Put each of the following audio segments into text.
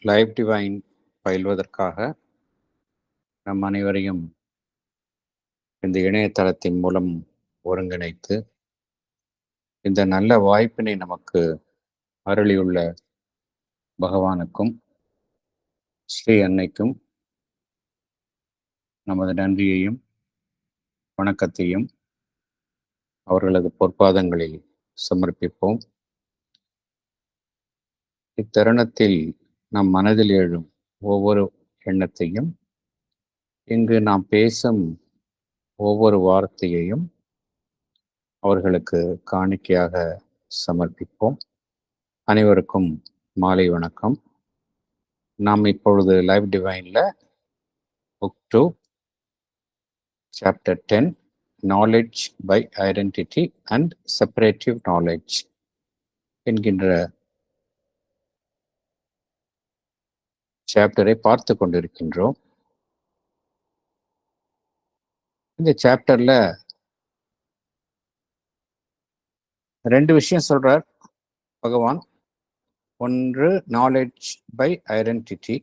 Live divine பயில்வதற்காக நம் அனைவரையும் இந்த இணையதளத்தின் மூலம் ஒருங்கிணைத்து இந்த நல்ல வாய்ப்பினை நமக்கு அருளியுள்ள பகவானுக்கும் ஸ்ரீ அன்னைக்கும் நமது நன்றியையும் வணக்கத்தையும் அவர்களது பொற்பாதங்களில் சமர்ப்பிப்போம். இத்தருணத்தில் நம் மனதில் எழும் ஒவ்வொரு எண்ணத்தையும், இங்கு நாம் பேசும் ஒவ்வொரு வார்த்தையையும் அவர்களுக்கு காணிக்கையாக சமர்ப்பிப்போம். அனைவருக்கும் மாலை வணக்கம். நாம் இப்பொழுது லைவ் டிவைன்ல book 2 chapter 10 knowledge by identity and separative knowledge என்கின்ற சாப்டரை பார்த்து கொண்டிருக்கின்றோம். இந்த சாப்டர்ல 2 விஷயம் சொல்றார் பகவான். ஒன்று knowledge by identity.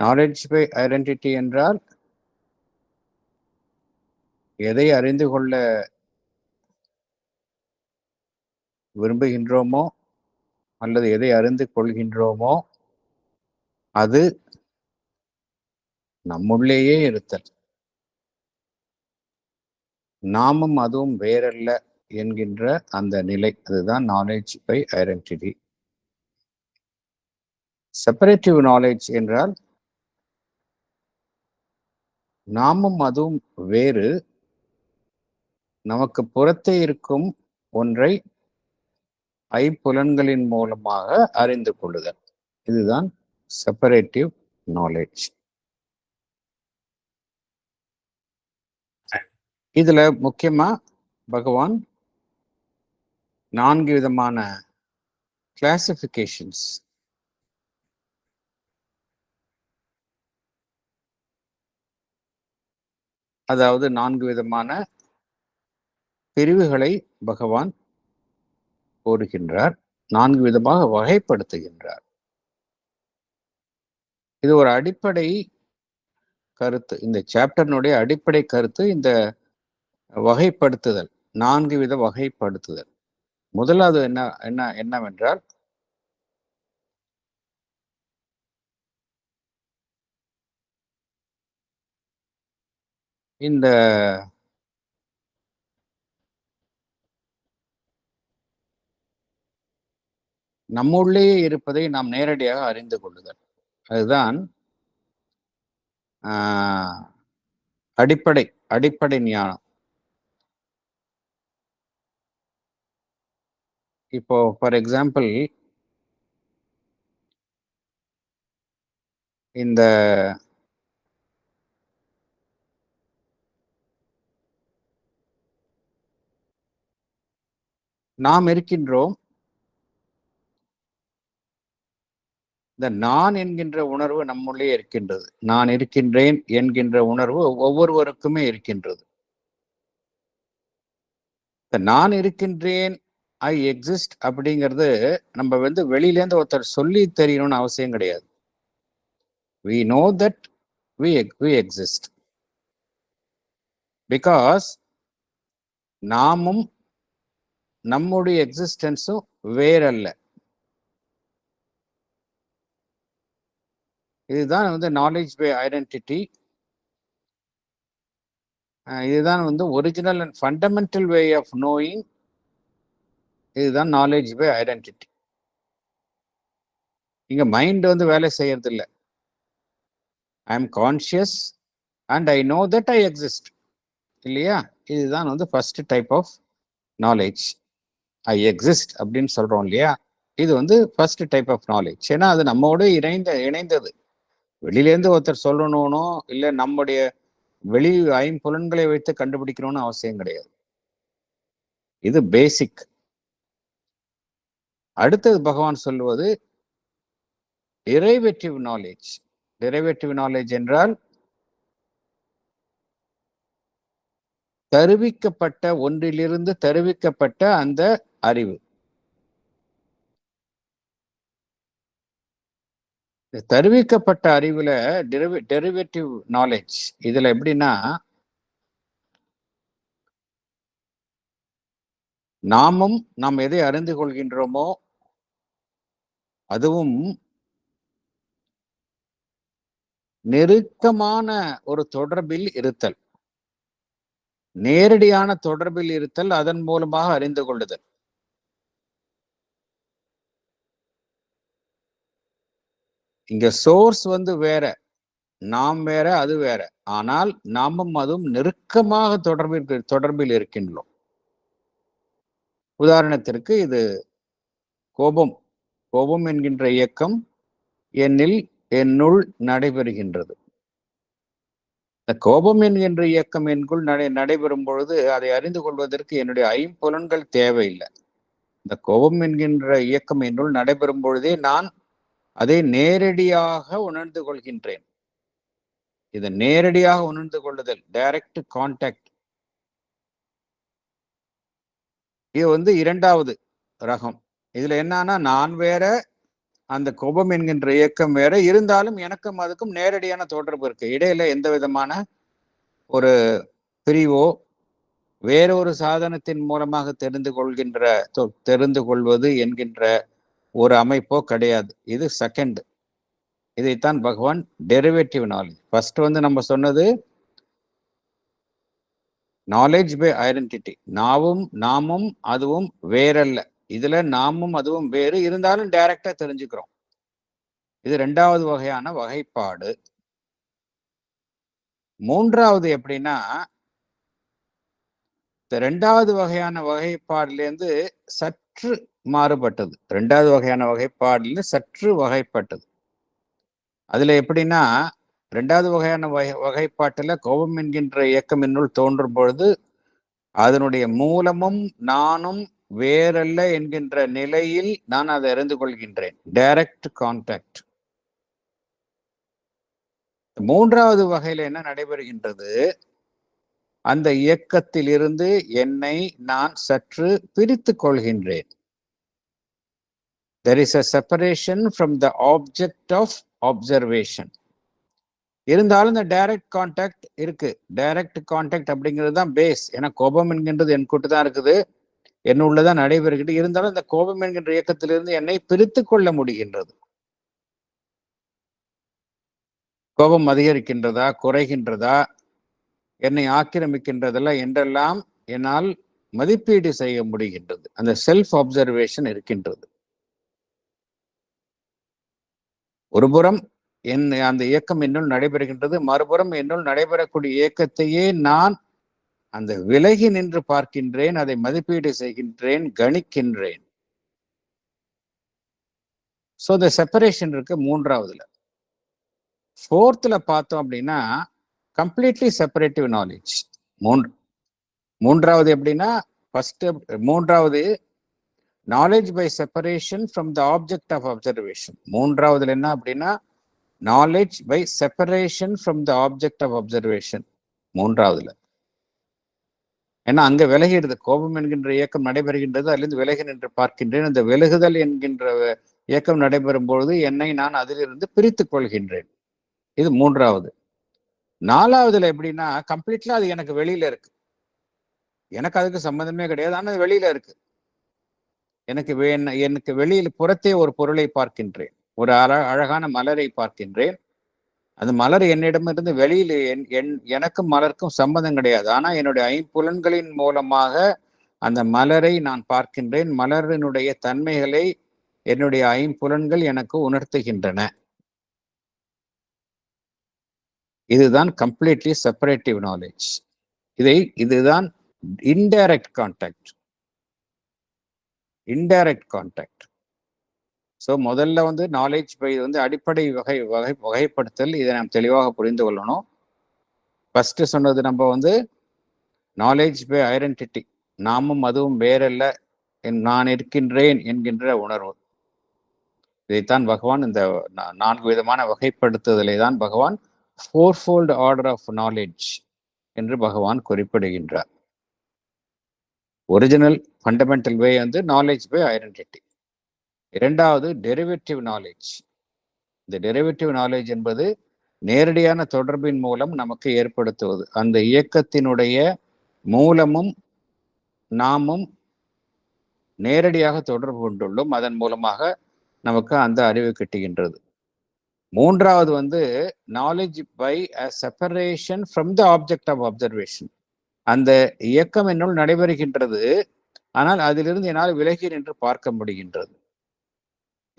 Knowledge by identity என்றால் எதை அறிந்து கொள்ள விரும்புகின்றோமோ அல்லது எதை அறிந்து கொள்கின்றோமோ அது நம்முள்ளேயே இருத்தல், நாமும் அதுவும் வேறல்ல என்கின்ற அந்த நிலை, அதுதான் knowledge by identity. Separative knowledge என்றால் நாமும் அதுவும் வேறு, நமக்கு புறத்தே இருக்கும் ஒன்றை ஐம்புலன்களின் மூலமாக அறிந்து கொள்ளுதல். இதுதான் செப்பரேட்டிவ் நாலேஜ். இதுல முக்கியமா பகவான் 4 விதமான கிளாசிபிகேஷன்ஸ், அதாவது 4 விதமான பிரிவுகளை பகவான் கூறுகின்றார், 4 விதமாக வகைப்படுத்துகின்றார். இது ஒரு அடிப்படை கருத்து, இந்த சாப்டர்னுடைய அடிப்படை கருத்து இந்த வகைப்படுத்துதல், 4 வித வகைப்படுத்துதல். முதலாவது என்னவென்றால் இந்த நம்முள்ளேயே இருப்பதை நாம் நேரடியாக அறிந்து கொள்ளுதல். அதுதான் அடிப்படை ஞானம். இப்போ ஃபார் எக்ஸாம்பிள், இந்த நாம் இருக்கின்றோம், இந்த நான் என்கின்ற உணர்வு நம்முள்ளே இருக்கின்றது. நான் இருக்கின்றேன் என்கின்ற உணர்வு ஒவ்வொருவருக்குமே இருக்கின்றது. நான் இருக்கின்றேன், ஐ எக்ஸிஸ்ட் அப்படிங்கிறது நம்ம வெளியிலேருந்து ஒருத்தர் சொல்லி தெரியணும்னு அவசியம் கிடையாது. we know that we exist because நாமும் நம்முடைய எக்ஸிஸ்டன்ஸும் வேறல்ல. இதுதான் நாலேஜ் பை ஐடென்டிட்டி. இதுதான் original and fundamental way of knowing. இதுதான் நாலேஜ் பை ஐடென்டிட்டி. இங்க மைண்ட் வேலை செய்யறது இல்லை. I am conscious and I know that I exist, இல்லையா? இதுதான் first type of knowledge. I exist அப்படின்னு சொல்றோம் இல்லையா, இது ஃபர்ஸ்ட் டைப் ஆஃப் நாலேஜ். ஏன்னா அது நம்மோட இணைந்தது. வெளியிலேருந்து ஒருத்தர் சொல்லணும்னோ இல்லை நம்முடைய வெளி ஐம்புலன்களை வைத்து கண்டுபிடிக்கணும்னு அவசியம் கிடையாது. இது பேசிக். அடுத்தது பகவான் சொல்லுவது டெரிவேட்டிவ் நாலேஜ். டெரிவேட்டிவ் நாலேஜ் என்றால் தருவிக்கப்பட்ட ஒன்றிலிருந்து தருவிக்கப்பட்ட அந்த அறிவு. தருவிக்கப்பட்ட அறிவுல டெரிவேட்டிவ் நாலேஜ் இதுல எப்படின்னா, நாம் எதை அறிந்து கொள்கின்றோமோ அதுவும் நெருக்கமான ஒரு தொடர்பில் இருத்தல், நேரடியான தொடர்பில் இருத்தல், அதன் மூலமாக அறிந்து கொள்ளுதல். இங்க சோர்ஸ் வேற, நாம் வேற, அது வேற. ஆனால் நாமும் அதுவும் நெருக்கமாக தொடர்பில் இருக்கின்றோம். உதாரணத்திற்கு இது கோபம். கோபம் என்கின்ற இயக்கம் என்னுள் நடைபெறுகின்றது. இந்த கோபம் என்கின்ற இயக்கம் எனக்குள் நடைபெறும் பொழுது அதை அறிந்து கொள்வதற்கு என்னுடைய ஐம்புலன்கள் தேவையில்லை. இந்த கோபம் என்கின்ற இயக்கம் என்னுள் நடைபெறும் பொழுதே நான் அதை நேரடியாக உணர்ந்து கொள்கின்றேன். இது நேரடியாக உணர்ந்து கொள்ளுதல், டைரக்ட் கான்டாக்ட். இது இரண்டாவது ரகம். இதுல என்னன்னா, நான் வேற, அந்த கோபம் என்கின்ற இயக்கம் வேற, இருந்தாலும் எனக்கும் அதுக்கும் நேரடியான தொடர்பு இருக்கு. இடையில எந்த விதமான ஒரு பிரிவோ வேறொரு சாதனத்தின் மூலமாக தெரிந்து கொள்வது என்கின்ற ஒரு அமைப்போ கிடையாது. இது செகண்ட். இதைத்தான் பகவான் டெரிவேட்டிவ் நாலேஜ். ஃபர்ஸ்ட் நம்ம சொன்னது நாலேஜ் பை ஐடென்டிட்டி. நாமும் அதுவும் வேறல்ல. இதுல நாமும் அதுவும் வேறு, இருந்தாலும் டைரக்டா தெரிஞ்சுக்கிறோம். இது ரெண்டாவது வகையான வகைப்பாடு. மூன்றாவது எப்படின்னா, இந்த ரெண்டாவது வகையான வகைப்பாடுலேருந்து சற்று மாறுபட்டது. ரெண்டாவது வகையான வகைப்பாடுல சற்று வகைப்பட்டது. அதுல எப்படின்னா, ரெண்டாவது வகையான வகைப்பாட்டுல கோபம் என்கின்ற இயக்கம் என்னுள் தோன்றும் பொழுது அதனுடைய மூலமும் நானும் வேறல்ல என்கின்ற நிலையில் நான் அதை அறிந்து கொள்கின்றேன். Direct contact. மூன்றாவது வகையில என்ன நடைபெறுகின்றது, அந்த இயக்கத்தில் இருந்து என்னை நான் சற்று பிரித்துக் கொள்கின்றேன். There is a separation from the object of observation. இருந்தாலும் இந்த டைரக்ட் கான்டாக்ட் இருக்கு. டைரக்ட் கான்டாக்ட் அப்படிங்கிறது தான் பேஸ். ஏன்னா கோபம் என்கின்றது என் கூட்டு தான் இருக்குது, என்னுள்ளதான் நடைபெறுகிறது. இருந்தாலும் இந்த கோபம் என்கின்ற இயக்கத்திலிருந்து என்னை பிரித்துக் கொள்ள முடிகின்றது. கோபம் அதிகரிக்கின்றதா, குறைகின்றதா, என்னை ஆக்கிரமிக்கின்றதெல்லாம் என்றெல்லாம் என்னால் மதிப்பீடு செய்ய முடிகின்றது. அந்த செல்ஃப் அப்சர்வேஷன் இருக்கின்றது. ஒருபுறம் அந்த இயக்கம் என்னுள் நடைபெறுகின்றது, மறுபுறம் என்னுள் நடைபெறக்கூடிய இயக்கத்தையே நான் அந்த விலகி நின்று பார்க்கின்றேன், அதை மதிப்பீடு செய்கின்றேன், கணிக்கின்றேன். ஸோ த செப்பரேஷன் இருக்கு மூன்றாவதுல. ஃபோர்த்ல பார்த்தோம் அப்படின்னா கம்ப்ளீட்லி செப்பரேட்டிவ் நாலேஜ். மூன்றாவது எப்படின்னா, மூன்றாவது knowledge by separation from the object of observation. மூன்றாவதுல என்ன அப்படின்னா, knowledge by separation from the object of observation. மூன்றாவதுல ஏன்னா அங்க விலகிடுது. கோபம் என்கின்ற இயக்கம் நடைபெறுகின்றது, அதிலிருந்து விலகி நின்று பார்க்கின்றேன். அந்த விலகுதல் என்கின்ற இயக்கம் நடைபெறும் பொழுது என்னை நான் அதிலிருந்து பிரித்துக் கொள்கின்றேன். இது மூன்றாவது. நாலாவதுல எப்படின்னா, கம்ப்ளீட்லா அது எனக்கு வெளியில இருக்கு, எனக்கு அதுக்கு சம்பந்தமே கிடையாது, ஆனால் வெளியில இருக்கு. எனக்கு வெளியில் புறத்தே ஒரு பொருளை பார்க்கின்றேன், ஒரு அழகான மலரை பார்க்கின்றேன். அந்த மலர் என்னிடமிருந்து வெளியில் எனக்கும் மலருக்கும் சம்பந்தம் கிடையாது. ஆனா என்னுடைய ஐம்புலன்களின் மூலமாக அந்த மலரை நான் பார்க்கின்றேன். மலரினுடைய தன்மைகளை என்னுடைய ஐம்புலன்கள் எனக்கு உணர்த்துகின்றன. இதுதான் கம்ப்ளீட்லி செப்பரேட்டிவ் நாலேஜ். இதுதான் indirect contact. Indirect contact. So முதல்ல நாலேஜ் பை அடிப்படை வகைப்படுத்தல். இதை நாம் தெளிவாக புரிந்து கொள்ளணும். ஃபர்ஸ்ட் சொன்னது நம்ம நாலேஜ் பை ஐடென்டிட்டி. நாமும் அதுவும் வேறல்ல, நான் இருக்கின்றேன் என்கின்ற உணர்வு. இதைத்தான் பகவான் இந்த 4 விதமான வகைப்படுத்துதலை தான் பகவான் ஃபோர்ஃபோல்ட் ஆர்டர் ஆஃப் நாலேஜ் என்று பகவான் குறிப்பிடுகின்றார். Original fundamental way knowledge by identity. இரண்டாவது டெரிவேட்டிவ் நாலேஜ். இந்த டெரிவேட்டிவ் நாலேஜ் என்பது நேரடியான தொடர்பின் மூலம் நமக்கு ஏற்படுத்துவது. அந்த இயக்கத்தினுடைய மூலமும் நாமும் நேரடியாக தொடர்பு கொண்டுள்ளோம். அதன் மூலமாக நமக்கு அந்த அறிவு கிட்டுகின்றது. மூன்றாவது வந்து knowledge by a separation from the object of observation. அந்த இயக்கம் என்னுள் நடைபெறுகின்றது, ஆனால் அதிலிருந்து என்னால் விலகி நின்று பார்க்க முடிகின்றது.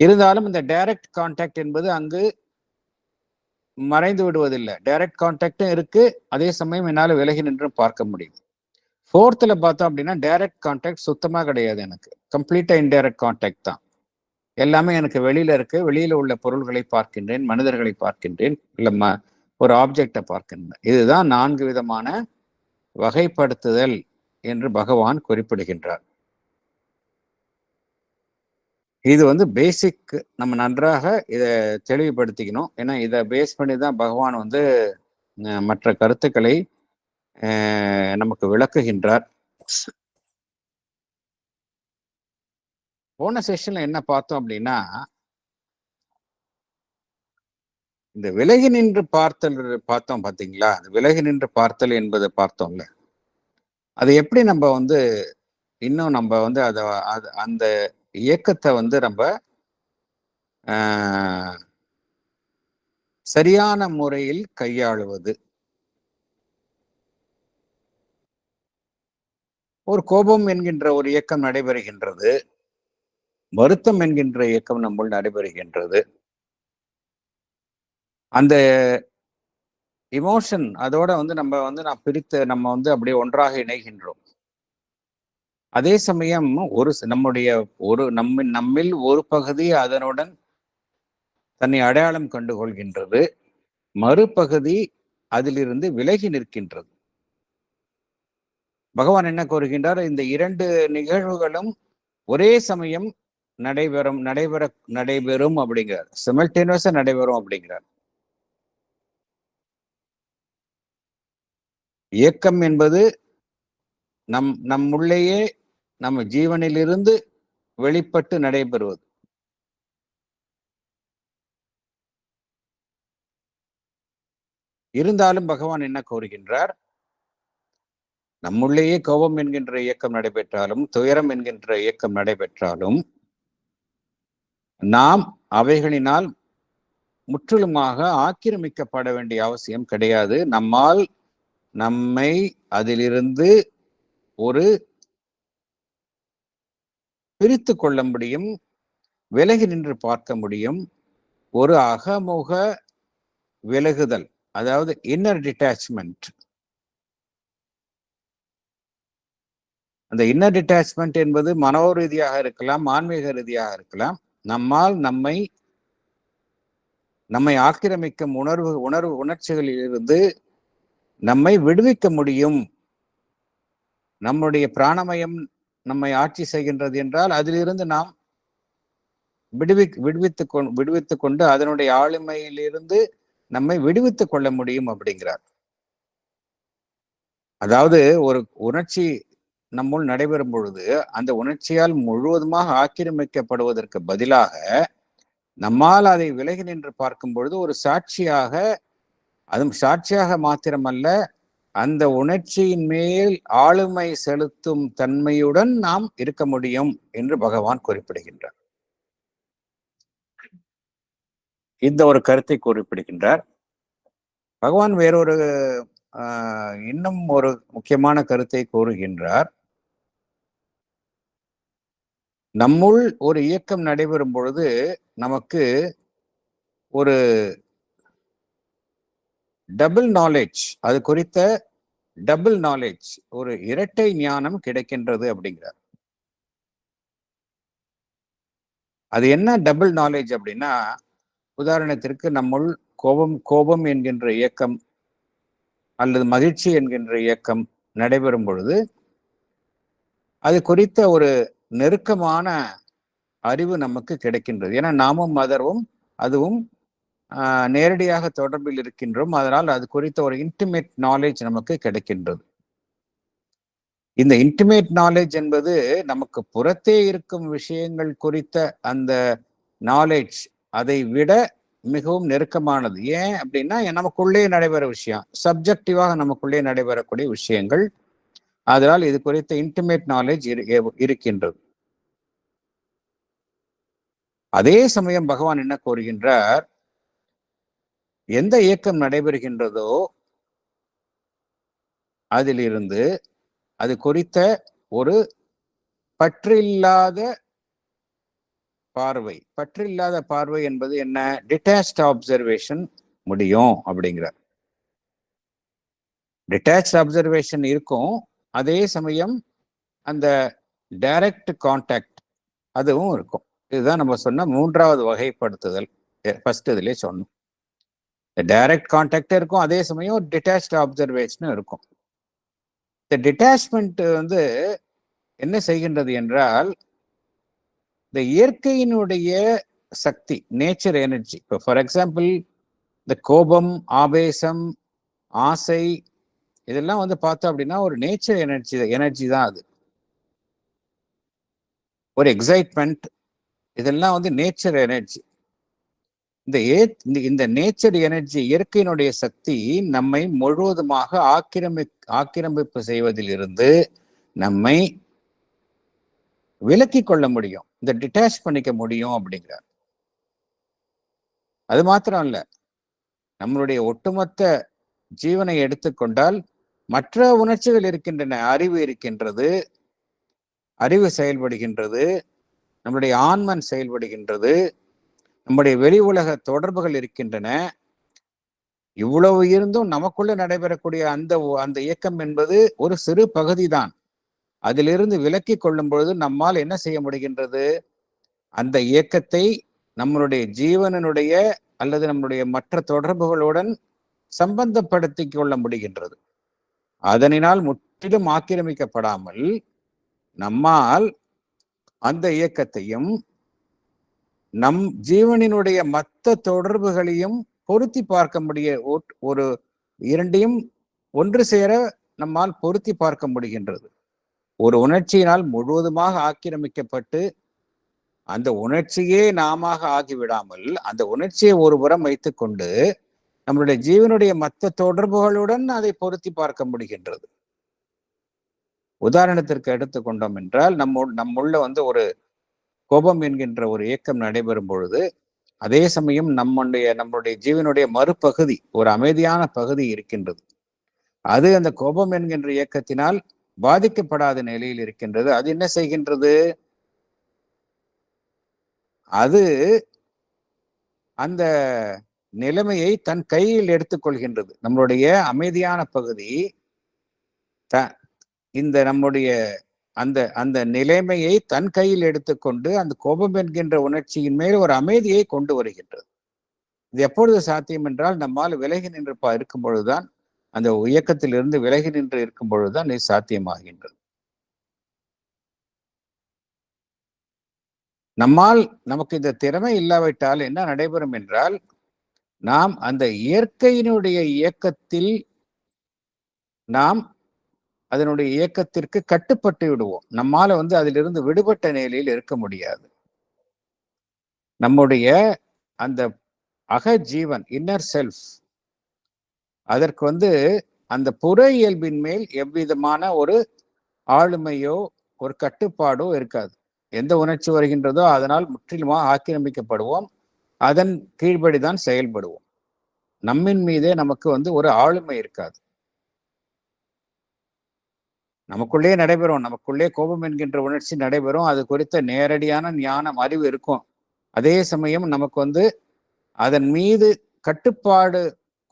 இருந்தாலும் இந்த டைரக்ட் கான்டாக்ட் என்பது அங்கு மறைந்து விடுவதில்லை. டைரக்ட் கான்டாக்டும் இருக்கு, அதே சமயம் என்னால் விலகி நின்று பார்க்க முடியும். ஃபோர்த்தில் பார்த்தோம் அப்படின்னா டைரக்ட் கான்டாக்ட் சுத்தமாக கிடையாது, எனக்கு கம்ப்ளீட்டாக இன்டைரக்ட் கான்டாக்ட் தான். எல்லாமே எனக்கு வெளியில இருக்கு, வெளியில உள்ள பொருள்களை பார்க்கின்றேன், மனிதர்களை பார்க்கின்றேன், இல்லை ஒரு ஆப்ஜெக்டை பார்க்கின்றேன். இதுதான் 4 விதமான வகைப்படுத்துதல் என்று பகவான் குறிப்பிடுகின்றார். இது வந்து பேசிக், நம்ம நன்றாக இதை தெளிவுபடுத்திக்கணும். ஏன்னா இதை பேஸ் பண்ணி தான் பகவான் வந்து மற்ற கருத்துக்களை நமக்கு விளக்குகின்றார். போன செஷன்ல என்ன பார்த்தோம் அப்படின்னா, இந்த விலகி நின்று பார்த்தல் பார்த்தோம் பார்த்தீங்களா? விலகி நின்று பார்த்தல் என்பதை பார்த்தோம்ல, அது எப்படி நம்ம வந்து இன்னும் நம்ம வந்து அதை அந்த இயக்கத்தை வந்து நம்ம சரியான முறையில் கையாளுவது. ஒரு கோபம் என்கின்ற ஒரு இயக்கம் நடைபெறுகின்றது, வருத்தம் என்கின்ற இயக்கம் நம்முள் நடைபெறுகின்றது. அந்த இமோஷன் அதோட வந்து நான் பிரித்து நம்ம வந்து அப்படியே ஒன்றாக இணைகின்றோம். அதே சமயம் நம்முடைய நம்மில் ஒரு பகுதி அதனுடன் தன்னை அடையாளம் கண்டு கொள்கின்றது, மறுபகுதி அதிலிருந்து விலகி நிற்கின்றது. பகவான் என்ன கூறுகின்றார்? இந்த 2 நிகழ்வுகளும் ஒரே சமயம் நடைபெறும் அப்படிங்கிறார். சிமல்டேனியஸா நடைபெறும் அப்படிங்கிறார். இயக்கம் என்பது நம்முள்ளேயே நம்ம ஜீவனிலிருந்து வெளிப்பட்டு நடைபெறுவது. இருந்தாலும் பகவான் என்ன கூறுகின்றார்? நம்முள்ளேயே கோபம் என்கின்ற இயக்கம் நடைபெற்றாலும், துயரம் என்கின்ற இயக்கம் நடைபெற்றாலும், நாம் அவைகளினால் முற்றிலுமாக ஆக்கிரமிக்கப்பட வேண்டிய அவசியம் கிடையாது. நம்மால் நம்மை அதிலிருந்து ஒரு பிரித்து கொள்ள முடியும், விலகி நின்று பார்க்க முடியும். ஒரு அகமுக விலகுதல், அதாவது இன்னர் டிட்டாச்மெண்ட். அந்த இன்னர் டிட்டாச்மெண்ட் என்பது மனோ ரீதியாக இருக்கலாம், ஆன்மீக ரீதியாக இருக்கலாம். நம்மால் நம்மை ஆக்கிரமிக்கும் உணர்ச்சிகளில் இருந்து நம்மை விடுவிக்க முடியும். நம்முடைய பிராணமயம் நம்மை ஆட்சி செய்கின்றது என்றால் அதிலிருந்து நாம் விடுவித்துக் கொண்டு அதனுடைய ஆளுமையிலிருந்து நம்மை விடுவித்துக் கொள்ள முடியும் அப்படிங்கிறார். அதாவது ஒரு உணர்ச்சி நம்முள் நடைபெறும் பொழுது அந்த உணர்ச்சியால் முழுவதுமாக ஆக்கிரமிக்கப்படுவதற்கு பதிலாக நம்மால் அதை விலகி நின்று பார்க்கும் பொழுது ஒரு சாட்சியாக, அதுவும் சாட்சியாக மாத்திரமல்ல, அந்த உணர்ச்சியின் மேல் ஆளுமை செலுத்தும் தன்மையுடன் நாம் இருக்க முடியும் என்று பகவான் குறிப்பிடுகின்றார். இந்த ஒரு கருத்தை குறிப்பிடுகின்றார். பகவான் வேறொரு இன்னும் ஒரு முக்கியமான கருத்தை கூறுகின்றார். நம்முள் ஒரு இயக்கம் நடைபெறும் பொழுது நமக்கு ஒரு டபுள் நாலேஜ், அது குறித்த டபுள் நாலேஜ், ஒரு இரட்டை ஞானம் கிடைக்கின்றது அப்படிங்கிறார். அது என்ன டபுள் நாலேஜ் அப்படின்னா, உதாரணத்திற்கு நம்முள் கோபம் என்கின்ற இயக்கம் அல்லது மகிழ்ச்சி என்கின்ற இயக்கம் நடைபெறும் பொழுது அது குறித்த ஒரு நெருக்கமான அறிவு நமக்கு கிடைக்கின்றது. ஏன்னா நாமும் அதுவும் நேரடியாக தொடர்பில் இருக்கின்றோம். அதனால் அது குறித்த ஒரு இன்டிமேட் நாலேஜ் நமக்கு கிடைக்கின்றது. இந்த இன்டிமேட் நாலேஜ் என்பது நமக்கு புறத்தே இருக்கும் விஷயங்கள் குறித்த அந்த நாலேஜ் அதை விட மிகவும் நெருக்கமானது. ஏன் அப்படின்னா நமக்குள்ளே நடைபெற விஷயம், சப்ஜெக்டிவாக நமக்குள்ளே நடைபெறக்கூடிய விஷயங்கள். அதனால் இது குறித்த இன்டிமேட் நாலேஜ் இருக்கின்றது. அதே சமயம் பகவான் என்ன கூறுகின்றார், எந்த இயக்கம் நடைபெறுகின்றதோ அதிலிருந்து அது குறித்த ஒரு பற்றில்லாத பார்வை. பற்றில்லாத பார்வை என்பது என்ன? டிட்டாச்ட் அப்சர்வேஷன் முடியும் அப்படிங்கிறார். டிட்டாச்ட் அப்சர்வேஷன் இருக்கும், அதே சமயம் அந்த டைரக்ட் கான்டாக்ட் அதுவும் இருக்கும். இதுதான் நம்ம சொன்ன மூன்றாவது வகைப்படுத்துதல். ஃபர்ஸ்ட் இதுலேயே சொன்னோம். டைரக்ட் கான்டாக்ட் இருக்கும், அதே சமயம் டிட்டாச்ட் அப்சர்வேஷனும் இருக்கும். இந்த டிட்டாச்மெண்ட் வந்து என்ன செய்கின்றது என்றால், இந்த இயற்கையினுடைய சக்தி, நேச்சர் எனர்ஜி. இப்போ ஃபார் எக்ஸாம்பிள், இந்த கோபம், ஆவேசம், ஆசை, இதெல்லாம் வந்து பார்த்தோம் அப்படின்னா ஒரு நேச்சர் எனர்ஜி தான் அது. ஒரு எக்ஸைட்மெண்ட், இதெல்லாம் வந்து நேச்சர் எனர்ஜி. இந்த நேச்சர் எனர்ஜி, இயற்கையினுடைய சக்தி நம்மை முழுவதுமாக ஆக்கிரமிப்பு செய்வதிலிருந்து நம்மை விலக்கி கொள்ள முடியும், இந்த டிட்டாச் பண்ணிக்க முடியும் அப்படிங்கிறார். அது மாத்திரம் இல்ல, நம்மளுடைய ஒட்டுமொத்த ஜீவனை எடுத்துக்கொண்டால் மற்ற உணர்ச்சிகள் இருக்கின்றன. அறிவு இருக்கின்றது, அறிவு செயல்படுகின்றது, நம்முடைய ஆன்மன் செயல்படுகின்றது, நம்முடைய வெளி உலக தொடர்புகள் இருக்கின்றன. இவ்வளவு இருந்தும் நமக்குள்ள நடைபெறக்கூடிய அந்த இயக்கம் என்பது ஒரு சிறு பகுதி தான். அதிலிருந்து விலக்கி கொள்ளும் பொழுது நம்மால் என்ன செய்ய முடிகின்றது? அந்த இயக்கத்தை நம்மளுடைய ஜீவனுடைய அல்லது நம்முடைய மற்ற தொடர்புகளுடன் சம்பந்தப்படுத்திக் கொள்ள முடிகின்றது. அதனால் முற்றிலும் ஆக்கிரமிக்கப்படாமல் நம்மால் அந்த இயக்கத்தையும் நம் ஜீவனினுடைய மற்ற தொடர்புகளையும் பொருத்தி பார்க்க முடிய, ஒரு இரண்டையும் ஒன்று சேர நம்மால் பொருத்தி பார்க்க முடிகின்றது. ஒரு உணர்ச்சியினால் முழுவதுமாக ஆக்கிரமிக்கப்பட்டு அந்த உணர்ச்சியே நாம ஆகிவிடாமல் அந்த உணர்ச்சியை ஒரு புறம் வைத்துக் கொண்டு நம்மளுடைய ஜீவனுடைய மற்ற தொடர்புகளுடன் அதை பொருத்தி பார்க்க முடிகின்றது. உதாரணத்திற்கு எடுத்துக்கொண்டோம் என்றால், நம்முள்ள வந்து ஒரு கோபம் என்கின்ற ஒரு இயக்கம் நடைபெறும் பொழுது, அதே சமயம் நம்முடைய ஜீவனுடைய மறுபகுதி, ஒரு அமைதியான பகுதி இருக்கின்றது. அது அந்த கோபம் என்கின்ற இயக்கத்தினால் பாதிக்கப்படாத நிலையில் இருக்கின்றது. அது என்ன செய்கின்றது? அது அந்த நிலைமையை தன் கையில் எடுத்துக்கொள்கின்றது. நம்மளுடைய அமைதியான பகுதி இந்த நம்முடைய அந்த அந்த நிலைமையை தன் கையில் எடுத்துக்கொண்டு அந்த கோபம் என்கின்ற உணர்ச்சியின் மேல் ஒரு அமைதியை கொண்டு வருகின்றது. இது எப்பொழுது சாத்தியம் என்றால், நம்மால் விலகி நின்று இருக்கும் பொழுதுதான், அந்த இயக்கத்திலிருந்து விலகி நின்று இருக்கும் பொழுதுதான் இது சாத்தியமாகின்றது. நம்மால் நமக்கு இந்த திறமை இல்லாவிட்டால் என்ன நடைபெறும் என்றால், நாம் அந்த இயற்கையினுடைய இயக்கத்தில் நாம் அதனுடைய இயக்கத்திற்கு கட்டுப்பட்டு விடுவோம். நம்மால வந்து அதிலிருந்து விடுபட்ட நிலையில் இருக்க முடியாது. நம்முடைய அந்த அகஜீவன், இன்னர் செல்ஃப், அதற்கு வந்து அந்த புற இயல்பின் மேல் எவ்விதமான ஒரு ஆளுமையோ ஒரு கட்டுப்பாடோ இருக்காது. எந்த உணர்ச்சி வருகின்றதோ அதனால் முற்றிலுமாக ஆக்கிரமிக்கப்படுவோம், அதன் கீழ்படிதான் செயல்படுவோம். நம்மின் மீதே நமக்கு வந்து ஒரு ஆளுமை இருக்காது. நமக்குள்ளே நடைபெறும், நமக்குள்ளே கோபம் என்கின்ற உணர்ச்சி நடைபெறும், அது குறித்த நேரடியான ஞானம், அறிவு இருக்கும். அதே சமயம் நமக்கு வந்து அதன் மீது கட்டுப்பாடு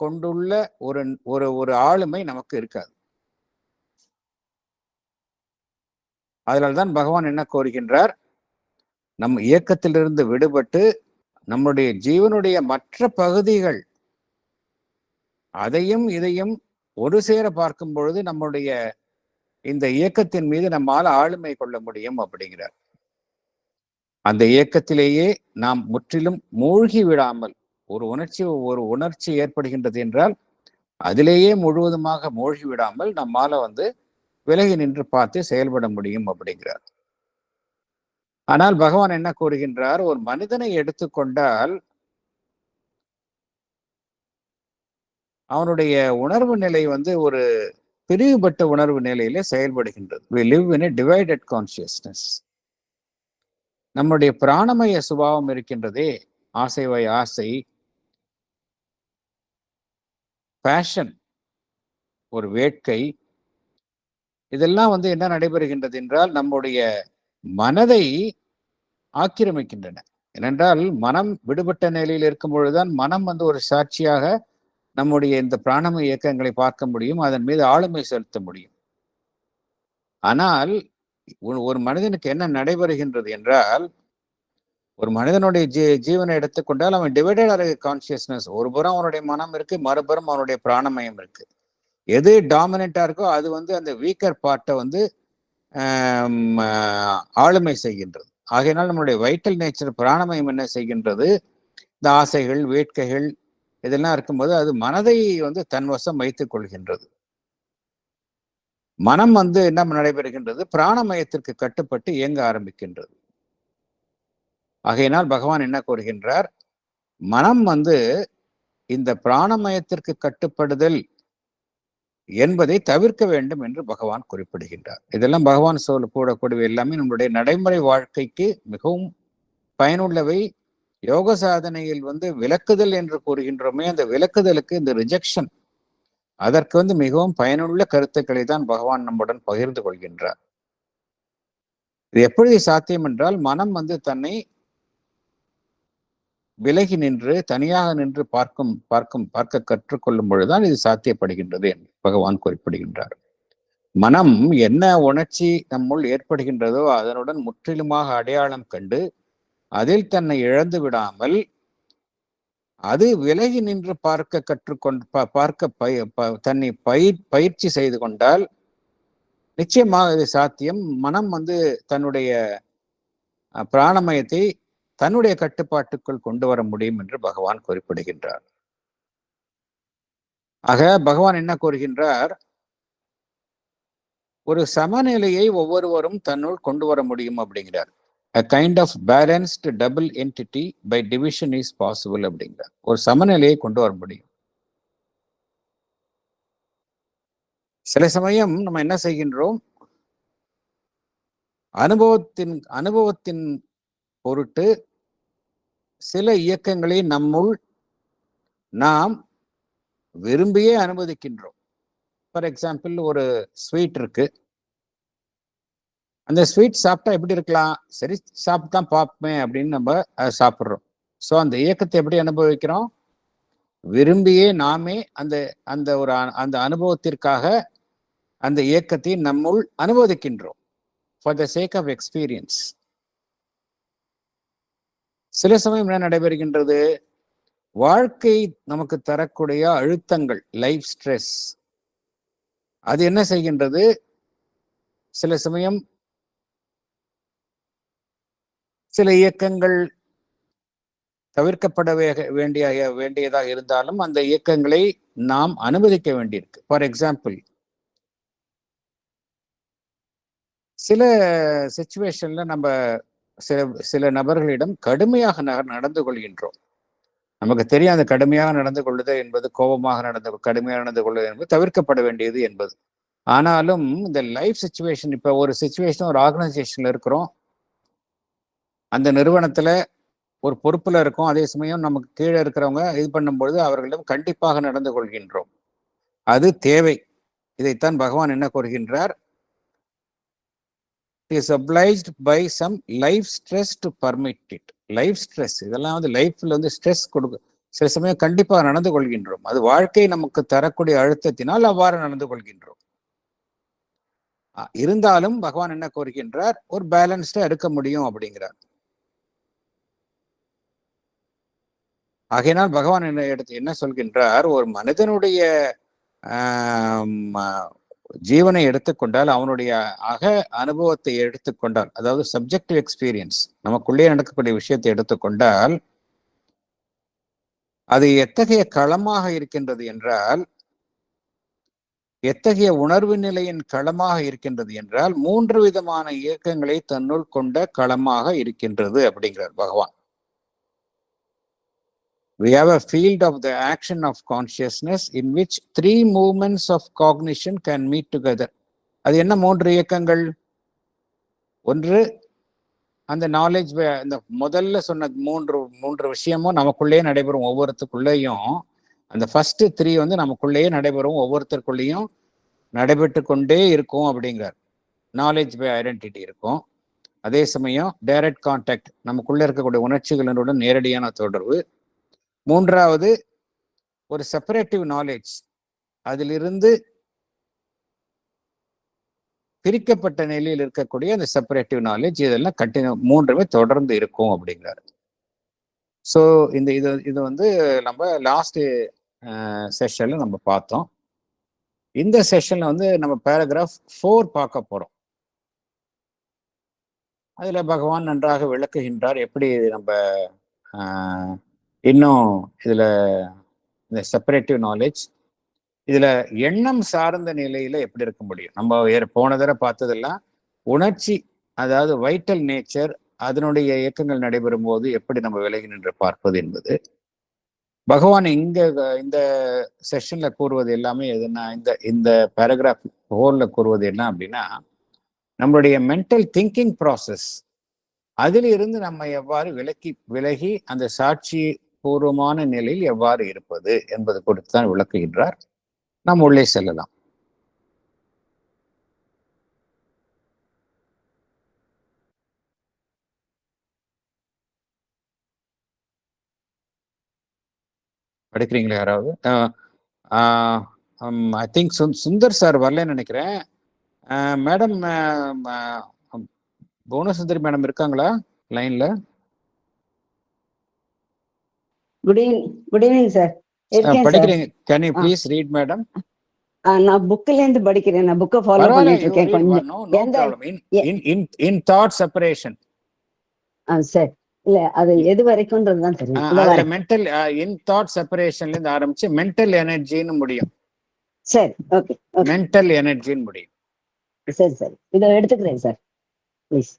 கொண்டுள்ள ஒரு ஒரு ஒரு ஆளுமை நமக்கு இருக்காது. அதனால்தான் பகவான் என்ன கோருகின்றார்? நம் இயக்கத்திலிருந்து விடுபட்டு நம்முடைய ஜீவனுடைய மற்ற பகுதிகள் அதையும் இதையும் ஒரு சேர பார்க்கும் பொழுது நம்முடைய இந்த இயக்கத்தின் மீது நம்மால் ஆளுமை கொள்ள முடியும் அப்படிங்கிறார். அந்த இயக்கத்திலேயே நாம் முற்றிலும் மூழ்கி விடாமல், ஒரு உணர்ச்சி ஏற்படுகின்றது என்றால் அதிலேயே முழுவதுமாக மூழ்கி விடாமல் நம்மால வந்து விலகி நின்று பார்த்து செயல்பட முடியும் அப்படிங்கிறார். ஆனால் பகவான் என்ன கூறுகின்றார்? ஒரு மனிதனை எடுத்துக்கொண்டால் அவனுடைய உணர்வு நிலை வந்து ஒரு பிரிவுபட்ட உணர்வு நிலையில செயல்படுகின்றது. we live in a divided consciousness. நம்முடைய பிராணமய சுபாவம் இருக்கின்றதே, ஆசை, ஆசை, பேஷன், ஒரு வேட்கை, இதெல்லாம் வந்து என்ன நடைபெறுகின்றது என்றால் நம்முடைய மனதை ஆக்கிரமிக்கின்றன. ஏனென்றால் மனம் விடுபட்ட நிலையில் இருக்கும் பொழுதுதான் மனம் வந்து ஒரு சாட்சியாக நம்முடைய இந்த பிராணமய இயக்கங்களை பார்க்க முடியும், அதன் மீது ஆளுமை செலுத்த முடியும். ஆனால் ஒரு மனிதனுக்கு என்ன நடைபெறுகின்றது என்றால், ஒரு மனிதனுடைய ஜீவனை எடுத்துக்கொண்டால் அவன் டிவைடட் கான்சியஸ்னஸ். ஒரு புறம் அவனுடைய மனம் இருக்கு, மறுபுறம் அவனுடைய பிராணமயம் இருக்கு. எது டாமினண்டா இருக்கோ அது வந்து அந்த வீக்கர் பார்ட்டை வந்து ஆளுமை செய்கின்றது. ஆகையினால் நம்மளுடைய வைட்டல் நேச்சர் பிராணமயம் என்ன செய்கின்றது, இந்த ஆசைகள், வேட்கைகள் இதெல்லாம் இருக்கும்போது அது மனதை வந்து தன்வசம் வைத்துக் கொள்கின்றது. மனம் வந்து என்ன நடைபெறுகின்றது, பிராணமயத்திற்கு கட்டுப்பட்டு இயங்க ஆரம்பிக்கின்றது. ஆகையினால் பகவான் என்ன கூறுகின்றார், மனம் வந்து இந்த பிராணமயத்திற்கு கட்டுப்படுதல் என்பதை தவிர்க்க வேண்டும் என்று பகவான் குறிப்பிடுகின்றார். இதெல்லாம் பகவான் கூடக்கூடிய எல்லாமே நம்முடைய நடைமுறை வாழ்க்கைக்கு மிகவும் பயனுள்ளவை. யோக சாதனையில் வந்து விலக்குதல் என்று கூறுகின்றோமே, அந்த விலக்குதலுக்கு இந்த ரிஜெக்ஷன், அதற்கு வந்து மிகவும் பயனுள்ள கருத்துக்களை தான் பகவான் நம்முடன் பகிர்ந்து கொள்கின்றார். இது எப்படி சாத்தியம் என்றால், மனம் வந்து தன்னை விலகி நின்று தனியாக நின்று பார்க்க கற்றுக்கொள்ளும் பொழுதுதான் இது சாத்தியப்படுகின்றது என்று பகவான் குறிப்பிடுகின்றார். மனம் என்ன உணர்ச்சி நம்முள் ஏற்படுகின்றதோ அதனுடன் முற்றிலுமாக அடையாளம் கண்டு அதில் தன்னை இழந்து விடாமல் அது விலகி நின்று தன்னை பயிற்சி செய்து கொண்டால் நிச்சயமாக இது சாத்தியம். மனம் வந்து தன்னுடைய பிராணமயத்தை தன்னுடைய கட்டுப்பாட்டுக்குள் கொண்டு வர முடியும் என்று பகவான் குறிப்பிடுகின்றார். ஆக பகவான் என்ன கூறுகின்றார், ஒரு சமநிலையை ஒவ்வொருவரும் தன்னுள் கொண்டு வர முடியும் அப்படிங்கிறார். A kind of balanced double entity by division is possible அப்படிங்கிறார். ஒரு சமநிலையை கொண்டு வர முடியும். சில சமயம் நம்ம என்ன செய்கின்றோம், அனுபவத்தின் பொருட்டு சில இயக்கங்களை நம்முள் நாம் விரும்பியே அனுமதிக்கின்றோம். ஃபார் எக்ஸாம்பிள், ஒரு ஸ்வீட் இருக்கு, அந்த ஸ்வீட் சாப்பிட்டா எப்படி இருக்கலாம், சரி சாப்பிட்டு பார்ப்போமே அப்படின்னு நம்ம அதை சாப்பிட்றோம். ஸோ அந்த இயக்கத்தை எப்படி அனுபவிக்கிறோம், விரும்பியே நாமே அந்த அனுபவத்திற்காக அந்த இயக்கத்தை நம்முள் அனுமதிக்கின்றோம், for the sake of experience. சில சமயம் என்ன நடைபெறுகின்றது, வாழ்க்கை நமக்கு தரக்கூடிய அழுத்தங்கள், லைஃப் ஸ்ட்ரெஸ், அது என்ன செய்கின்றது, சில சமயம் சில இயக்கங்கள் தவிர்க்கப்பட வேண்டியதாக இருந்தாலும் அந்த இயக்கங்களை நாம் அனுமதிக்க வேண்டியிருக்கு. ஃபார் எக்ஸாம்பிள், சில சிச்சுவேஷன்ல நம்ம சில நபர்களிடம் கடுமையாக நடந்து கொள்கின்றோம். நமக்கு தெரியும் அந்த கடுமையாக நடந்து கொள்ளுதல் என்பது, கோபமாக கடுமையாக நடந்து கொள்ளுதல் என்பது தவிர்க்கப்பட வேண்டியது என்பது. ஆனாலும் இந்த லைஃப் சிச்சுவேஷன், இப்ப ஒரு சிச்சுவேஷன், ஒரு ஆர்கனைசேஷன்ல இருக்கிறோம், அந்த நிறுவனத்துல ஒரு பொறுப்புல இருக்கும், அதே சமயம் நமக்கு கீழே இருக்கிறவங்க இது பண்ணும்பொழுது அவர்களிடம் கண்டிப்பாக நடந்து கொள்கின்றோம். அது தேவை. இதைத்தான் பகவான் என்ன கூறுகின்றார், is obliged by some life stress to permit it. Life stress, இதெல்லாம் வந்து லைஃப்ல வந்து ஸ்ட்ரெஸ் கொடுக்கும், சில சமயம் கண்டிப்பாக நடந்து கொள்கின்றோம். அது வாழ்க்கை நமக்கு தரக்கூடிய அழுத்தத்தினால் அவ்வாறு நடந்து கொள்கின்றோம். இருந்தாலும் பகவான் என்ன கூறுகின்றார், ஒரு பேலன்ஸ்டா இருக்க முடியும் அப்படிங்கிறார். ஆகையினால் பகவான் என்ன சொல்கின்றார், ஒரு மனிதனுடைய ஜீவனை எடுத்துக்கொண்டால், அவனுடைய அக அனுபவத்தை எடுத்துக்கொண்டால், அதாவது சப்ஜெக்டிவ் எக்ஸ்பீரியன்ஸ், நமக்குள்ளே நடக்கக்கூடிய விஷயத்தை எடுத்துக்கொண்டால், அது எத்தகைய களமாக இருக்கின்றது என்றால், எத்தகைய உணர்வு நிலையின் களமாக இருக்கின்றது என்றால், 3 விதமான இயக்கங்களை தன்னுள் கொண்ட களமாக இருக்கின்றது அப்படிங்கிறார் பகவான். we have a field of the action of consciousness in which three movements of cognition can meet together. அது என்ன மூன்று இயக்கங்கள்? ஒன்று, அந்த நாலேஜ், இந்த முதல்ல சொன்ன மூன்று விஷயமும் நமக்குள்ளேயே நடைபெறும். ஒவ்வொருத்தருக்குள்ளேயும் அந்த ஃபர்ஸ்ட் 3 வந்து நமக்குள்ளேயே நடைபெறும், ஒவ்வொருத்தருக்குள்ளேயும் நடைபெற்று கொண்டே இருக்கும் அப்படிங்கிறார். நாலேஜ் பை ஐடென்டிட்டி இருக்கும். அதே சமயம் டைரக்ட் கான்டாக்ட், நமக்குள்ள இருக்கக்கூடிய உணர்ச்சிகளுடன் நேரடியான தொடர்பு. மூன்றாவது, ஒரு செப்பரேட்டிவ் நாலேஜ், அதிலிருந்து பிரிக்கப்பட்ட நிலையில் இருக்கக்கூடிய அந்த செப்பரேட்டிவ் நாலேஜ், இதெல்லாம் கண்டினியூ, மூன்றுமே தொடர்ந்து இருக்கும் அப்படிங்கிறாரு. ஸோ இது வந்து நம்ம லாஸ்ட் செஷன்ல நம்ம பார்த்தோம். இந்த செஷன்ல வந்து நம்ம பேராகிராஃப் 4 பார்க்க போறோம். அதுல பகவான் நன்றாக விளக்குகின்றார் எப்படி நம்ம இன்னும் இதுல இந்த செப்பரேட்டிவ் நாலேஜ், இதுல எண்ணம் சார்ந்த நிலையில எப்படி இருக்க முடியும். நம்ம போன தடவை பார்த்ததெல்லாம் உணர்ச்சி, அதாவது வைட்டல் நேச்சர், அதனுடைய இயக்கங்கள் நடைபெறும் போது எப்படி நம்ம விலகி நின்று பார்ப்பது என்பது. பகவான் இந்த செஷன்ல கூறுவது எல்லாமே எதுனா, இந்த பேராகிராஃப் 4ல கூறுவது என்ன அப்படின்னா, நம்மளுடைய மென்டல் திங்கிங் ப்ராசஸ், அதில் இருந்து நம்ம எவ்வாறு விலகி அந்த சாட்சி பூர்வமான நிலையில் எவ்வாறு இருப்பது என்பது குறித்து தான் விளக்குகின்றார். நாம் உள்ளே செல்லலாம். படிக்கிறீங்களா யாராவது? ஐ திங்க் சுந்தர் சார் வரலன்னு நினைக்கிறேன். மேடம், புவனசுந்தரி மேடம் இருக்காங்களா லைன்ல? Good evening sir. படிக்கிறீங்க? Can you please read madam? நான் புக்ல இருந்து படிக்கிறேன். நான் புக்க ஃபாலோ பண்ணிட்டு இருக்கேன். கொஞ்சம் இன் தாட் செப்பரேஷன். சார், இல்ல அது எது வரைக்கும்ன்றது தான் தெரியும். அதுல மென்டல் இன் தாட் செப்பரேஷன்ல இருந்து ஆரம்பிச்சு மென்டல் எனர்ஜின்னு முடியும். சரி, ஓகே. மென்டல் எனர்ஜின்னு முடியும். சரி சரி, இதை எடுத்துக்கிறேன் sir, please.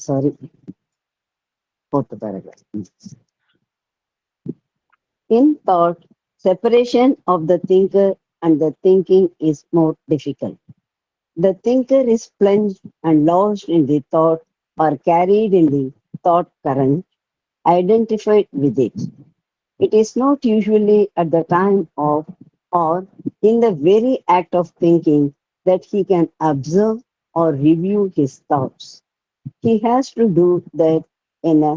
Sorry, fourth paragraph. In thought, separation of the thinker and the thinking is more difficult. The thinker is plunged and lost in the thought or carried in the thought current, identified with it. It is not usually at the time of or in the very act of thinking that he can observe or review his thoughts. He has to do that in a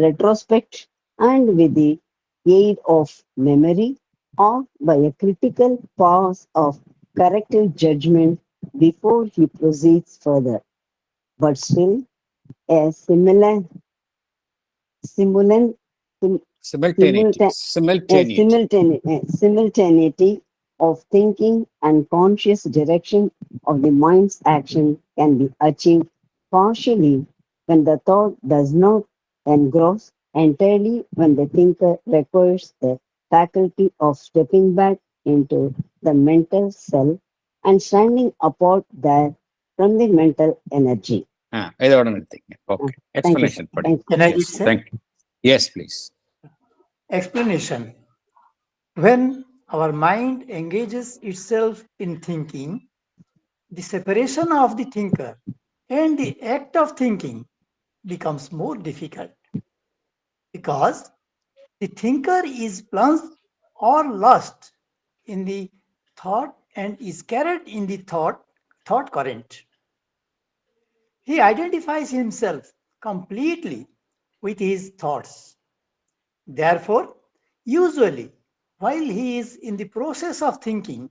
retrospect and with the aid of memory or by a critical pause of corrective judgment before he proceeds further. But still, a simultaneity of thinking and conscious direction of the mind's action can be achieved partially when the thought does not engross, entirely when the thinker requires the faculty of stepping back into the mental self and standing apart there from the mental energy. இதோட நிறுத்திங்க. Okay, explanation படிங்க. Thank you. Yes, please. Explanation. When our mind engages itself in thinking, the separation of the thinker and the act of thinking becomes more difficult because the thinker is plunged or lost in the thought and is carried in the thought current. He identifies himself completely with his thoughts. Therefore, usually, while he is in the process of thinking,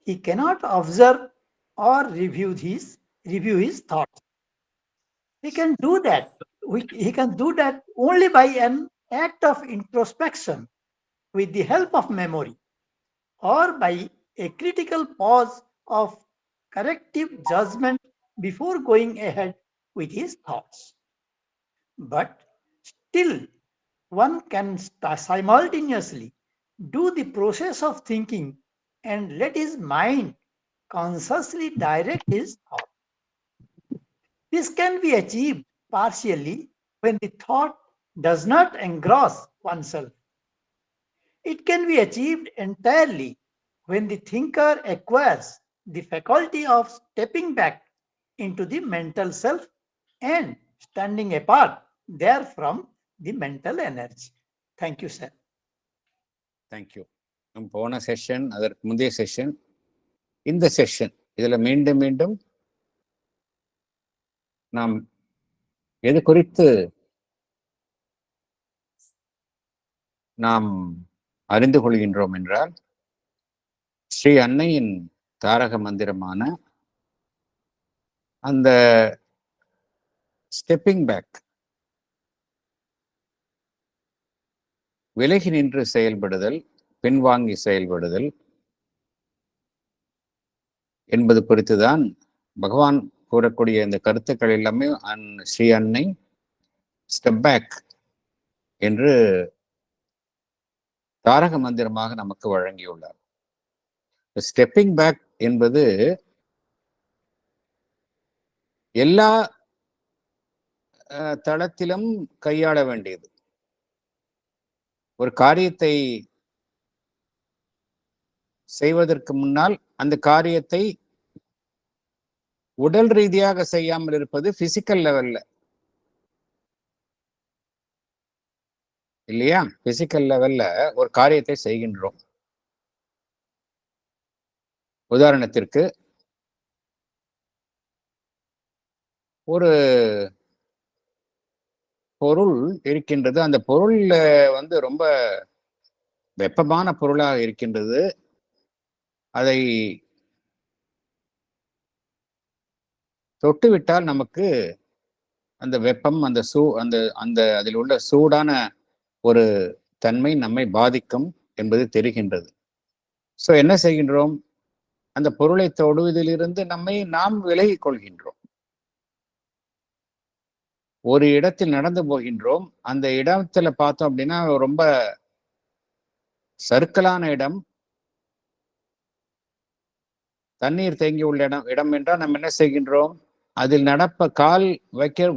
he cannot observe or review his thoughts. He can do that only by an act of introspection with the help of memory or by a critical pause of corrective judgment before going ahead with his thoughts. But still, one can simultaneously do the process of thinking and let his mind consciously direct his thought. This can be achieved partially when the thought does not engross oneself. It can be achieved entirely when the thinker acquires the faculty of stepping back into the mental self and standing apart therefrom the mental energy. Thank you, sir. Thank you. போன session, அதற்கு முந்தைய session, இந்த session, இதுல மீண்டும் மீண்டும் நாம் எது குறித்து நாம் அறிந்து கொள்கின்றோம் என்றால், ஸ்ரீ அன்னையின் தாரக மந்திரமான அந்த ஸ்டெப்பிங் பேக், விலகி நின்று செயல்படுதல், பின்வாங்கி செயல்படுதல் என்பது குறித்துதான் பகவான் கூறக்கூடிய இந்த கருத்துக்கள் எல்லாமே ஸ்ரீ அன்னை ஸ்டெப் பேக் என்று தாரக மந்திரமாக நமக்கு வழங்கியுள்ளார். ஸ்டெப்பிங் பேக் என்பது எல்லா தளத்திலும் கையாள வேண்டியது. ஒரு காரியத்தை செய்வதற்கு முன்னால் அந்த காரியத்தை உடல் ரீதியாக செய்யாமல் இருப்பது பிசிக்கல் லெவல்ல, இல்லையா? பிசிக்கல் லெவல்ல ஒரு காரியத்தை செய்கின்றோம். உதாரணத்திற்கு ஒரு பொருள் இருக்கின்றது, அந்த பொருள்ல ரொம்ப வெப்பமான பொருளாக இருக்கின்றது. அதை தொட்டுவிட்டால் நமக்கு அந்த வெப்பம், அந்த அதில் உள்ள சூடான ஒரு தன்மை நம்மை பாதிக்கும் என்பது தெரிகின்றது. ஸோ என்ன செய்கின்றோம்? அந்த பொருளை தொடுவதிலிருந்து நாம் விலகிக் கொள்கின்றோம். ஒரு இடத்தில் நடந்து போகின்றோம், அந்த இடத்துல பார்த்தோம் அப்படின்னா ரொம்ப சறுக்கலான இடம், தண்ணீர் தேங்கி உள்ள இடம் என்றால் நம்ம என்ன செய்கின்றோம்? அதில் கால்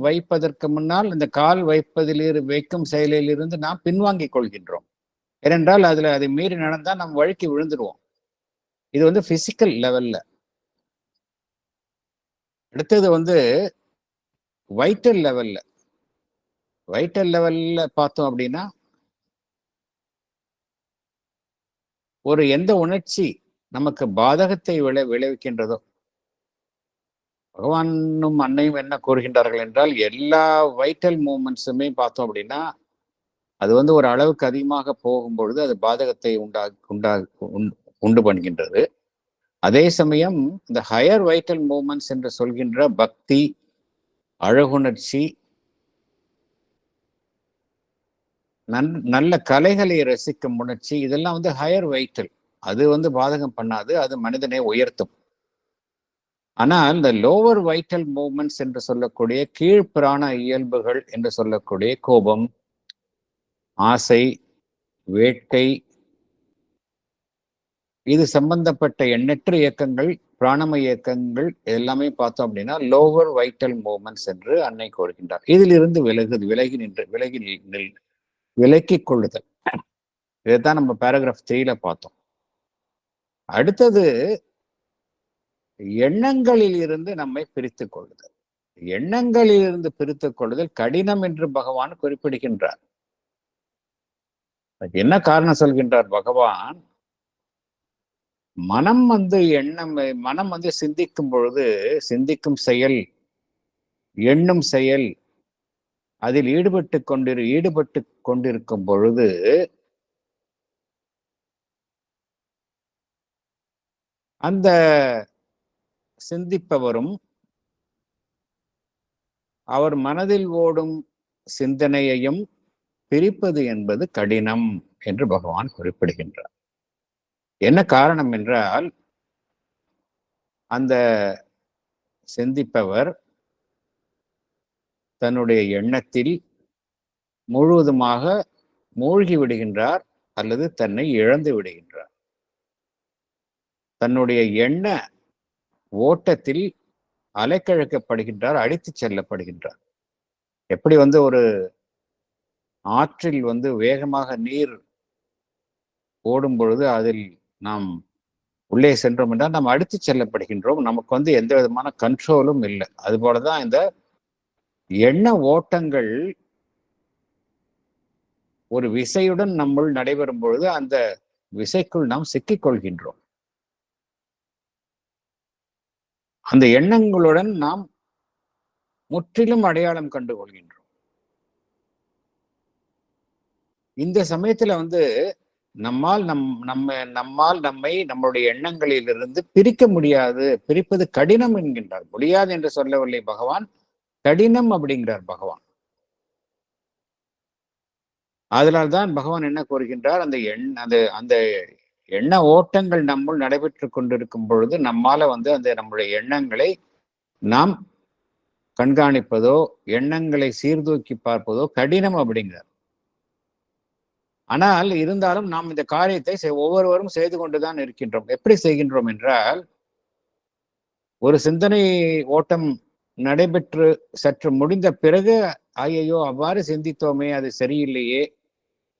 வைப்பதற்கு முன்னால் அந்த கால் வைக்கும் செயலில் இருந்து நாம் பின்வாங்கிக் கொள்கின்றோம். ஏனென்றால் அதை மீறி நடந்தால் நம்ம வழுக்கி விழுந்துருவோம். இது பிசிக்கல் லெவல்ல. அடுத்தது வைட்டல் லெவல்ல. வைட்டல் லெவல்ல பார்த்தோம் அப்படின்னா, எந்த உணர்ச்சி நமக்கு பாதகத்தை விளைவிக்கின்றதோ, பகவானும் அன்னையும் என்ன கூறுகின்றார்கள் என்றால், எல்லா வைட்டல் மூமெண்ட்ஸுமே பார்த்தோம் அப்படின்னா அது ஒரு அளவுக்கு அதிகமாக போகும்பொழுது அது பாதகத்தை உண்டு பண்ணுகின்றது. அதே சமயம் இந்த ஹையர் வைட்டல் மூமெண்ட்ஸ் என்று சொல்கின்ற பக்தி, அழகுணர்ச்சி, நல்ல கலைகளை ரசிக்கும் உணர்ச்சி, இதெல்லாம் ஹையர் வைட்டல். அது பாதகம் பண்ணாது, அது மனிதனை உயர்த்தும். ஆனால் இந்த லோவர் வைட்டல் மூமெண்ட்ஸ் என்று சொல்லக்கூடிய கீழ்பிராண இயல்புகள் என்று சொல்லக்கூடிய கோபம், ஆசை, வேட்கை, இது சம்பந்தப்பட்ட எண்ணற்ற இயக்கங்கள், பிராணமய இயக்கங்கள் எல்லாமே பார்த்தோம் அப்படின்னா லோவர் வைட்டல் மூமெண்ட்ஸ் என்று அன்னை கூறுகின்றார். இதிலிருந்து விலக்கிக் கொள்ளுதல். இதைத்தான் நம்ம பேராகிராஃப் 3ல பார்த்தோம். அடுத்தது எண்ணங்களில் இருந்து நம்மை பிரித்துக் கொள்ளுதல். எண்ணங்களில் இருந்து பிரித்துக் கொள்ளுதல் கடினம் என்று பகவான் குறிப்பிடுகின்றார். என்ன காரணம் சொல்கின்றார் பகவான்? மனம் சிந்திக்கும் பொழுது, சிந்திக்கும் செயல், எண்ணும் செயல், அதில் ஈடுபட்டு கொண்டிருக்கும் பொழுது அந்த சிந்திப்பவரும் அவர் மனதில் ஓடும் சிந்தனையையும் பிரிப்பது என்பது கடினம் என்று பகவான் குறிப்பிடுகின்றார். என்ன காரணம் என்றால், அந்த சிந்திப்பவர் தன்னுடைய எண்ணத்தில் முழுவதுமாக மூழ்கி விடுகின்றார் அல்லது தன்னை இழந்து விடுகின்றார். தன்னுடைய எண்ண ஓட்டத்தில் அலைக்கழிக்கப்படுகின்றார், அடித்து செல்லப்படுகின்றார். எப்படி ஒரு ஆற்றில் வந்து வேகமாக நீர் ஓடும் பொழுது அதில் நாம் உள்ளே சென்றோம் என்றால் நாம் அடித்து செல்லப்படுகின்றோம். நமக்கு வந்து எந்த விதமான கண்ட்ரோலும் இல்லை. அதுபோலதான் இந்த எண்ண ஓட்டங்கள் ஒரு விசையுடன் நம்முள் நடைபெறும் பொழுது அந்த விசைக்குள் நாம் சிக்கிக் கொள்கின்றோம். அந்த எண்ணங்களுடன் நாம் முற்றிலும் அடையாளம் கண்டு கொள்கின்றோம். இந்த சமயத்துல வந்து நம்மால் நம்மை நம்முடைய எண்ணங்களிலிருந்து பிரிக்க முடியாது, பிரிப்பது கடினம் என்கின்றார். முடியாது என்று சொல்லவில்லை பகவான், கடினம் அப்படிங்கிறார் பகவான். அதனால்தான் பகவான் என்ன கூறுகின்றார், அந்த எண்ண ஓட்டங்கள் நம்முள் நடைபெற்று கொண்டிருக்கும் பொழுது நம்மால வந்து அந்த நம்முடைய எண்ணங்களை நாம் கண்காணிப்பதோ எண்ணங்களை சீர்தூக்கி பார்ப்பதோ கடினம் அப்படிங்கிறார். ஆனால் இருந்தாலும் நாம் இந்த காரியத்தை ஒவ்வொருவரும் செய்து கொண்டுதான் இருக்கின்றோம். எப்படி செய்கின்றோம் என்றால், ஒரு சிந்தனை ஓட்டம் நடைபெற்று சற்று முடிந்த பிறகு ஐயையோ அவ்வாறு சிந்தித்தோமே, அது சரியில்லையே,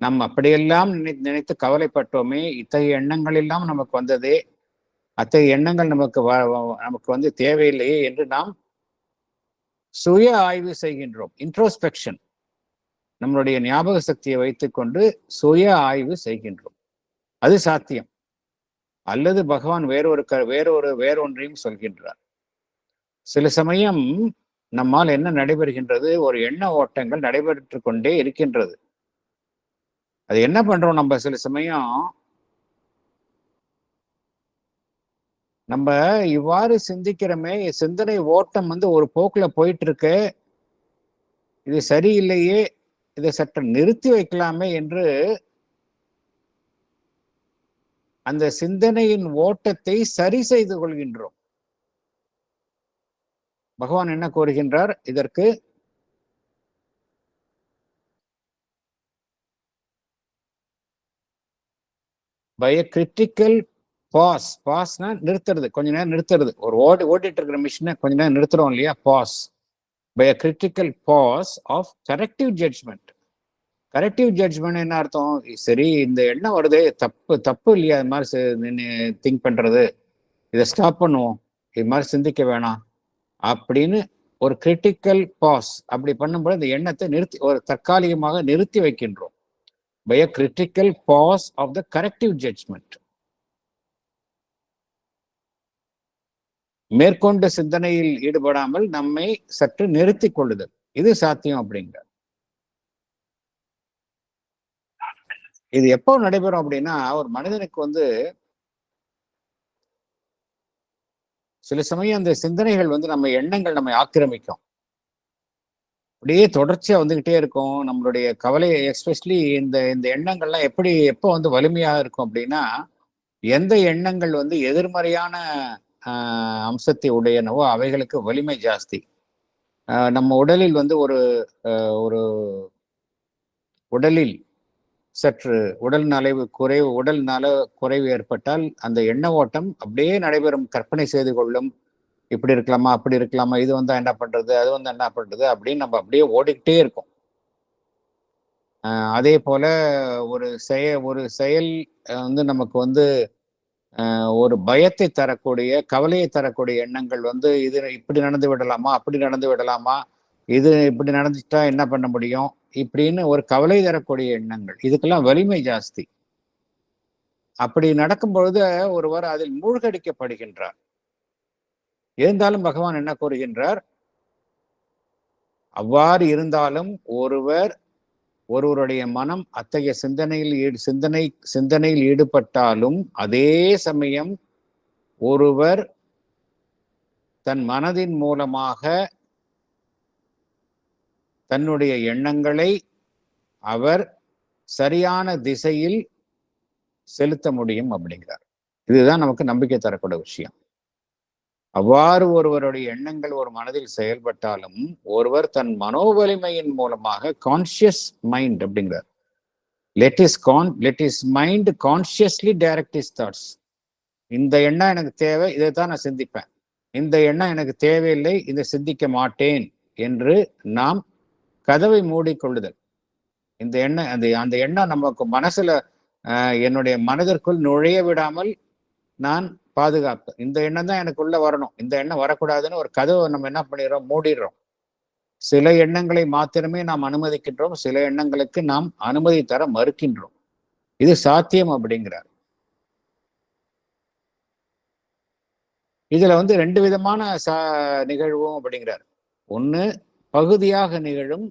நாம் அப்படியெல்லாம் நினைத்து கவலைப்பட்டோமே, இத்தகைய எண்ணங்கள் எல்லாம் நமக்கு வந்ததே, அத்தகைய எண்ணங்கள் நமக்கு வந்து தேவையில்லையே என்று நாம் சுய ஆய்வு செய்கின்றோம். இன்ட்ரோஸ்பெக்ஷன், நம்மளுடைய ஞாபக சக்தியை வைத்துக்கொண்டு சுய ஆய்வு செய்கின்றோம். அது சாத்தியம். அல்லது பகவான் வேறொன்றையும் சொல்கின்றார். சில சமயம் நம்மால் என்ன நடைபெறுகின்றது, ஒரு எண்ண ஓட்டங்கள் நடைபெற்று கொண்டே இருக்கின்றது. அது என்ன பண்றோம், நம்ம சில சமயம் நம்ம இவ்வாறு சிந்திக்கிறோமே, சிந்தனை ஓட்டம் வந்து ஒரு போக்குல போயிட்டு இருக்கு, இது சரியில்லையே, இதை சற்று நிறுத்தி வைக்கலாமே என்று அந்த சிந்தனையின் ஓட்டத்தை சரி செய்து கொள்கின்றோம். பகவான் என்ன கூறுகின்றார் இதற்கு, பை எ கிரிட்டிக்கல் பாஸ்னா நிறுத்துறது, கொஞ்ச நேரம் நிறுத்துறது. ஒரு ஓடிட்டு இருக்கிற மிஷினை கொஞ்ச நேரம் நிறுத்துறோம் இல்லையா, pause. By a critical pass of corrective judgment. Corrective judgment என்ன அர்த்தம், சரி இந்த எண்ணம் வருது, தப்பு இல்லையா, அது மாதிரி திங்க் பண்றது, இதை ஸ்டாப் பண்ணுவோம், இது மாதிரி சிந்திக்க வேணாம் அப்படின்னு ஒரு கிரிட்டிக்கல் பாஸ். அப்படி பண்ணும்போது இந்த எண்ணத்தை நிறுத்தி, ஒரு தற்காலிகமாக நிறுத்தி வைக்கின்றோம். By a critical pass of the corrective judgement. மேற்கொண்ட சிந்தனையில் ஈடுபடாமல் நம்மை சற்று நிறுத்தி கொள்ளுதல், இது சாத்தியம் அப்படிங்கிற. இது எப்போ நடைபெறும் அப்படின்னா, ஒரு மனிதனுக்கு வந்து சில சமயம் அந்த சிந்தனைகள் வந்து நம்ம எண்ணங்கள் நம்மை ஆக்கிரமிக்கும், அப்படியே தொடர்ச்சியா வந்துகிட்டே இருக்கும். நம்மளுடைய கவலை, எஸ்பெஷலி இந்த எண்ணங்கள்லாம் எப்போ வந்து வலிமையாக இருக்கும் அப்படின்னா, எந்த எண்ணங்கள் வந்து எதிர்மறையான அம்சத்தை உடையனவோ அவைகளுக்கு வலிமை ஜாஸ்தி. நம்ம உடலில் வந்து ஒரு உடலில் சற்று உடல் நல குறைவு ஏற்பட்டால் அந்த எண்ண ஓட்டம் அப்படியே நடைபெறும். கற்பனை செய்து கொள்ளும், இப்படி இருக்கலாமா, அப்படி இருக்கலாமா, இது வந்தா என்ன பண்றது, அது வந்து என்ன பண்றது அப்படின்னு நம்ம அப்படியே ஓடிக்கிட்டே இருக்கோம். அதே போல ஒரு செயல் வந்து நமக்கு வந்து ஒரு பயத்தை தரக்கூடிய, கவலையை தரக்கூடிய எண்ணங்கள் வந்து, இது இப்படி நடந்து விடலாமா, அப்படி நடந்து விடலாமா, இது இப்படி நடந்துட்டா என்ன பண்ண முடியும், இப்படின்னு ஒரு கவலை தரக்கூடிய எண்ணங்கள், இதுக்கெல்லாம் வலிமை ஜாஸ்தி. அப்படி நடக்கும் பொழுது ஒருவர் அதில் மூழ்கடிக்கப்படுகின்றார். இருந்தாலும் பகவான் என்ன கூறுகின்றார், அவ்வாறு இருந்தாலும் ஒருவருடைய மனம் அத்தகைய சிந்தனையில் ஈடுபட்டாலும் அதே சமயம் ஒருவர் தன் மனதின் மூலமாக தன்னுடைய எண்ணங்களை அவர் சரியான திசையில் செலுத்த முடியும் அப்படிங்கிறார். இதுதான் நமக்கு நம்பிக்கை தரக்கூடிய விஷயம். அவ்வாறு ஒருவருடைய எண்ணங்கள் ஒரு மனதில் செயல்பட்டாலும் ஒருவர் தன் மனோவலிமையின் மூலமாக, கான்சியஸ் மைண்ட் அப்படிங்கிறார், let is mind consciously direct is thoughts. இந்த எண்ணம் எனக்கு தேவை, இதைத்தான் நான் சிந்திப்பேன், இந்த எண்ணம் எனக்கு தேவையில்லை, இதை சிந்திக்க மாட்டேன் என்று நாம் கதவை மூடிக்கொள்ளுதல். இந்த எண்ணம் அந்த எண்ணம் நமக்கு மனசுல என்னுடைய மனதிற்குள் நுழைய விடாமல் நான் பாதுகாப்பு. இந்த எண்ணம் தான் எனக்குள்ள வரணும், இந்த எண்ணம் வரக்கூடாதுன்னு ஒரு கதவை நம்ம என்ன பண்ணிடுறோம், மூடிடுறோம். சில எண்ணங்களை மாத்திரமே நாம் அனுமதிக்கின்றோம், சில எண்ணங்களுக்கு நாம் அனுமதி தர மறுக்கின்றோம். இது சாத்தியம் அப்படிங்கிறார். இதுல வந்து 2 விதமான நிகழ்வும் அப்படிங்கிறார். ஒண்ணு பகுதியாக நிகழும்,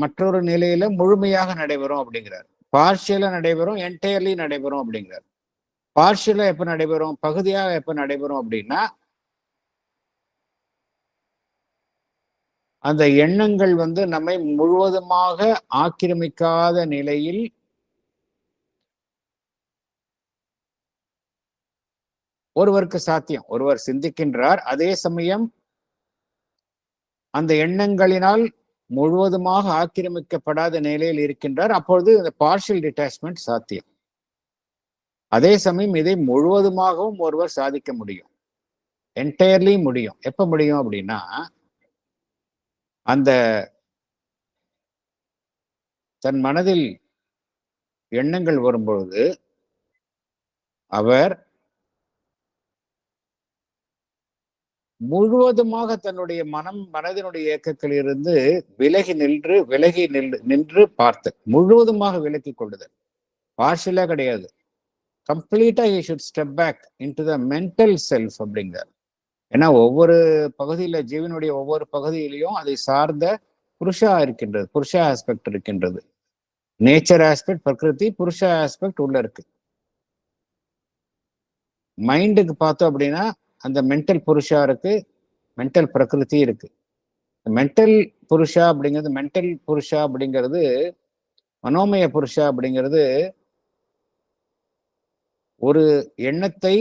மற்றொரு நிலையில முழுமையாக நடைபெறும் அப்படிங்கிறார். பார்ஷியலா நடைபெறும், என்டையர்லி நடைபெறும் அப்படிங்கிறார். பார்ஷியலா எப்ப நடைபெறும், பகுதியாக எப்ப நடைபெறும் அப்படின்னா, அந்த எண்ணங்கள் வந்து நம்மை முழுவதுமாக ஆக்கிரமிக்காத நிலையில் ஒருவருக்கு சாத்தியம். ஒருவர் சிந்திக்கின்றார், அதே சமயம் அந்த எண்ணங்களினால் முழுவதுமாக ஆக்கிரமிக்கப்படாத நிலையில் இருக்கின்றார். அப்பொழுது இந்த பார்ஷியல் டிட்டாச்மெண்ட் சாத்தியம். அதே சமயம் இதை முழுவதுமாகவும் ஒருவர் சாதிக்க முடியும், என்டையர்லி முடியும். எப்ப முடியும் அப்படின்னா, அந்த தன் மனதில் எண்ணங்கள் வரும்பொழுது அவர் முழுவதுமாக தன்னுடைய மனதினுடைய இயக்கத்திலிருந்து விலகி நின்று பார்த்து முழுவதுமாக விலக்கி கொள்ளுதல். பார்ஷியலா கிடையாது, கம்ப்ளீட்டா he should step back into the mental self அப்படிங்கிறார். ஏன்னா ஒவ்வொரு பகுதியில, ஜீவனுடைய ஒவ்வொரு பகுதியிலையும் அதை சார்ந்த புருஷா இருக்கின்றது, புருஷா ஆஸ்பெக்ட் இருக்கின்றது. நேச்சர் ஆஸ்பெக்ட், பிரகிருதி, புருஷ ஆஸ்பெக்ட் உள்ள இருக்கு. மைண்டுக்கு பார்த்தோம் அப்படின்னா அந்த மென்டல் புருஷா இருக்கு, மென்டல் பிரகிருதி இருக்கு. மென்டல் புருஷா அப்படிங்கிறது மனோமய புருஷா அப்படிங்கிறது ஒரு எண்ணத்தை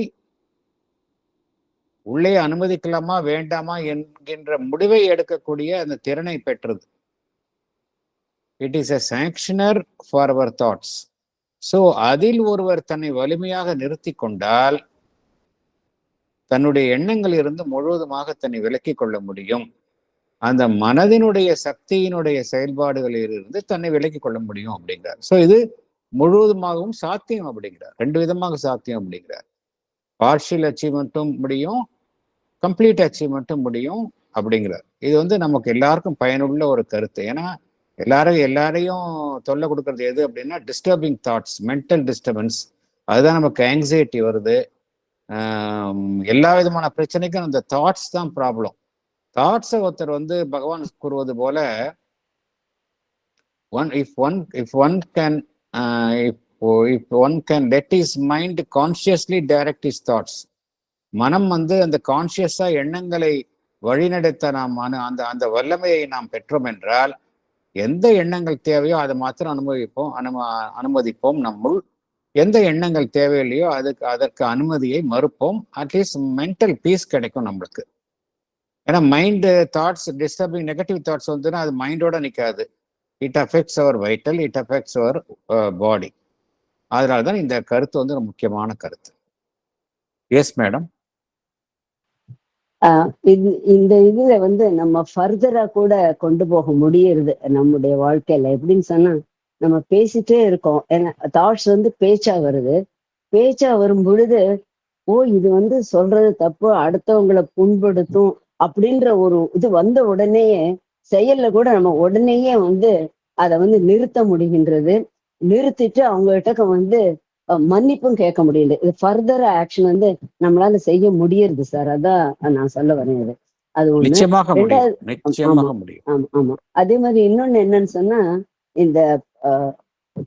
உள்ளே அனுமதிக்கலாமா வேண்டாமா என்கின்ற முடிவை எடுக்கக்கூடிய அந்த திறனை பெற்றது. It is a sanctioner for our thoughts. So அதில் ஒருவர் தன்னை வலிமையாக நிறுத்தி கொண்டால் தன்னுடைய எண்ணங்கள் இருந்து முழுவதுமாக தன்னை விலக்கிக் கொள்ள முடியும். அந்த மனதினுடைய சக்தியினுடைய செயல்பாடுகளில் இருந்து தன்னை விலக்கிக் கொள்ள முடியும் அப்படிங்கிறார். ஸோ இது முழுவதுமாகவும் சாத்தியம் அப்படிங்கிறார். 2 விதமாக சாத்தியம் அப்படிங்கிறார். பார்ஷியல் அச்சீவ்மெண்ட்டும் முடியும், கம்ப்ளீட் அச்சீவ்மெண்ட்டும் முடியும் அப்படிங்கிறார். இது வந்து நமக்கு எல்லாருக்கும் பயனுள்ள ஒரு கருத்து. ஏன்னா எல்லாரையும் தொல்லை கொடுக்கறது எது அப்படின்னா டிஸ்டர்பிங் தாட்ஸ், மென்டல் டிஸ்டர்பன்ஸ். அதுதான் நமக்கு ஆங்ஸைட்டி வருது. எல்லா விதமான பிரச்சனைக்கும் அந்த தாட்ஸ் தான் ப்ராப்ளம். தாட்ஸை ஒருத்தர் வந்து பகவான் கூறுவது போல, if one can let his mind consciously direct his thoughts, மனம் வந்து அந்த கான்சியஸா எண்ணங்களை வழிநடத்த நாம் அந்த வல்லமையை நாம் பெற்றோம் என்றால், எந்த எண்ணங்கள் தேவையோ அதை மாத்திரம் அனுமதிப்போம். நம்முள் எந்த எண்ணங்கள் தேவையில்லையோ அதற்கு அனுமதியை மறுப்போம். அட்லீஸ்ட் மென்டல் பீஸ் கிடைக்கும் நம்மளுக்கு. ஏன்னா mind thoughts, disturbing negative thoughts வந்துன்னா அது மைண்டோட நிற்காது. It affects our vital, it affects our body. அதனால தான் இந்த கருத்து வந்து ஒரு முக்கியமான கருத்து. Yes madam. இந்த இதுல வந்து நம்ம ஃபர்தரா கூட கொண்டு போக முடியுது நம்முடைய வாழ்க்கையில. எப்படின்னு சொன்னா, நம்ம பேசிட்டே இருக்கோம், ஏன்னா தாட்ஸ் வந்து பேச்சா வருது. பேச்சா வரும் பொழுது, ஓ இது வந்து சொல்றது தப்பு, அடுத்தவங்களை புண்படுத்தும் அப்படின்ற ஒரு இது வந்த உடனேயே செயல்ல கூட நம்ம உடனேயே வந்து அதை வந்து நிறுத்த முடிகின்றது. நிறுத்திட்டு அவங்ககிட்ட வந்து மன்னிப்பும் கேட்க முடியுது. இது ஃபர்தர் ஆக்ஷன் வந்து நம்மளால செய்ய முடியுது சார். அதான் நான் சொல்ல வரேன். அது ஒண்ணு. ரெண்டாவது, ஆமா. அதே மாதிரி இன்னொன்னு என்னன்னு சொன்னா, இந்த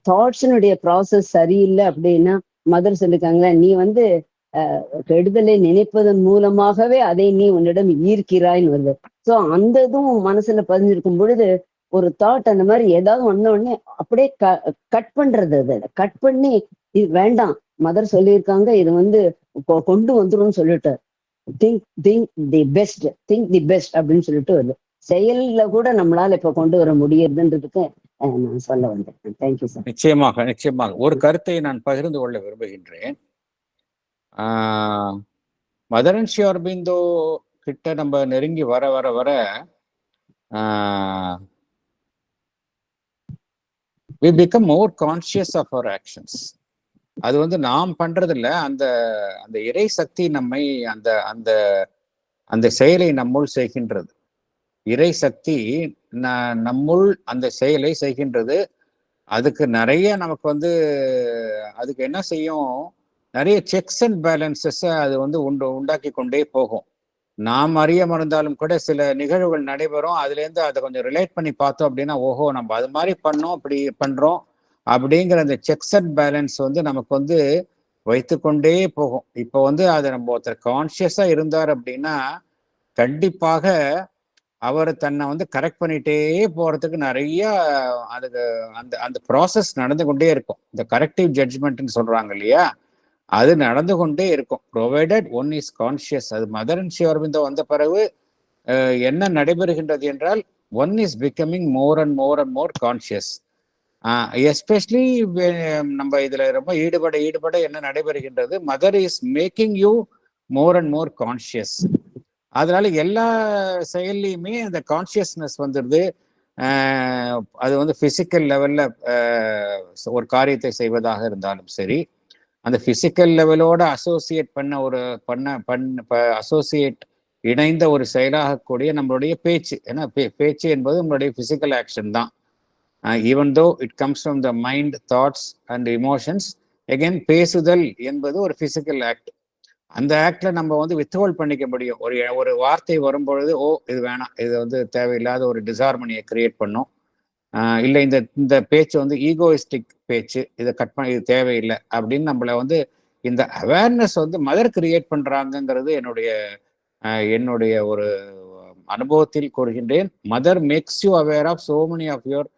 தாட்ஸினுடைய ப்ராசஸ் சரியில்லை அப்படின்னா, மதர் சொல்லிருக்காங்களா, நீ வந்து கெடுதலை நினைப்பதன் மூலமாகவே அதை நீ உன்னிடம் ஈர்க்கிறாய்ன்னு வருது. ஸோ அந்த இதுவும் மனசுல பதிஞ்சிருக்கும் பொழுது, ஒரு தாட் அந்த மாதிரி ஏதாவது வந்த உடனே அப்படியே கட் பண்றது. அதை கட் பண்ணி, இது வேண்டாம், மதர் சொல்லியிருக்காங்க, இது வந்து கொண்டு வந்துரும்னு சொல்லிட்டு திங்க் தி பெஸ்ட் அப்படின்னு சொல்லிட்டு வருது. செயல்ல கூட நம்மளால இப்ப கொண்டு வர முடியுதுன்றதுக்கு நான் சொல்ல வந்தேன். Thank you sir. நிச்சயமாக ஒரு கருத்தை நான் பகிர்ந்து கொள்ள விரும்புகின்றேன். மதர் ஸ்ரீ அரபிந்தோ கிட்ட நம்ம நெருங்கி வர we become more conscious of our actions. அது வந்து நாம் பண்றது இல்ல, அந்த அந்த இறை சக்தி நம்மை அந்த அந்த அந்த செயலை நம்முள் செய்கின்றது. இறை சக்தி நம்முள் அந்த செயலை செய்கின்றது. அதுக்கு நிறைய நமக்கு வந்து அதுக்கு என்ன செய்யும், நிறைய செக்ஸ் அண்ட் பேலன்சஸ் அது வந்து உண்டாக்கி கொண்டே போகும். நாம் அறிய மறந்தாலும் கூட சில நிகழ்வுகள் நடைபெறும். அதுலேருந்து அதை கொஞ்சம் ரிலேட் பண்ணி பார்த்தோம் அப்படின்னா, ஓஹோ நம்ம அது மாதிரி பண்ணோம், இப்படி பண்றோம் அப்படிங்கிற அந்த செக்ஸ் அண்ட் பேலன்ஸ் வந்து நமக்கு வந்து வைத்துக்கொண்டே போகும். இப்போ வந்து அதை நம்ம ஒருத்தர் கான்சியஸா இருந்தார் அப்படின்னா கண்டிப்பாக அவர் தன்னை வந்து கரெக்ட் பண்ணிட்டே போறதுக்கு நிறைய அதுக்கு அந்த அந்த ப்ராசஸ் நடந்து கொண்டே இருக்கும். இந்த கரெக்டிவ் ஜட்ஜ்மெண்ட்னு சொல்றாங்க இல்லையா, அது நடந்து கொண்டே இருக்கும். Provided one is conscious. அது மதர் ஸ்ரீ அரவிந்தோ வந்த பிறகு என்ன நடைபெறுகின்றது என்றால், one is becoming more and more and more conscious. Especially நம்ம இதுல ரொம்ப ஈடுபட என்ன நடைபெறுகின்றது, mother is making you more and more conscious. அதனால எல்லா செயல்லையுமே அந்த கான்சியஸ்னஸ் வந்துடுது. அது வந்து பிசிக்கல் லெவல்ல ஒரு காரியத்தை செய்வதாக இருந்தாலும் சரி, அந்த பிசிக்கல் லெவலோட அசோசியேட் அசோசியேட் இணைந்த ஒரு செயலாகக்கூடிய நம்மளுடைய பேச்சு. ஏன்னா பேச்சு என்பது நம்மளுடைய பிசிக்கல் ஆக்ஷன் தான். Even though it comes from the mind, thoughts and emotions. Again பேசுதல் என்பது ஒரு பிசிக்கல் ஆக்ட். அந்த ஆக்ட்ல நம்ம வந்து வித்ஹோல்ட் பண்ணிக்க முடியும். ஒரு வார்த்தை வரும்பொழுது, ஓ இது வேணாம், இது வந்து தேவையில்லாத ஒரு டிசார்மனியை கிரியேட் பண்ணும், இல்லை இந்த பேச்சு வந்து ஈகோயிஸ்டிக் பேச்சு, இதை கட் பண்ண, இது தேவையில்லை அப்படின்னு நம்மளை வந்து இந்த அவேர்னஸ் வந்து மதர் கிரியேட் பண்றாங்கிறது என்னுடைய ஒரு அனுபவத்தில் கூறுகின்றேன். Mother makes you aware of so many of your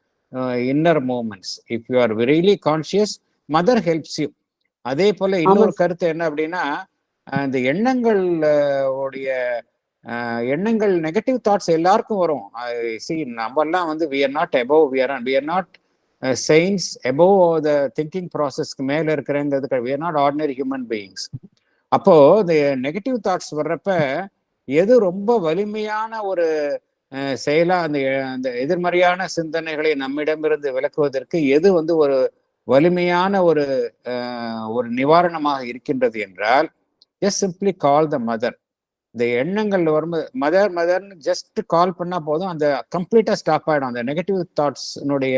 inner moments. If you are verily conscious, Mother helps you. அதே போல இன்னொரு கருத்து என்ன அப்படின்னா, இந்த எண்ணங்கள் நெகட்டிவ் தாட்ஸ் எல்லாருக்கும் வரும். நம்ம எல்லாம் வந்து we are not above, we are not saints above the thinking processக்கு மேல இருக்கிறங்கிறது. we are not ordinary human beings. அப்போ இந்த நெகட்டிவ் தாட்ஸ் வர்றப்ப எது ரொம்ப வலிமையான ஒரு செயலா அந்த எதிர்மறையான சிந்தனைகளை நம்மிடமிருந்து விலக்குவதற்கு எது வந்து ஒரு வலிமையான ஒரு நிவாரணமாக இருக்கின்றது என்றால், just simply call the mother. இந்த எண்ணங்கள் வரும்போது மதர்னு ஜஸ்ட் கால் பண்ணா போதும், அந்த கம்ப்ளீட்டா ஸ்டாப் ஆயிடும். அந்த நெகட்டிவ் தாட்ஸ்னுடைய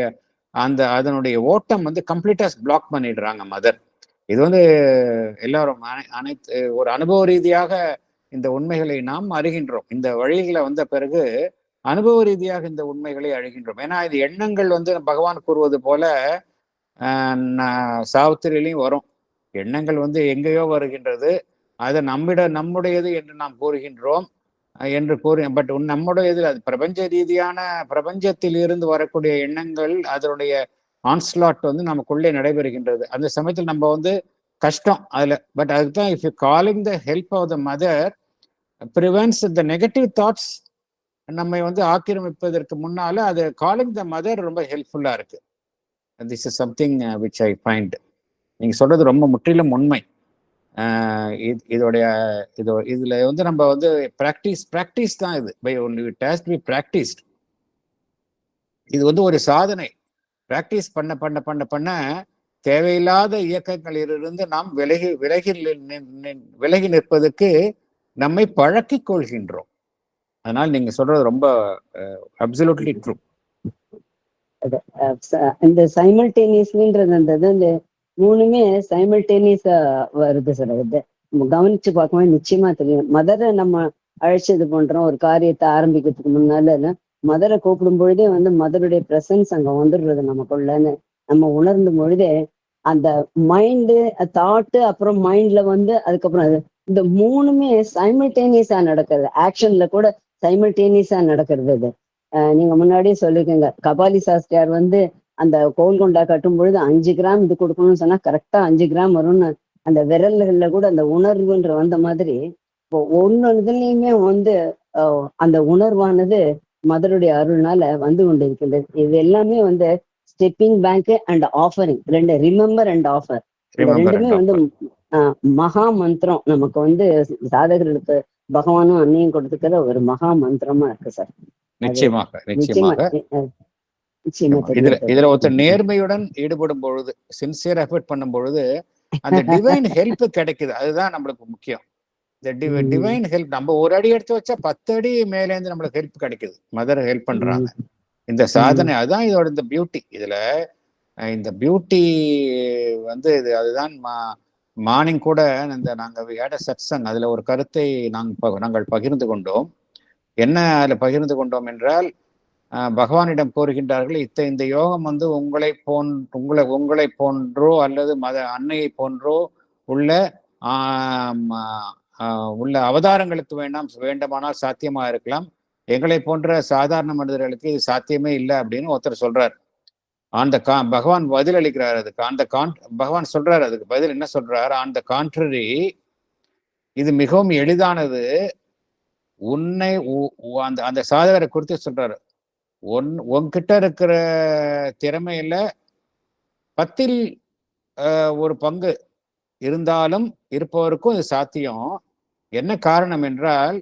அதனுடைய ஓட்டம் வந்து கம்ப்ளீட்டா பிளாக் பண்ணிடுறாங்க மதர். இது வந்து எல்லாரும் அனைத்து ஒரு அனுபவ ரீதியாக இந்த உண்மைகளை நாம் அறிகின்றோம். இந்த வழிகளை வந்த பிறகு அனுபவ ரீதியாக இந்த உண்மைகளை அழிகின்றோம். ஏன்னா இது எண்ணங்கள் வந்து பகவான் கூறுவது போல சாவித்திரியிலையும் வரும். எண்ணங்கள் வந்து எங்கேயோ வருகின்றது, அதை நம்முடையது என்று நாம் கூறுகின்றோம் என்று பட் நம்முடையது அது பிரபஞ்ச ரீதியான பிரபஞ்சத்தில் இருந்து வரக்கூடிய எண்ணங்கள், அதனுடைய ஆன்ஸ்லாட் வந்து நமக்குள்ளே நடைபெறுகின்றது. அந்த சமயத்தில் நம்ம வந்து கஷ்டம் அதுல. பட் அதுதான் if you calling the help of the Mother prevents the negative thoughts. நம்மை வந்து ஆக்கிரமிப்பதற்கு முன்னால அது காலிங் த மதர் ரொம்ப ஹெல்ப்ஃபுல்லா இருக்கு. This is something which I find. நீங்க சொல்றது ரொம்ப முற்றிலும் உண்மை. இதுல வந்து நம்ம வந்து பிராக்டிஸ் தான் இது. By only it has to be practised. இது வந்து ஒரு சாதனை. பிராக்டிஸ் பண்ண பண்ண பண்ண பண்ண தேவையில்லாத இயக்கங்களிலிருந்து நாம் விலகி நிற்பதற்கு நம்மை பழக்கிக் கொள்கின்றோம். அதனால நீங்க சொல்றது ரொம்ப அப்சல்யூட்லி ட்ரூ. இந்த சைமல்டேனியஸ்லின்றது அந்த மூணுமே சைமல்டேனியஸா வருது சார். அது கவனிச்சு பார்க்கும்போது நிச்சயமா தெரியும். மதரை நம்ம அழைச்சு இது பண்றோம். ஒரு காரியத்தை ஆரம்பிக்கிறதுக்கு முன்னால மதரை கூப்பிடும் பொழுதே வந்து மதருடைய பிரசன்ஸ் அங்க வந்துடுறது நமக்குள்ளன்னு நம்ம உணர்ந்தும் பொழுதே அந்த மைண்டு தாட்டு அப்புறம் மைண்ட்ல வந்து அதுக்கப்புறம் இந்த மூணுமே சைமல்டேனியஸா நடக்கிறது. ஆக்ஷன்ல கூட சைமல்டேனியஸா நடக்கிறது. அது நீங்க முன்னாடியே சொல்லிருக்கீங்க, கபாலி சாஸ்திரியார் வந்து அந்த கோல்கொண்டா கட்டும் பொழுது 5 கிராம் இது கொடுக்கணும்னு சொன்னா கரெக்டா 5 கிராம் வரும்னு அந்த விரல்கள்ல கூட அந்த உணர்வுன்ற வந்த மாதிரி இப்போ ஒன்னொன்னுலயுமே வந்து அந்த உணர்வானது மதருடைய அருள்னால வந்து கொண்டு இருக்கின்றது. இது எல்லாமே வந்து ஸ்டெப்பிங் பேக் அண்ட் ஆஃபரிங், ரெண்டு ரிமெம்பர் அண்ட் ஆஃபர், இந்த ரெண்டுமே வந்து மகா மந்திரம் நமக்கு வந்து சாதகர்களுக்கு பகவானும் அன்னையும் கொடுத்துக்கிற ஒரு மகா மந்திரமா இருக்கு சார். நிச்சயமாக. நிச்சயமா இதுல ஒருத்தர் நேர்மையுடன் ஈடுபடும் பொழுது, சின்சியர் எஃபர்ட் பண்ணும் பொழுது அந்த டிவைன் ஹெல்ப் கிடைக்குது. அதுதான் நம்மளுக்கு முக்கியம். இந்த டிவைன் ஹெல்ப், நம்ம ஒரு அடி எடுத்து வச்சா 10 அடி மேல இருந்து நம்மளுக்கு ஹெல்ப் கிடைக்குது. மதர் ஹெல்ப் பண்றாங்க. இந்த சாதனை அதுதான் இதோட இந்த பியூட்டி. இதுல இந்த பியூட்டி வந்து அதுதான் மார்னிங் கூட நாங்க சத்சங் அதுல ஒரு கருத்தை நாங்கள் பகிர்ந்து கொண்டோம். என்ன அதுல பகிர்ந்து கொண்டோம் என்றால், பகவானிடம் கூறுகின்றார்கள், இந்த யோகம் வந்து உங்களை போன்றோ அல்லது அன்னையை போன்றோ உள்ள உள்ள அவதாரங்களுக்கு வேண்டுமானால் சாத்தியமா இருக்கலாம். எங்களை போன்ற சாதாரண மனிதர்களுக்கு இது சாத்தியமே இல்லை அப்படின்னு ஒருத்தர் சொல்றார். பகவான் பதில் அளிக்கிறார் அதுக்கு. பகவான் சொல்றாரு, அதுக்கு பதில் என்ன சொல்றாரு? ஆன் த கான்ட்ரரி, இது மிகவும் எளிதானது. உன்னை அந்த சாதகரை குறித்து சொல்றாரு, உன்கிட்ட இருக்கிற திறமையில 10ல் 1 பங்கு இருந்தாலும் இருப்பவருக்கும் இது சாத்தியம். என்ன காரணம் என்றால்,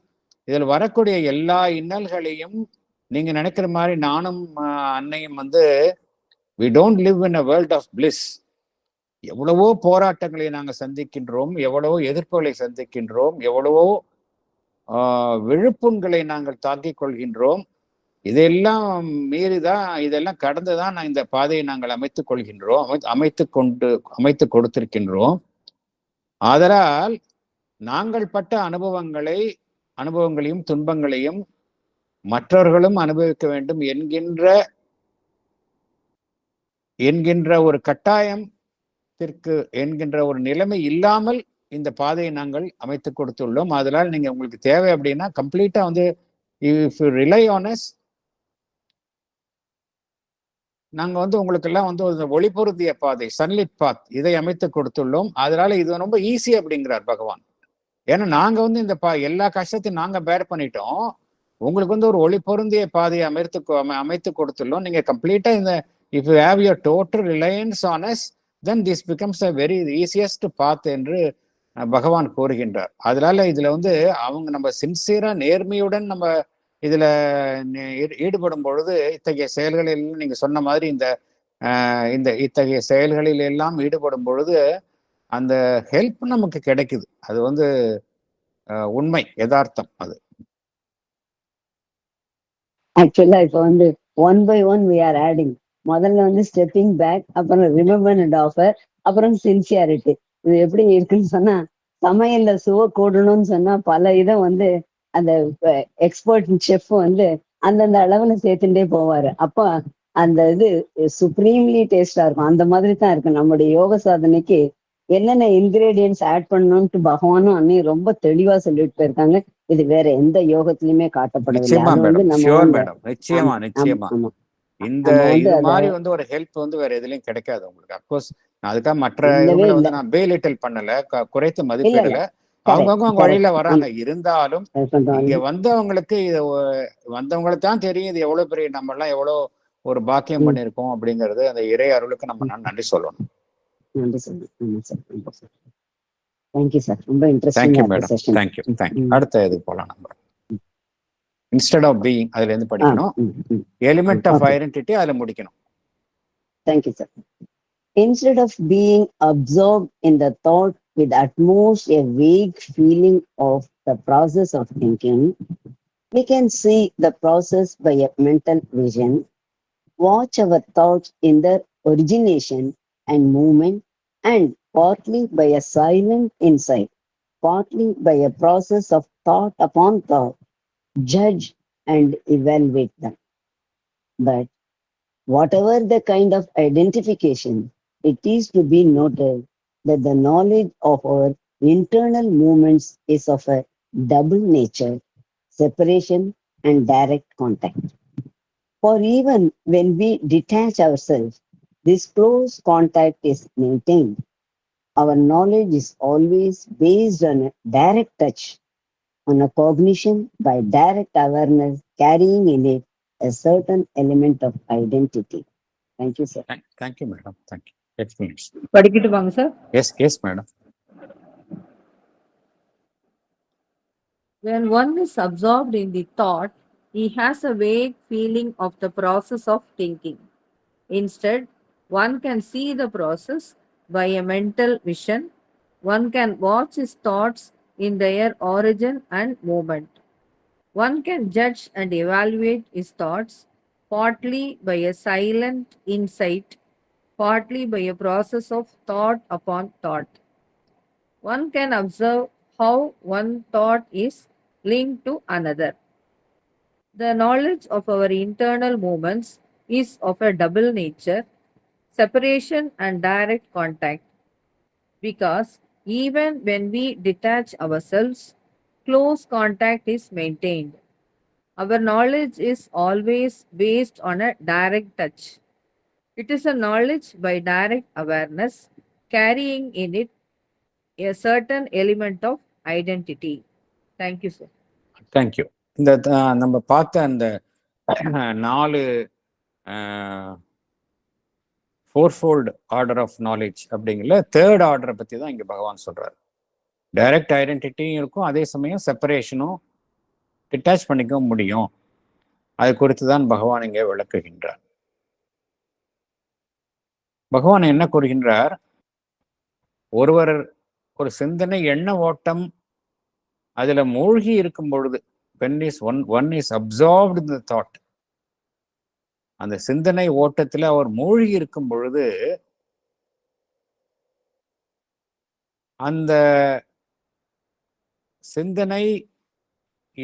இதில் வரக்கூடிய எல்லா இன்னல்களையும் நீங்க நினைக்கிற மாதிரி நானும் அன்னையும் வந்து we don't live in a world of bliss. எவ்வளவோ போராட்டங்களை நாங்கள் சந்திக்கின்றோம், எவ்வளவோ எதிர்ப்புகளை சந்திக்கின்றோம், எவ்வளவோ விழுப்புண்களை நாங்கள் தாக்கிக் கொள்கின்றோம். இதெல்லாம் மீறிதான், இதெல்லாம் கடந்துதான் இந்த பாதையை நாங்கள் அமைத்துக் கொள்கின்றோம், அமைத்து கொடுத்திருக்கின்றோம். ஆதலால் நாங்கள் பட்ட அனுபவங்களையும் துன்பங்களையும் மற்றவர்களும் அனுபவிக்க வேண்டும் என்கின்ற ஒரு கட்டாயத்திற்கு என்கின்ற ஒரு நிலைமை இல்லாமல் இந்த பாதையை நாங்கள் அமைத்து கொடுத்துள்ளோம். அதனால் நீங்க உங்களுக்கு தேவை அப்படின்னா கம்ப்ளீட்டா வந்து if you rely on us, நாங்க வந்து உங்களுக்கு எல்லாம் வந்து ஒளிபொருந்திய பாதை, சன்லிட் பாத், இதை அமைத்து கொடுத்துள்ளோம். அதனால இது ரொம்ப ஈஸி அப்படிங்கிறார் பகவான். ஏன்னா நாங்க வந்து இந்த எல்லா கஷ்டத்தையும் நாங்க பேர் பண்ணிட்டோம். உங்களுக்கு வந்து ஒரு ஒளி பொருந்திய பாதையை அமைத்து கொடுத்துள்ளோம். நீங்க கம்ப்ளீட்டா if you have your total reliance on us, then this becomes a very easiest path என்று பகவான் கூறுகின்றார். அதனால இதுல வந்து நம்ம சின்சியரா நேர்மையுடன் நம்ம இதுல ஈடுபடும் பொழுது, இத்தகைய செயல்களில் நீங்க சொன்ன மாதிரி இத்தகைய செயல்களில் எல்லாம் ஈடுபடும் பொழுது அந்த ஹெல்ப் நமக்கு கிடைக்குது. அது வந்து உண்மை, யதார்த்தம் அது. ஆக்சுவலா இப்ப வந்து 1 by 1 we are adding. முதல்ல வந்து ஸ்டெப்பிங் பேக், அப்புறம் ரிமெம்பர் அண்ட் ஆஃபர், அப்புறம் சின்சியாரிட்டி. இது எப்படி இருக்குன்னு சொன்னா, சமையல்ல சுவை கூடணும்னு சொன்னா பல இதை வந்து அந்த எக்ஸ்பர்ட் செஃப் வந்து அந்தந்த அளவுல சேர்த்துட்டே போவாரு. அப்போ அந்த இது சுப்ரீம்லி டேஸ்டா இருக்கும். அந்த மாதிரி தான் இருக்கு நம்முடைய யோக சாதனைக்கு என்னென்ன இன்கிரீடியன்ஸ் ஆட் பண்ணணும்ட்டு பகவானும் அன்னையும் ரொம்ப தெளிவா சொல்லிட்டு போயிருக்காங்க. இது வேற எந்த யோகத்திலுமே காட்டப்படவில்லை. அது வந்து நிச்சயமா இந்த இது மாதிரி வந்து ஒரு ஹெல்ப் வந்து வேற எதுலயும் கிடைக்காது உங்களுக்கு. அப்கோர்ஸ் அதுக்காக மற்ற வந்து நான் பேலிட்டல் பண்ணல, குறைத்து மதிப்பிடல. அவங்க வழியில வராங்க. இருந்தாலும் இங்க வந்தவங்களுக்கு தான் தெரியும் இது எவ்வளவு பெரிய, நம்ம எல்லாம் எவ்வளவு ஒரு பாக்கியம் பண்ணிருக்கோம் அப்படிங்கிறது. அந்த இறை அருளுக்கு நம்ம நன்றி சொல்லணும். நன்றி சார். Thank you sir. ரொம்ப இன்ட்ரெஸ்டிங். தேங்க்யூ. அடுத்த இதுக்கு போலாம். நம்ம இன்ஸ்டெட் ஆஃப் பீயிங் அதுல இருந்து படிக்கணும். எலிமெண்ட் ஆஃப் ஐடென்டிட்டி அதுல முடிக்கணும். Thank you sir. Instead of being absorbed in the thought with at most a vague feeling of the process of thinking, we can see the process by a mental vision, watch our thoughts in their origination and movement, and partly by a silent insight, partly by a process of thought upon thought, judge and evaluate them. But whatever the kind of identification, it is to be noted that the knowledge of our internal movements is of a double nature, separation and direct contact. For even when we detach ourselves, this close contact is maintained. Our knowledge is always based on a direct touch, on a cognition by direct awareness, carrying in it a certain element of identity. Thank you, sir. Thank you, madam. Thank you. படிக்கட்டுமாங்க sir? Yes, madam. When one is absorbed in the thought, he has a vague feeling of the process of thinking. Instead, one can see the process by a mental vision. One can watch his thoughts in their origin and movement. One can judge and evaluate his thoughts partly by a silent insight, partly by a process of thought upon thought. One can observe how one thought is linked to another. The knowledge of our internal movements is of a double nature, separation and direct contact, because even when we detach ourselves, close contact is maintained. Our knowledge is always based on a direct touch. It is a knowledge by direct awareness, carrying in it a certain element of identity. Thank you, sir. Thank you. இந்த நம்ம பார்த்த அந்த 4 ஃபோர்ஃபோல்டு order of knowledge அப்படிங்கிற third ஆர்டரை பற்றி தான் இங்கே பகவான் சொல்கிறார். டைரக்ட் ஐடென்டிட்டியும் இருக்கும், அதே சமயம் செப்பரேஷனும் டிட்டாச் பண்ணிக்கவும் முடியும். அது குறித்து தான் பகவான் இங்கே விளக்குகின்றார். பகவான் என்ன கூறுகின்றார்? ஒருவர் ஒரு சிந்தனை எண்ண ஓட்டம் அதுல மூழ்கி இருக்கும் பொழுது, one is absorbed in the thought, அந்த சிந்தனை ஓட்டத்தில் அவர் மூழ்கி இருக்கும் பொழுது அந்த சிந்தனை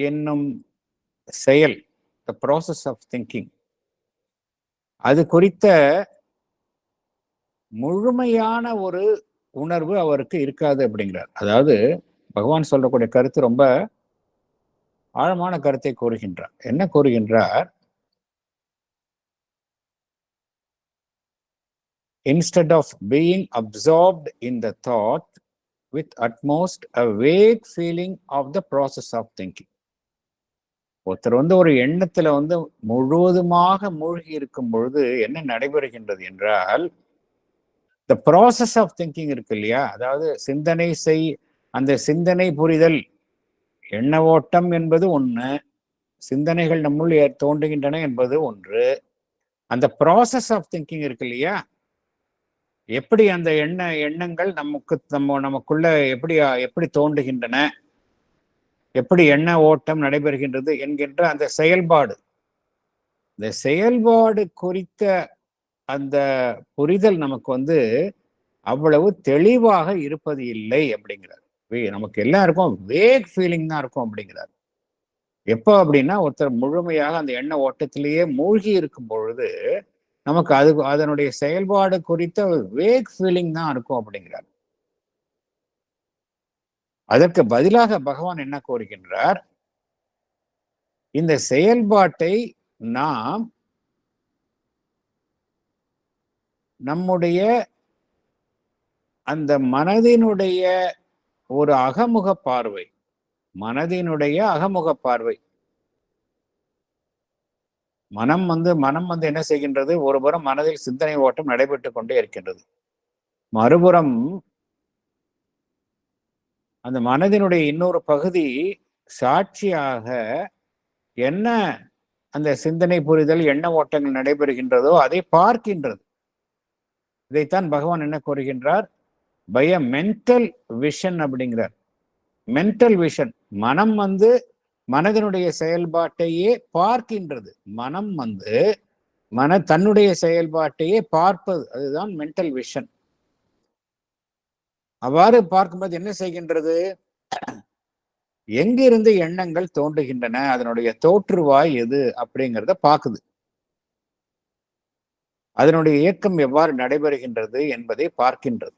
என்னும் செயல், the process of thinking, அது குறித்த முழுமையான ஒரு உணர்வு அவருக்கு இருக்காது அப்படிங்கிறார். அதாவது பகவான் சொல்லக்கூடிய கருத்து ரொம்ப ஆழமான கருத்தை கூறுகின்றார். என்ன கூறுகின்றார்? Instead of being absorbed in the thought with utmost a vague feeling of the process of thinking. ஒருத்தர் ஒரு எண்ணத்துல முழுவதுமாக மூழ்கி இருக்கும் பொழுது என்ன நடைபெறுகின்றது என்றால், the process of thinking இருக்கு இல்லையா, அதாவது அந்த சிந்தனை புரிதல், எண்ண ஓட்டம் என்பது ஒன்று, சிந்தனைகள் நம்முள் தோன்றுகின்றன என்பது ஒன்று. அந்த ப்ராசஸ் ஆஃப் திங்கிங் இருக்கு இல்லையா, எப்படி அந்த எண்ணங்கள் நமக்குள்ள எப்படி தோன்றுகின்றன, எப்படி எண்ண ஓட்டம் நடைபெறுகின்றது என்கின்ற அந்த செயல்பாடு, இந்த செயல்பாடு குறித்த அந்த புரிதல் நமக்கு அவ்வளவு தெளிவாக இருப்பது இல்லை அப்படிங்கிறார். நமக்கு எல்லாருக்கும் வேக் ஃபீலிங் தான் இருக்கும் அப்படிங்கிறார். எப்போ அப்படின்னா, ஒருத்தர் முழுமையாக அந்த எண்ண ஓட்டத்திலேயே மூழ்கி இருக்கும் பொழுது நமக்கு அதனுடைய செயல்பாடு குறித்த வேக் ஃபீலிங் தான் இருக்கும் அப்படிங்கிறார். அதற்கு பதிலாக பகவான் என்ன கோருகின்றார்? இந்த செயல்பாட்டை நாம் நம்முடைய அந்த மனதினுடைய ஒரு அகமுக பார்வை, மனதினுடைய அகமுக பார்வை, மனம் என்ன செய்கின்றது? ஒருபுறம் மனதில் சிந்தனை ஓட்டம் நடைபெற்று கொண்டே இருக்கின்றது, மறுபுறம் அந்த மனதினுடைய இன்னொரு பகுதி சாட்சியாக என்ன அந்த சிந்தனை புரிதல் எண்ண ஓட்டங்கள் நடைபெறுகின்றதோ அதை பார்க்கின்றது. இதைத்தான் பகவான் என்ன கூறுகின்றார்? பை அ மென்டல் விஷன் அப்படிங்கிறார். மென்டல் விஷன், மனம் மனதினுடைய செயல்பாட்டையே பார்க்கின்றது. மனம் தன்னுடைய செயல்பாட்டையே பார்ப்பது, அதுதான் மென்டல் விஷன். அவ்வாறு பார்க்கும்போது என்ன செய்கின்றது? எங்கிருந்து எண்ணங்கள் தோன்றுகின்றன, அதனுடைய தோற்றுவாய் எது அப்படிங்கிறத பார்க்குது. அதனுடைய இயக்கம் எவ்வாறு நடைபெறுகின்றது என்பதை பார்க்கின்றது.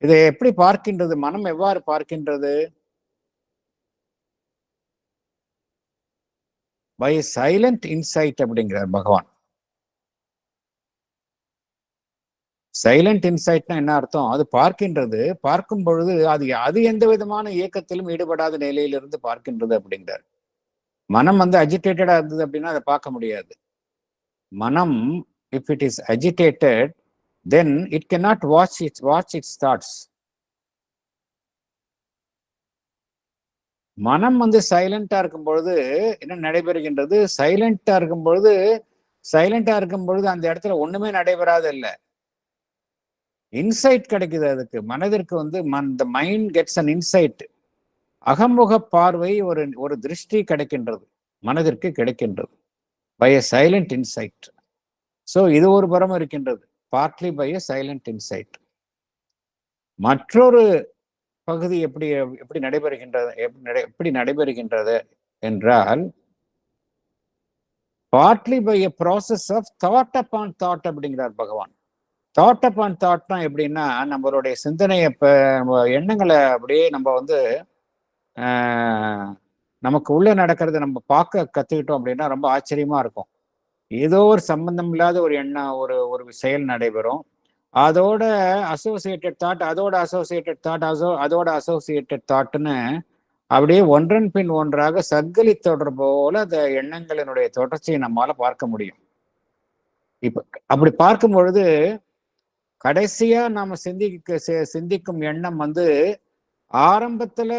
இதை எப்படி பார்க்கின்றது? மனம் எவ்வாறு பார்க்கின்றது? பை சைலண்ட் இன்சைட் அப்படிங்கிறார் பகவான். சைலண்ட் இன்சைட்னா என்ன அர்த்தம்? அது பார்க்கின்றது, பார்க்கும் பொழுது அது எந்த விதமான இயக்கத்திலும் ஈடுபடாத நிலையிலிருந்து பார்க்கின்றது அப்படிங்கிறார். மனம் அஜிடேட்டடா இருந்தது அப்படின்னா அதை பார்க்க முடியாது. மனம், if it is agitated, then it cannot watch its thoughts. மனம் வந்து சைலண்டா இருக்கும் பொழுது என்ன நடைபெறுகின்றது? சைலண்டா இருக்கும் பொழுது அந்த இடத்துல ஒண்ணுமே நடைபெறாது இல்ல. இன்சைட் கிடைக்குது அதுக்கு. மனதிற்கு வந்து the mind gets an insight. அகமுக பார்வை, ஒரு திருஷ்டி கிடைக்கின்றது, மனதிற்கு கிடைக்கின்றது by a silent insight. So இது ஒரு புறம் இருக்கின்றது, partly by a silent insight. மற்றொரு பகுதி எப்படி நடைபெறுகின்றது என்றால் partly by a process of thought upon thought அப்படிங்கிறார் பகவான். தாட் அப்பான் தாட்னா எப்படின்னா, நம்மளுடைய சிந்தனையை எண்ணங்களை அப்படியே நம்ம வந்து நமக்கு உள்ள நடக்கிறத நம்ம பார்க்க கத்துக்கிட்டோம் அப்படின்னா ரொம்ப ஆச்சரியமா இருக்கும். ஏதோ ஒரு சம்பந்தம் இல்லாத ஒரு எண்ணம், ஒரு செயல் நடைபெறும். அதோட அசோசியேட்டட் தாட், அதோட அசோசியேட்டட் தாட்னு அப்படியே ஒன்றன் பின் ஒன்றாக சங்கிலி தொடர் போல அந்த எண்ணங்களினுடைய தொடர்ச்சியை நம்மால பார்க்க முடியும். இப்ப அப்படி பார்க்கும் பொழுது கடைசியா நாம சிந்திக்கும் எண்ணம் வந்து ஆரம்பத்துல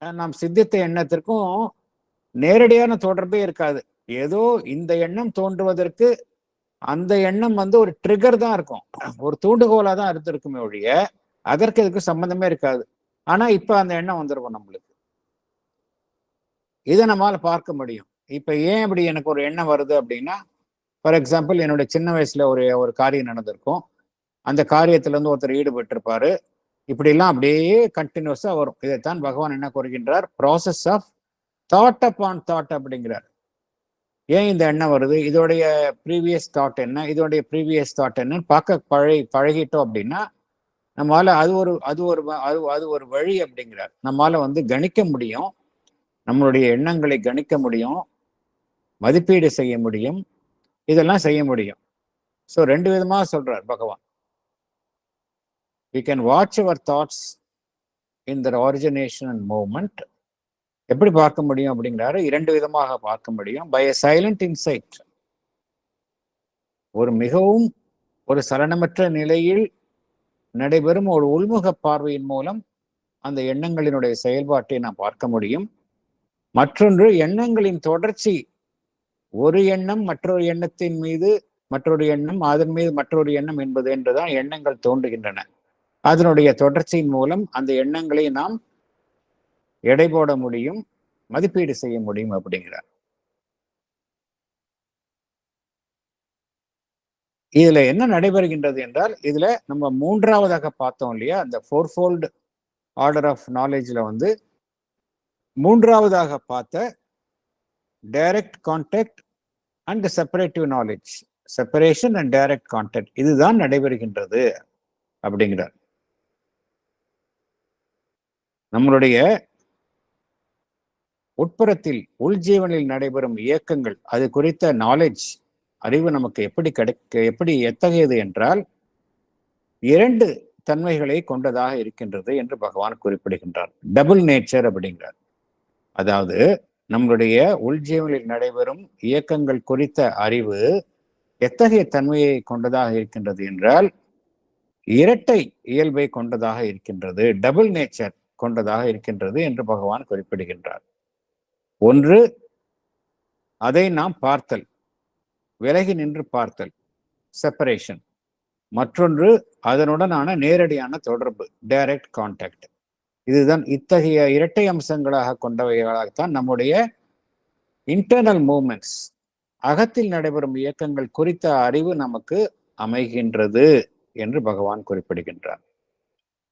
நாம் சிந்தித்த எண்ணத்திற்கும் நேரடியான தொடர்பே இருக்காது. ஏதோ இந்த எண்ணம் தோன்றுவதற்கு அந்த எண்ணம் வந்து ஒரு ட்ரிகர் தான் இருக்கும், ஒரு தூண்டுகோலா தான் இருந்திருக்குமே ஒழிய அதற்கு இதுக்கு சம்பந்தமே இருக்காது. ஆனா இப்ப அந்த எண்ணம் வந்துருக்கும் நம்மளுக்கு. இதை நம்மளால பார்க்க முடியும். இப்ப ஏன் அப்படி எனக்கு ஒரு எண்ணம் வருது அப்படின்னா, ஃபார் எக்ஸாம்பிள் என்னுடைய சின்ன வயசுல ஒரு காரியம் நடந்திருக்கும். அந்த காரியத்துல இருந்து ஒருத்தர் ஈடுபட்டு இருப்பாரு. இப்படிலாம் அப்படியே கண்டினியூஸா வரும். இதைத்தான் பகவான் என்ன கூறுகின்றார்? Process of thought upon thought அப்படிங்கிறார். ஏன் இந்த எண்ணம் வருது, இதோடைய ப்ரீவியஸ் தாட் என்ன, இதோடைய ப்ரீவியஸ் தாட் என்னன்னு பார்க்க பழகிட்டோம் அப்படின்னா நம்மளால அது ஒரு வழி அப்படிங்கிறார். நம்மளால வந்து கணிக்க முடியும், நம்மளுடைய எண்ணங்களை கணிக்க முடியும், மதிப்பீடு செய்ய முடியும், இதெல்லாம் செய்ய முடியும். ஸோ ரெண்டு விதமா சொல்றார் பகவான். We can watch our thoughts in their origination and movement. எப்படி பார்க்க முடியும் அப்படிங்கிறாரு? இரண்டு விதமாக பார்க்க முடியும். by a silent insight, மிகவும் ஒரு சலனமற்ற நிலையில் நடைபெறும் ஒரு உள்முக பார்வையின் மூலம் அந்த எண்ணங்களினுடைய செயல்பாட்டை நாம் பார்க்க முடியும். மற்றொன்று எண்ணங்களின் தொடர்ச்சி, ஒரு எண்ணம் மற்றொரு எண்ணத்தின் மீது மற்றொரு எண்ணம், அதன் மீது மற்றொரு எண்ணம் என்றுதான் எண்ணங்கள் தோன்றுகின்றன. அதனுடைய தொடர்ச்சியின் மூலம் அந்த எண்ணங்களை நாம் எடை போட முடியும், மதிப்பீடு செய்ய முடியும் அப்படிங்கிறார். இதுல என்ன நடைபெறுகின்றது என்றால், இதுல நம்ம மூன்றாவதாக பார்த்தோம் இல்லையா, அந்த ஃபோர்ஃபோல்டு ஆர்டர் ஆஃப் நாலேஜ்ல வந்து மூன்றாவதாக பார்த்த direct contact and separative knowledge, separation and direct contact, இதுதான் நடைபெறுகின்றது அப்படிங்கிறார். நம்மளுடைய உட்புறத்தில் உள்ஜீவனில் நடைபெறும் இயக்கங்கள், அது குறித்த நாலேஜ், அறிவு நமக்கு எப்படி எத்தகையது என்றால் இரண்டு தன்மைகளை கொண்டதாக இருக்கின்றது என்று பகவான் குறிப்பிடுகின்றார். டபுள் நேச்சர் அப்படிங்கிறார். அதாவது நம்மளுடைய உள்ஜீவனில் நடைபெறும் இயக்கங்கள் குறித்த அறிவு எத்தகைய தன்மையை கொண்டதாக இருக்கின்றது என்றால் இரட்டை இயல்பை கொண்டதாக இருக்கின்றது, டபுள் நேச்சர் கொண்டதாக இருக்கின்றது என்று பகவான் குறிப்பிடுகின்றார். ஒன்று, அதை நாம் பார்த்தல், விலகி நின்று பார்த்தல், செப்பரேஷன். மற்றொன்று அதனுடனான நேரடியான தொடர்பு, டைரக்ட் கான்டாக்ட். இதுதான் இத்தகைய இரட்டை அம்சங்களாக கொண்டவைகளாகத்தான் நம்முடைய இன்டர்னல் மூவ்மெண்ட்ஸ், அகத்தில் நடைபெறும் இயக்கங்கள் குறித்த அறிவு நமக்கு அமைகின்றது என்று பகவான் குறிப்பிடுகின்றார்.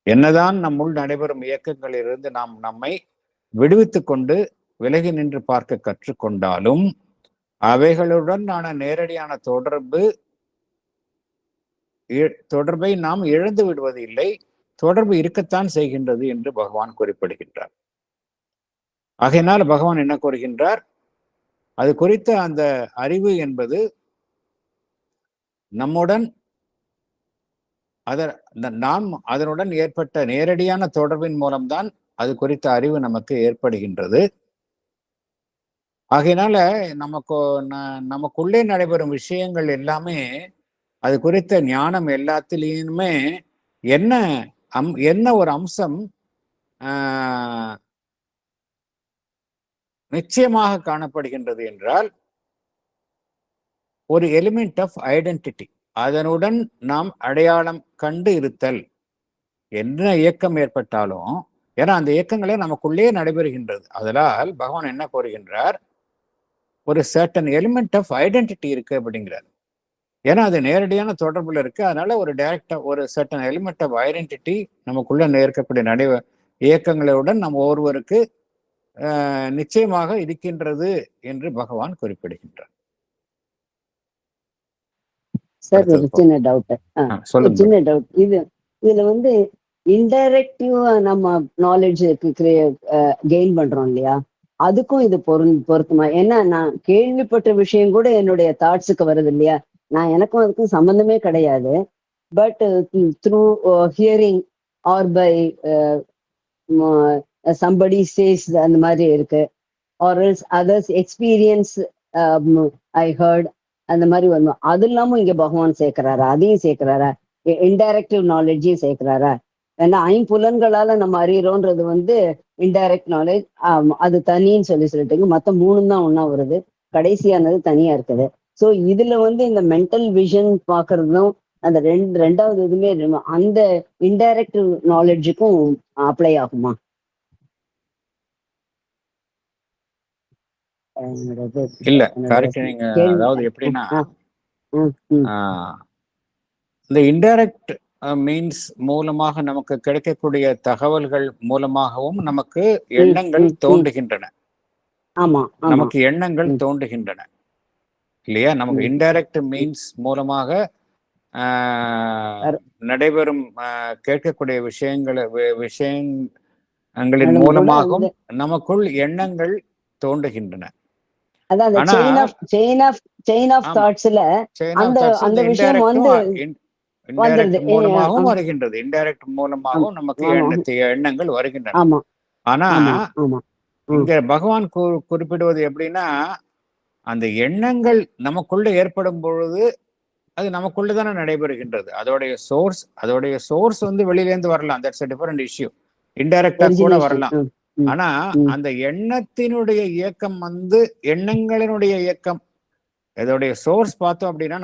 என்னதான் நம்முள் நடைபெறும் இயக்கங்களிலிருந்து நாம் நம்மை விடுவித்து கொண்டு விலகி நின்று பார்க்க கற்றுக்கொண்டாலும் அவைகளுடனான நேரடியான தொடர்பை நாம் இழந்து விடுவது இல்லை, தொடர்பு இருக்கத்தான் செய்கின்றது என்று பகவான் குறிப்பிடுகின்றார். ஆகையினால் பகவான் என்ன கூறுகின்றார்? அது குறித்த அந்த அறிவு என்பது நம்முடன் நாம் அதனுடன் ஏற்பட்ட நேரடியான தொடர்பின் மூலம்தான் அது குறித்த அறிவு நமக்கு ஏற்படுகின்றது. ஆகையினால நமக்குள்ளே நடைபெறும் விஷயங்கள் எல்லாமே, அது குறித்த ஞானம் எல்லாத்திலையுமே என்ன ஒரு அம்சம் நிச்சயமாக காணப்படுகின்றது என்றால் ஒரு எலிமெண்ட் ஆஃப் ஐடென்டிட்டி, அதனுடன் நாம் அடையாளம் கண்டு இருத்தல். என்ன இயக்கம் ஏற்பட்டாலும், ஏன்னா அந்த இயக்கங்களே நமக்குள்ளே நடைபெறுகின்றது. அதனால் பகவான் என்ன கூறுகின்றார், ஒரு சர்டன் எலிமெண்ட் ஆஃப் ஐடென்டிட்டி இருக்கு அப்படிங்கிறார். ஏன்னா அது நேரடியான தொடர்புல இருக்கு. அதனால ஒரு டைரக்டா ஒரு சர்டன் எலிமெண்ட் ஆஃப் ஐடென்டிட்டி நமக்குள்ள இருக்கக்கூடிய இயக்கங்களுடன் நம்ம ஒருவருக்கு நிச்சயமாக இருக்கின்றது என்று பகவான் குறிப்பிடுகின்றார். சார் ஒரு சின்ன டவுட், சொல்லுங்க. சின்ன டவுட். இதுல வந்து இன்டைரக்டிவா நம்ம நாலேஜ் கெயின் பண்றோம் இல்லையா, அதுக்கும் இது பொருத்துமா? ஏன்னா நான் கேள்விப்பட்ட விஷயம் கூட என்னுடைய தாட்ஸுக்கு வருது இல்லையா, எனக்கும் அதுக்கும் சம்பந்தமே கிடையாது. But through hearing or by somebody says அந்த மாதிரி இருக்கு, or else others experience I heard, அந்த மாதிரி வரணும். அது இல்லாம இங்க பகவான் சேர்க்கிறாரா? அதையும் சேர்க்கிறாரா? இன்டைரக்டிவ் நாலேஜையும் சேர்க்கிறாரா? ஏன்னா ஐம்புலன்களால நம்ம அறியறோன்றது வந்து இன்டைரக்ட் நாலேஜ், அது தனின்னு சொல்லிட்டீங்க. மத்த 3 தான் ஒன்னா வருது, கடைசியானது தனியா இருக்குது. ஸோ இதுல வந்து இந்த மென்டல் விஷன் பாக்குறதும் அந்த ரெண்டாவது இதுமே அந்த இன்டைரக்டிவ் நாலேஜுக்கும் அப்ளை ஆகுமா? இல்ல, கரெக்ட். நீங்க அதாவது எப்படின்னா, இந்த இன்டைரக்ட் மீன்ஸ் மூலமாக நமக்கு கிடைக்கக்கூடிய தகவல்கள் மூலமாகவும் நமக்கு எண்ணங்கள் தோன்றுகின்றன. நமக்கு எண்ணங்கள் தோன்றுகின்றன இல்லையா? நமக்கு இன்டைரக்ட் மீன்ஸ் மூலமாக நடைபெறும் கேட்கக்கூடிய விஷயங்களின் மூலமாகவும் நமக்குள் எண்ணங்கள் தோன்றுகின்றன. மூலமாகவும் வருகின்றது, இன்டைரக்ட் மூலமாகவும் நமக்கு எண்ணங்கள் வருகின்றன. ஆனா இங்க பகவான் குறிப்பிடுவது எப்படின்னா, அந்த எண்ணங்கள் நமக்குள்ள ஏற்படும் பொழுது அது நமக்குள்ளதானே நடைபெறுகின்றது. அதோடைய சோர்ஸ் வந்து வெளியிலேருந்து வரலாம், தட்ஸ் a different issue. இன்டைரக்டா கூட வரலாம். ஆனா அந்த எண்ணத்தினுடைய இயக்கம் வந்து எண்ணங்களினுடைய இயக்கம், இதோடைய சோர்ஸ் பார்த்தோம் அப்படின்னா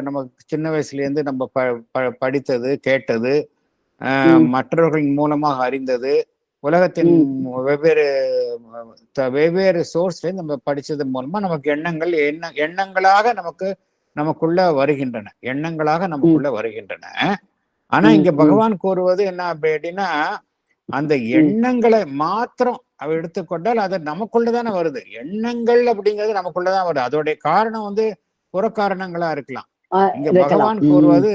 நம்ம சின்ன வயசுல இருந்து நம்ம படித்தது, கேட்டது, மற்றவர்களின் மூலமாக அறிந்தது, உலகத்தின் வெவ்வேறு சோர்ஸ்ல நம்ம படிச்சது மூலமா நமக்கு எண்ணங்களாக நமக்குள்ள வருகின்றன. ஆனா இங்க பகவான் கூறுவது என்ன அப்படின்னா, அந்த எண்ணங்களை மாத்திரம் அவ எடுத்துக்கொண்டால் அது நமக்குள்ளதானே வருது. எண்ணங்கள் அப்படிங்கிறது நமக்குள்ளதான் வருது. அதோடைய காரணம் வந்து புறக்காரணங்களா இருக்கலாம். இங்க பகவான் கூறுவது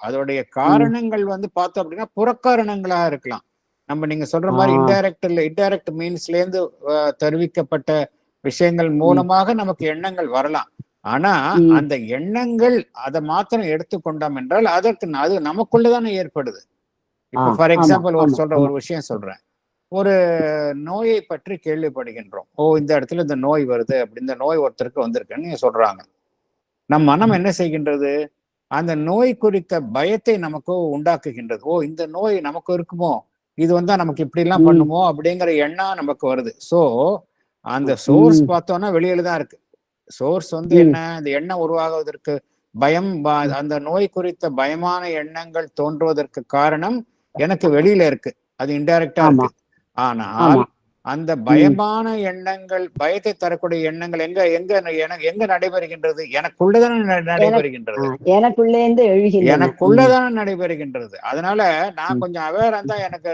அதோடைய காரணங்கள் வந்து பார்த்தோம் அப்படின்னா புறக்காரணங்களா இருக்கலாம். நீங்க சொல்ற மாதிரி இன்டைரக்ட் மீன்ஸ்ல இருந்து தெரிவிக்கப்பட்ட விஷயங்கள் மூலமாக நமக்கு எண்ணங்கள் வரலாம். ஆனா அந்த எண்ணங்கள் அதை மாத்திரம் எடுத்துக்கொண்டோம் என்றால் அது நமக்குள்ளதானே ஏற்படுது. இப்ப ஃபார் எக்ஸாம்பிள் ஒரு விஷயம் சொல்றேன். ஒரு நோயை பற்றி கேள்விப்படுகின்றோம். இந்த இடத்துல இந்த நோய் வருது, அப்படி இந்த நோய் ஒருத்தருக்கு வந்திருக்குன்னு நீங்க சொல்றாங்க. நம் மனம் என்ன செய்கின்றது, அந்த நோய் குறித்த பயத்தை நமக்கு உண்டாக்குகின்றது. இந்த நோய் நமக்கு இருக்குமோ, இது வந்தா நமக்கு இப்படி எல்லாம் பண்ணுமோ அப்படிங்கிற எண்ணம் நமக்கு வருது. சோ அந்த சோர்ஸ் பார்த்தோம்னா வெளியில தான் இருக்கு. சோர்ஸ் வந்து என்ன, இந்த எண்ணம் உருவாகுவதற்கு பயம், அந்த நோய் குறித்த பயமான எண்ணங்கள் தோன்றுவதற்கு காரணம் எனக்கு வெளியில இருக்கு, அது இன்டைரக்டா இருக்கு. ஆனால் அந்த பயமான எண்ணங்கள், பயத்தை தரக்கூடிய எண்ணங்கள் எங்க நடைபெறுகின்றது? எனக்குள்ளதானே நடைபெறுகின்றது. அதனால நான் கொஞ்சம் அவேரா இருந்தா எனக்கு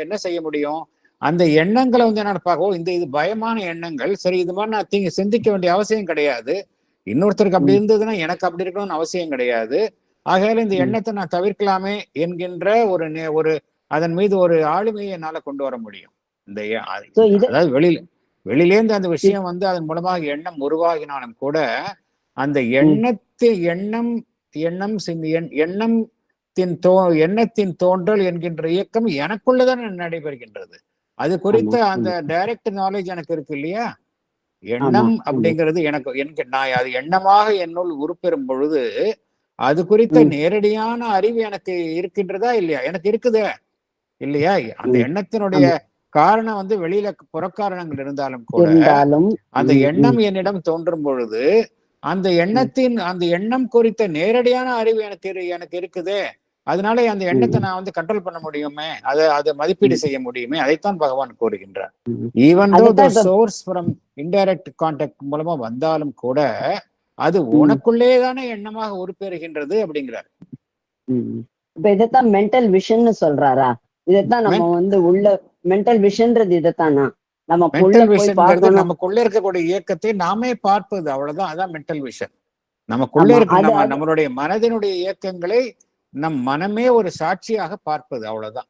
என்ன செய்ய முடியும்? அந்த எண்ணங்களை வந்து என்ன பார்க்க, இது பயமான எண்ணங்கள், சரி இது மாதிரி நான் சிந்திக்க வேண்டிய அவசியம் கிடையாது. இன்னொருத்தருக்கு அப்படி இருந்ததுன்னா எனக்கு அப்படி இருக்கணும்னு அவசியம் கிடையாது. ஆகையால இந்த எண்ணத்தை நான் தவிர்க்கலாமே என்கின்ற ஒரு அதன் மீது ஒரு ஆளுமையை என்னால கொண்டு வர முடியும். அதாவது வெளியிலேருந்து அந்த விஷயம் வந்து அதன் மூலமாக எண்ணம் உருவாகினாலும் கூட அந்த எண்ணத்தின் தோன்றல் என்கின்ற இயக்கம் எனக்குள்ளதான் நடைபெறுகின்றது. அது குறித்த அந்த டைரக்ட் நாலேஜ் எனக்கு இருக்கு இல்லையா? எண்ணம் அப்படிங்கிறது எனக்கு நான் அது எண்ணமாக என்னுள் உருப்பெறும் பொழுது அது குறித்த நேரடியான அறிவு எனக்கு இருக்கின்றதா இல்லையா? எனக்கு இருக்குதே இல்லையா? அந்த எண்ணத்தினுடைய காரணம் வந்து வெளியில புறக்காரணங்கள் இருந்தாலும் கூட இருந்தாலும் அந்த எண்ணம் என்னிடம் தோன்றும் பொழுது அந்த எண்ணம் குறித்த நேரடியான அறிவு எனக்கு இருக்குதே, அதனால அந்த எண்ணத்தை நான் வந்து கண்ட்ரோல் பண்ண முடியுமே, அதை மதிப்பீடு செய்ய முடியுமே, அதைத்தான் பகவான் கூறுகின்றார். Even though the source from indirect contact மூலமா வந்தாலும் கூட அது உனக்குள்ளே தானே எண்ணமாக உருப்பெறுகின்றது அப்படிங்கிறார். இப்ப இதைத்தான் மென்டல் விஷன் சொல்றாரா? இதைத்தான் நம்ம வந்து உள்ள மென்டல் விஷன்றது இதைத்தானா? மென்டல் விஷன்ங்கிறது நமக்குள்ள இருக்கக்கூடிய இயக்கத்தை நாமே பார்ப்பது, அவ்வளவுதான். அதான் மென்டல் விஷன். நமக்குள்ள இருக்க நம்மளுடைய மனதினுடைய இயக்கங்களை நம் மனமே ஒரு சாட்சியாக பார்ப்பது, அவ்வளவுதான்.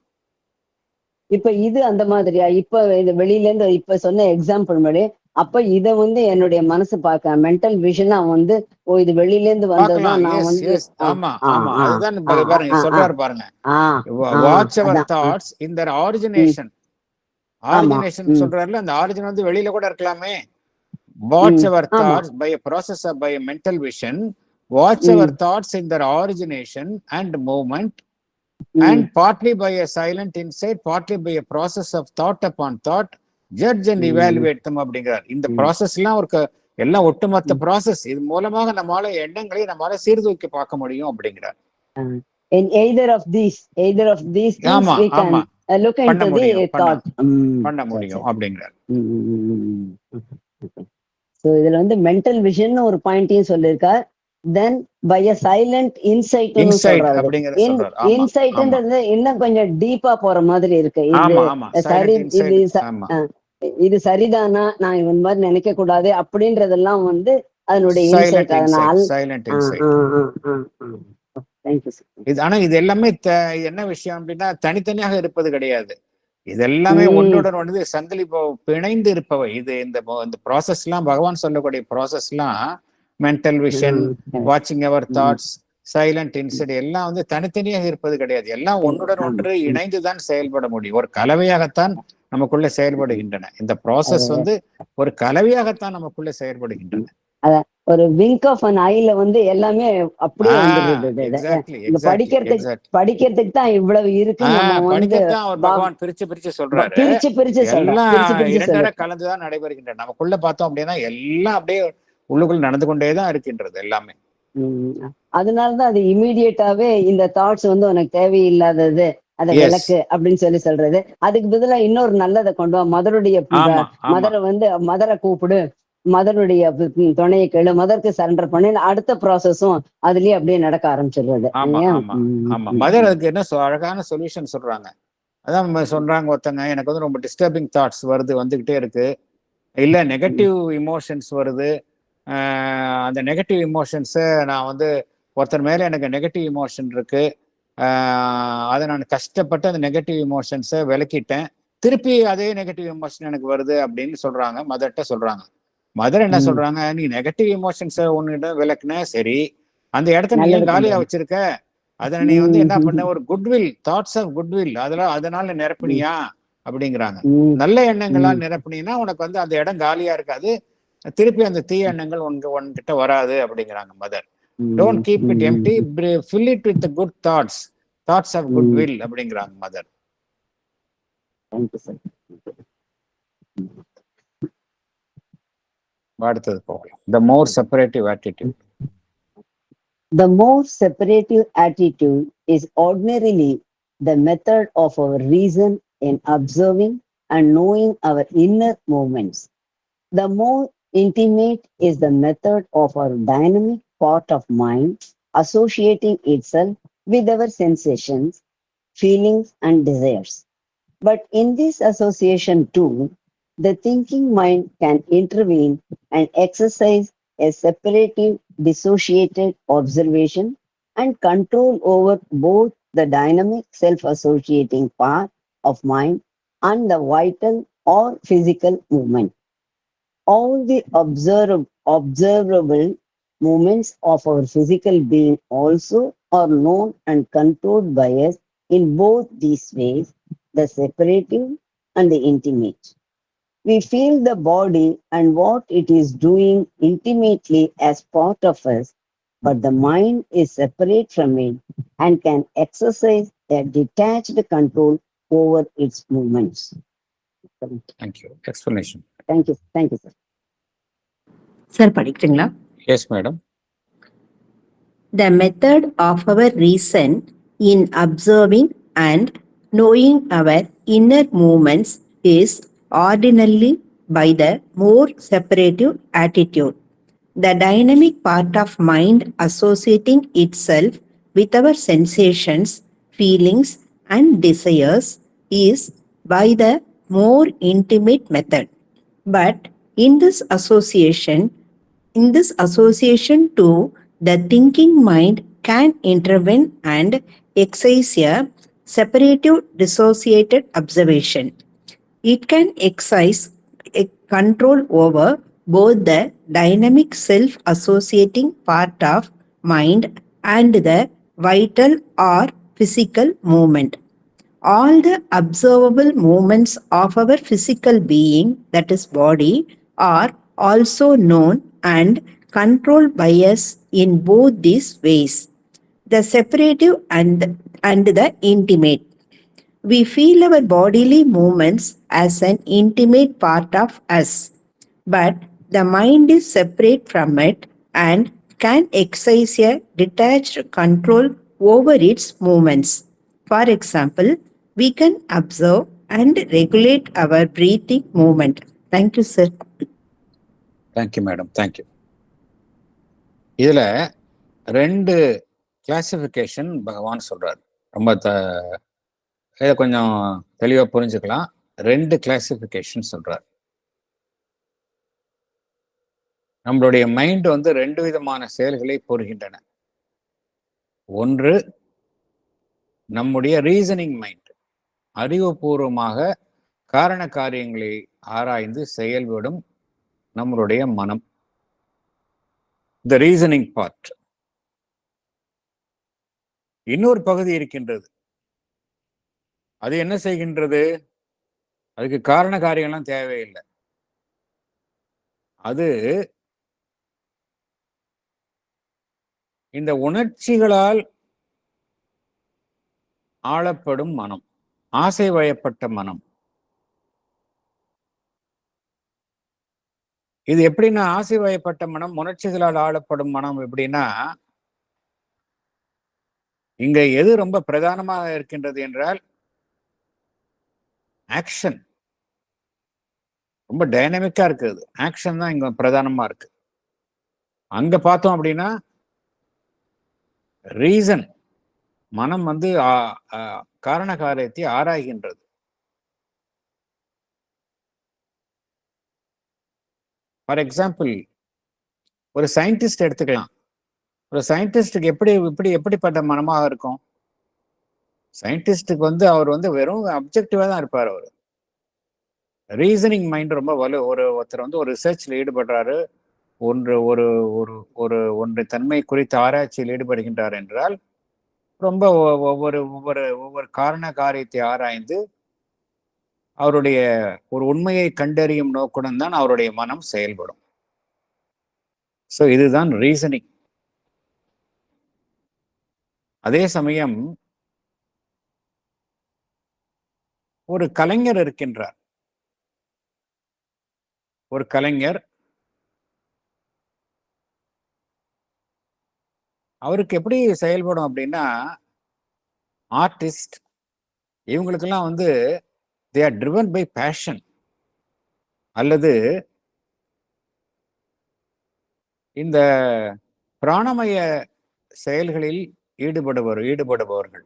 இப்ப இது அந்த மாதிரியா? இப்ப இது வெளியில இருந்து இப்ப சொன்ன எக்ஸாம்பிள் மாதிரி, அப்ப இத வந்து என்னுடைய மனசு பார்க்க மென்டல் விஷனா வந்து, ஓ இது வெளியில இருந்து வந்ததுதான் நான் வந்து. ஆமா ஆமா, அதுதான் பாருங்க சொல்றாரு பாருங்க. Watch our thoughts in their origination. Origination சொல்றாருல, அந்த ஆரிஜின் வந்து வெளியில கூட இருக்கலாமே. Watch our thoughts by a process of by a mental vision. Watch our thoughts in their origination and movement, and partly by a silent insight, partly by a process of thought upon thought, judge and evaluate them அப்படிங்கிறார். இந்த process எல்லாம் எல்லாம் ஒட்டுமொத்த process. இது மூலமாக நம்மளால எண்ணங்களை நம்மளால சீர்தூக்கி பார்க்க முடியும் அப்படிங்கிறார். In either of these things we can look into the thought. பண்ண முடியும் அப்படிங்கிறார். So இதுல வந்து மென்டல் விஷன் ஒரு பாயிண்டையும் சொல்லிருக்கார். தென் பை a silent insight அப்படிங்கறது சொல்றாரு. இன்சைட்ன்றது இன்னும் கொஞ்சம் டீப்பா போற மாதிரி இருக்கு. இது சரிதானா, நான் இந்த மாதிரி நினைக்க கூடாது அப்படின்றதெல்லாம் வந்து அதனுடைய இன்சைட். ஆனா இது எல்லாமே என்ன விஷயம் அப்படின்னா, தனித்தனியாக இருப்பது கிடையாது. இதெல்லாமே ஒன்றுடன் ஒன்று சங்கிலி பிணைந்து இருப்பவை. இந்த ப்ராசஸ் எல்லாம், பகவான் சொல்லக்கூடிய ப்ராசஸ் எல்லாம், மென்டல் விஷன், வாட்சிங் அவர் தாட்ஸ், சைலண்ட் இன்சைட் எல்லாம் வந்து தனித்தனியாக இருப்பது கிடையாது. எல்லாம் ஒன்றுடன் ஒன்று இணைந்துதான் செயல்பட முடியும். ஒரு கலவையாகத்தான் நமக்குள்ள செயல்படுகின்றன. இந்த ப்ராசஸ் வந்து ஒரு கலவையாகத்தான் நமக்குள்ள செயல்படுகின்றன. ஒரு விங்க் ஆஃப் an ஐல வந்து எல்லாமே அப்படியே வந்துருது. படிக்கிறதுக்கு தான் இவ்வளவு இருக்கு. பகவான் பிரிச்சு சொல்றாரு. கலந்துதான் நடைபெறுகின்றன. நமக்குள்ள பார்த்தோம் அப்படின்னா எல்லாம் அப்படியே உள்ளுக்குள்ள நடந்து கொண்டேதான் இருக்கின்றது எல்லாமே. அதனாலதான் அது இமீடியட்டாவே இந்த தாட்ஸ் வந்து உனக்கு தேவையில்லாதது, அத விளக்கு அப்படின்னு சொல்றது. அதுக்கு பதிலா இன்னொரு நல்லதை கொண்டு வா. மதரை கூப்பிடு, மதருடைய துணையை கேளு, மதருக்கு சரண்டர் பண்ணி அடுத்த ப்ராசஸும் அதுலயே அப்படியே நடக்க ஆரம்பிச்சிடுறது. மதர் அதுக்கு என்ன அழகான சொல்யூஷன் சொல்றாங்க. அதான் சொல்றாங்க, ஒருத்தங்க எனக்கு வந்து ரொம்ப டிஸ்டர்பிங் தாட்ஸ் வந்துகிட்டே இருக்கு, இல்ல நெகட்டிவ் இமோஷன்ஸ் வருது. அந்த நெகட்டிவ் இமோஷன்ஸை நான் வந்து ஒருத்தர் மேல எனக்கு நெகட்டிவ் இமோஷன் இருக்கு, அதை நான் கஷ்டப்பட்டு அந்த நெகட்டிவ் இமோஷன்ஸை விளக்கிட்டேன், திருப்பி அதே நெகட்டிவ் இமோஷன் எனக்கு வருது அப்படின்னு சொல்றாங்க. மதர்கிட்ட சொல்றாங்க. மதர் என்ன சொல்றாங்க, நீ நெகட்டிவ் இமோஷன்ஸை ஒன்னுகிட்ட விளக்குன சரி, அந்த இடத்த நீ காலியா வச்சிருக்க, அதை நீ வந்து என்ன பண்ண, ஒரு குட்வில், தாட்ஸ் ஆஃப் குட்வில் அதனால நிரப்பினியா அப்படிங்கிறாங்க. நல்ல எண்ணங்களால் நிரப்பினா உனக்கு வந்து அந்த இடம் காலியா இருக்காது, திருப்பி அந்த தீய எண்ணங்கள் உன்கிட்ட வராது அப்படிங்கிறாங்க Mother. Don't keep it empty, fill it with good thoughts, thoughts of good will அப்படிங்கிறாங்க மதர். அடுத்தது போகலாம். The more separative attitude. The more separative attitude is ordinarily the method of our reason in observing and knowing our inner movements. The more intimate is the method of our dynamic part of mind associating itself with our sensations, feelings, and desires. But in this association too, the thinking mind can intervene and exercise a separative, dissociated observation and control over both the dynamic self-associating part of mind and the vital or physical movement. All the observable movements of our physical being also are known and controlled by us in both these ways, the separative and the intimate. We feel the body and what it is doing intimately as part of us, but the mind is separate from it and can exercise a detached control over its movements. excellent. Thank you. Explanation. Thank you, sir. Sir படிக்கிறீங்களா? Yes, madam. The method of our reason in observing and knowing our inner movements is ordinarily by the more separative attitude. The dynamic part of mind associating itself with our sensations, feelings, and desires is by the more intimate method. But in this association too, the thinking mind can intervene and exercise a separative dissociated observation. It can exercise a control over both the dynamic self-associating part of mind and the vital or physical movement. All the observable movements of our physical being, that is body, are also known and controlled by us in both these ways, the separative and the intimate. We feel our bodily movements as an intimate part of us, but the mind is separate from it and can exercise a detached control over its movements. For example, we can observe and regulate our breathing movement. Thank you, sir. Thank you, madam. Thank you. இதுல 2 classification பகவான் சொல்றார். ரொம்ப இதை கொஞ்சம் தெளிவா புரிஞ்சுக்கலாம். 2 classification சொல்றார். நம்மளுடைய மைண்ட் வந்து 2 விதமான செயல்களை புரிகின்றன. ஒன்று நம்முடைய ரீசனிங் மைண்ட், அறிவுபூர்வமாக காரண காரியங்களை ஆராய்ந்து செயல்படும் நம்மளுடைய மனம், த ரீசனிங் பார்ட். இன்னொரு பகுதி இருக்கின்றது. அது என்ன செய்கின்றது? அதுக்கு காரண காரியங்கள்லாம் தேவையில்லை. அது இந்த உணர்ச்சிகளால் ஆளப்படும் மனம், ஆசை வயப்பட்ட மனம். இது எப்படின்னா, ஆசை வயப்பட்ட மனம், உணர்ச்சிகளால் ஆளப்படும் மனம் எப்படின்னா, இங்க எது ரொம்ப பிரதானமாக இருக்கின்றது என்றால் ஆக்ஷன். ரொம்ப டைனமிக்கா இருக்குது. ஆக்ஷன் தான் இங்க பிரதானமா இருக்கு. அங்க பார்த்தோம் அப்படின்னா ரீசன், மனம் வந்து காரண காரியத்தை ஆராய்கின்றது. ஃபார் எக்ஸாம்பிள், ஒரு சயின்டிஸ்ட் எடுத்துக்கலாம். ஒரு சயின்டிஸ்டுக்கு எப்படிப்பட்ட மனமாக இருக்கும்? சயின்டிஸ்டுக்கு வந்து அவர் வந்து வெறும் அப்ஜெக்டிவா தான் இருப்பார். அவர் ரீசனிங் மைண்ட் ரொம்ப ஒருத்தர் வந்து ஒரு ரிசர்ச்ல ஈடுபடுறாரு, ஒன்று தன்மை குறித்த ஆராய்ச்சியில் ஈடுபடுகின்றார் என்றால் ரொம்ப ஒவ்வொரு காரண காரியத்தை ஆராய்ந்து அவருடைய ஒரு உண்மையை கண்டறியும் நோக்குடன் தான் அவருடைய மனம் செயல்படும். ஸோ இதுதான் ரீசனிங். அதே சமயம் ஒரு கலைஞர் இருக்கின்றார். ஒரு கலைஞர், அவருக்கு எப்படி செயல்படும் அப்படின்னா, ஆர்டிஸ்ட் இவங்களுக்கெல்லாம் வந்து they are driven by passion, அல்லது இந்த பிராணமய செயல்களில் ஈடுபடுபவர்கள்.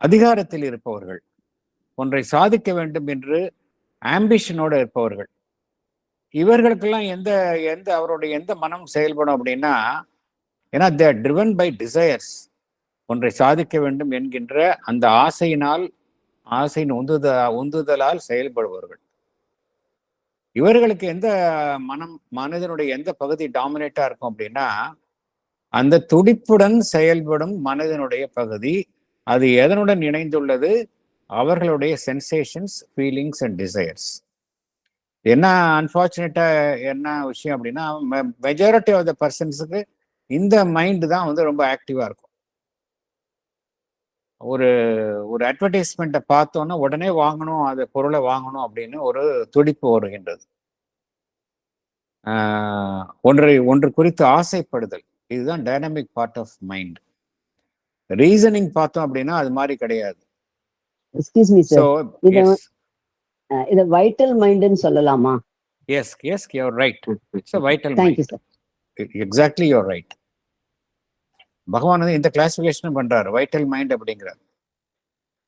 அதிகாரத்தில் இருப்பவர்கள், ஒன்றை சாதிக்க வேண்டும் என்று ஆம்பிஷனோட இருப்பவர்கள். இவர்களுக்கெல்லாம் அவருடைய எந்த மனம் செயல்படும் அப்படின்னா, ஏன்னா they are driven by desires, ஒன்றை சாதிக்க வேண்டும் என்கின்ற அந்த ஆசையின் உந்துதலால் செயல்படுபவர்கள். இவர்களுக்கு எந்த மனதினுடைய எந்த பகுதி டாமினேட்டா இருக்கும் அப்படின்னா, அந்த துடிப்புடன் செயல்படும் மனதினுடைய பகுதி. அது எதனுடன் இணைந்துள்ளது? அவர்களுடைய சென்சேஷன்ஸ், ஃபீலிங்ஸ் அண்ட் டிசைர்ஸ். என்ன அன்பார்ச்சுனேட்டா என்ன விஷயம் அப்படின்னா, மெஜாரிட்டி ஆஃப் த பர்சன்ஸுக்கு இந்த மைண்ட் தான் வந்து ரொம்ப ஆக்டிவா இருக்கும். ஒரு ஒரு அட்வர்டைஸ்மெண்ட்டை பார்த்தோன்னா உடனே வாங்கணும், அந்த பொருளை வாங்கணும் அப்படின்னு ஒரு துடிப்பு வருகின்றது. ஒன்று குறித்து ஆசைப்படுதல், இதுதான் dynamic part of mind. Reasoning பார்த்தோம் அப்படின்னா அது மாதிரி கிடையாது. எக்ஸ்கியூஸ் மீ ஸோ சார், இத வைட்டல் மைண்ட்னு சொல்லலாமா? Yes yes you're right. It's a vital thank you mind. Sir. Exactly you're right. பகவான் வந்து இந்த கிளாசிபிகேஷன் பண்றாரு, வைட்டல் மைண்ட் அப்படிங்கிறார்.